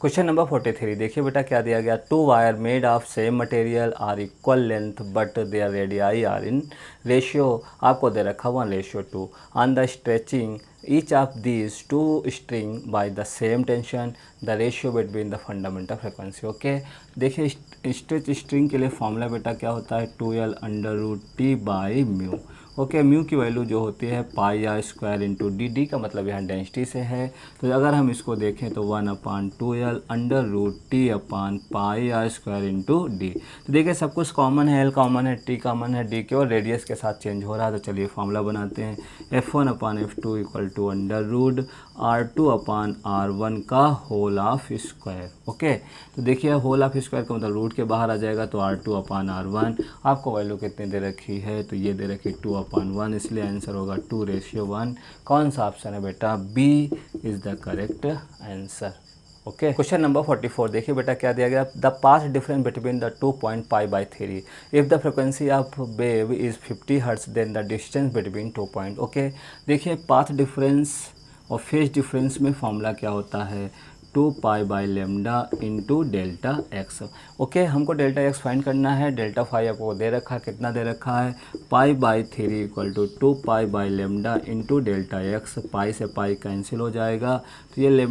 क्वेश्चन नंबर 43 देखिए बेटा क्या दिया गया, 2 wire made of same material are equal length but their radii are in ratio, आपको दे रखा 1:2 on the stretching each of these 2 string by the same tension the ratio between the fundamental frequency. Okay, देखिए stretch string के लिए formula बेटा क्या होता है, 2L√T by mu. Okay, mu की वैल्यू जो होती है pi are square into d, d का मतलब यहाँ डेंसिटी से है, तो अगर हम इसको देखें तो 1/2L√T upon pi are square into D. तो देखिए सब कुछ कॉमन है, एल कॉमन है, टी कॉमन है, डी के और रेडियस के साथ चेंज हो रहा है। तो चलिए फॉर्मूला बनाते हैं, F1/F2 इक्वल टू √R2/R1 का होल ऑफ स्क्वायर। ओके, तो देखिए होल ऑफ स्क्वायर का मतलब रूट के बाहर आ जाएगा, तो R2/R1 आपको वैल्यू कितनी दे रखी है, तो ये दे रखी 2/1, इसलिए आंसर होगा 2:1। कौन सा ऑप्शन है बेटा, B is the correct answer. Okay, question number 44 देखिए बेटा क्या दिया गया, the path difference between the 2 point π/3 if the frequency of wave is 50 hertz then the distance between 2 point. Okay, देखिए पाथ डिफरेंस और फेज डिफरेंस में formula क्या होता है, 2π/λ इंटू डेल्टा एक्स। ओके, हमको डेल्टा एक्स फाइंड करना है, delta phi आपको दे रखा है, कितना दे रखा है, π/3 equal to 2π/λ into delta x. Pi से पाई कैंसिल हो जाएगा, तो ये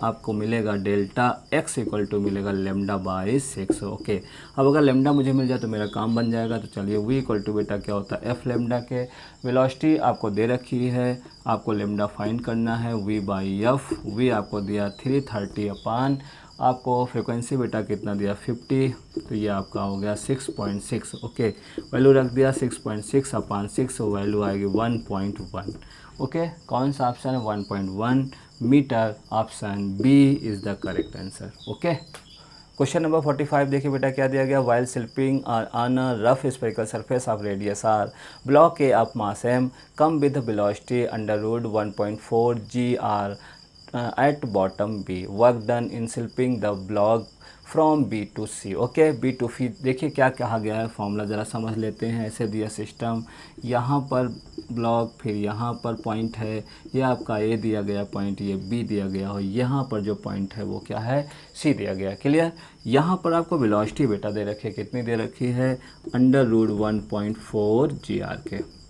आपको मिलेगा डेल्टा एक्स इक्वल टू मिलेगा λ/6। ओके, अब अगर लेमडा मुझे मिल जाए तो मेरा काम बन जाएगा। तो चलिए वी इक्वल टू बेटा क्या होता है, एफ लेमडा के वेलोसिटी आपको दे रखी है, आपको लेमडा फाइंड करना है, v/f। वी आपको दिया 330 अपान आपको फ्रिक्वेंसी बेटा कितना दिया 50, तो ये आपका हो गया 6.6। ओके, वैल्यू रख दिया 6.6 अपान 6, वैल्यू आएगी 1.1। ओके, कौन सा ऑप्शन है 1.1 metre, option B is the correct answer. Okay, question number 45 देखिए बेटा क्या दिया गया, while slipping on a rough spherical surface of radius R block A of mass m come with velocity √1.4 g/r at bottom B, work done in slipping the block from B to C। Okay, B to C देखिए क्या कहा गया है, formula ज़रा समझ लेते हैं। ऐसे दिया सिस्टम, यहाँ पर ब्लॉक, फिर यहाँ पर पॉइंट है, ये आपका A दिया गया पॉइंट, ये B दिया गया और यहाँ पर जो पॉइंट है वो क्या है, C दिया गया। क्लियर, यहाँ पर आपको वेलोसिटी बेटा दे रखी है, कितनी दे रखी है, √1.4 g/r के।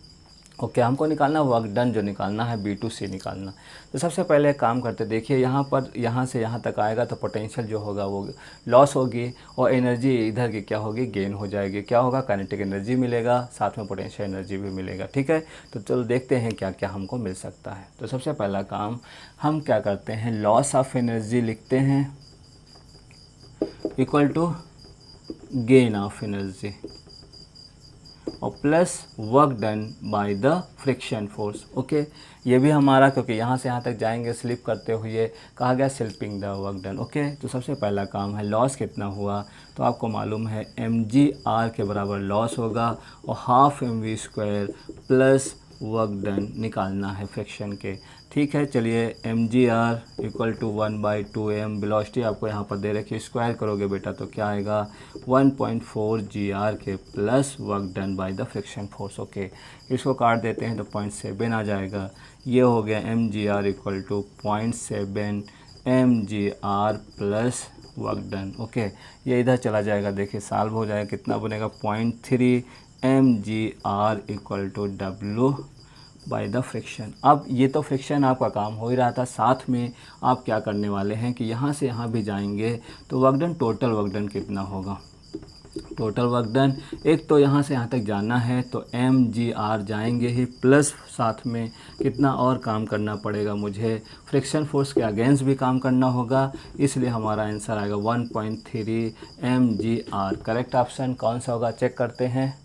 ओके, हमको निकालना वर्क डन, जो निकालना है B to C निकालना। तो सबसे पहले काम करते, देखिए यहाँ पर यहाँ से यहाँ तक आएगा तो पोटेंशियल जो होगा वो लॉस होगी और एनर्जी इधर की क्या होगी, गेन हो जाएगी। क्या होगा, काइनेटिक एनर्जी मिलेगा, साथ में पोटेंशियल एनर्जी भी मिलेगा। ठीक है, तो चलो देखते हैं क्या क्या हमको मिल सकता है। तो सबसे पहला काम हम क्या करते हैं, लॉस ऑफ एनर्जी लिखते हैं equal to gain of energy और plus work done by the friction force. Okay, ये भी हमारा, क्योंकि यहाँ से यहाँ तक जाएंगे स्लिप करते हुए, कहा गया slipping the work done. Okay, तो सबसे पहला काम है लॉस कितना हुआ, तो आपको मालूम है mg/r के बराबर लॉस होगा और ½ mv² प्लस वर्क डन निकालना है फ्रिक्शन के। ठीक है, चलिए mg/r equal to 1/2m, velocity आपको यहाँ पर दे रखी है, स्क्वायर करोगे बेटा तो क्या आएगा 1.4 g/r के plus work done by the friction force. Okay, इसको काट देते हैं तो 0.7 आ जाएगा। ये हो गया mg/r equal to 0.7 mg/r plus work done. Okay, ये इधर चला जाएगा, देखिए सॉल्व हो जाएगा, कितना बनेगा 0.3 mg/r equal to w by the friction. अब ये तो फ्रिक्शन आपका काम हो ही रहा था, साथ में आप क्या करने वाले हैं कि यहाँ से यहाँ भी जाएंगे तो work done, total work done कितना होगा, टोटल वर्क डन एक तो यहाँ से यहाँ तक जाना है तो mg/r जाएंगे ही, प्लस साथ में कितना और काम करना पड़ेगा मुझे, फ्रिक्शन फोर्स के अगेंस्ट भी काम करना होगा, इसलिए हमारा आंसर आएगा 1.3 mg/r। करेक्ट ऑप्शन कौन सा होगा, चेक करते हैं।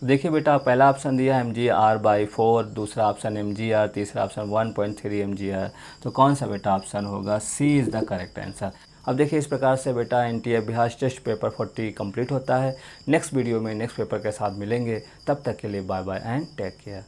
तो देखिए बेटा पहला ऑप्शन दिया mg/4, दूसरा ऑप्शन mg/r, तीसरा ऑप्शन 1.3 mg/r, तो कौन सा बेटा ऑप्शन होगा, C is the correct answer. अब देखिए इस प्रकार से बेटा NTA अभ्यास टेस्ट पेपर 40 कंप्लीट होता है। नेक्स्ट वीडियो में नेक्स्ट पेपर के साथ मिलेंगे, तब तक के लिए bye bye and take care.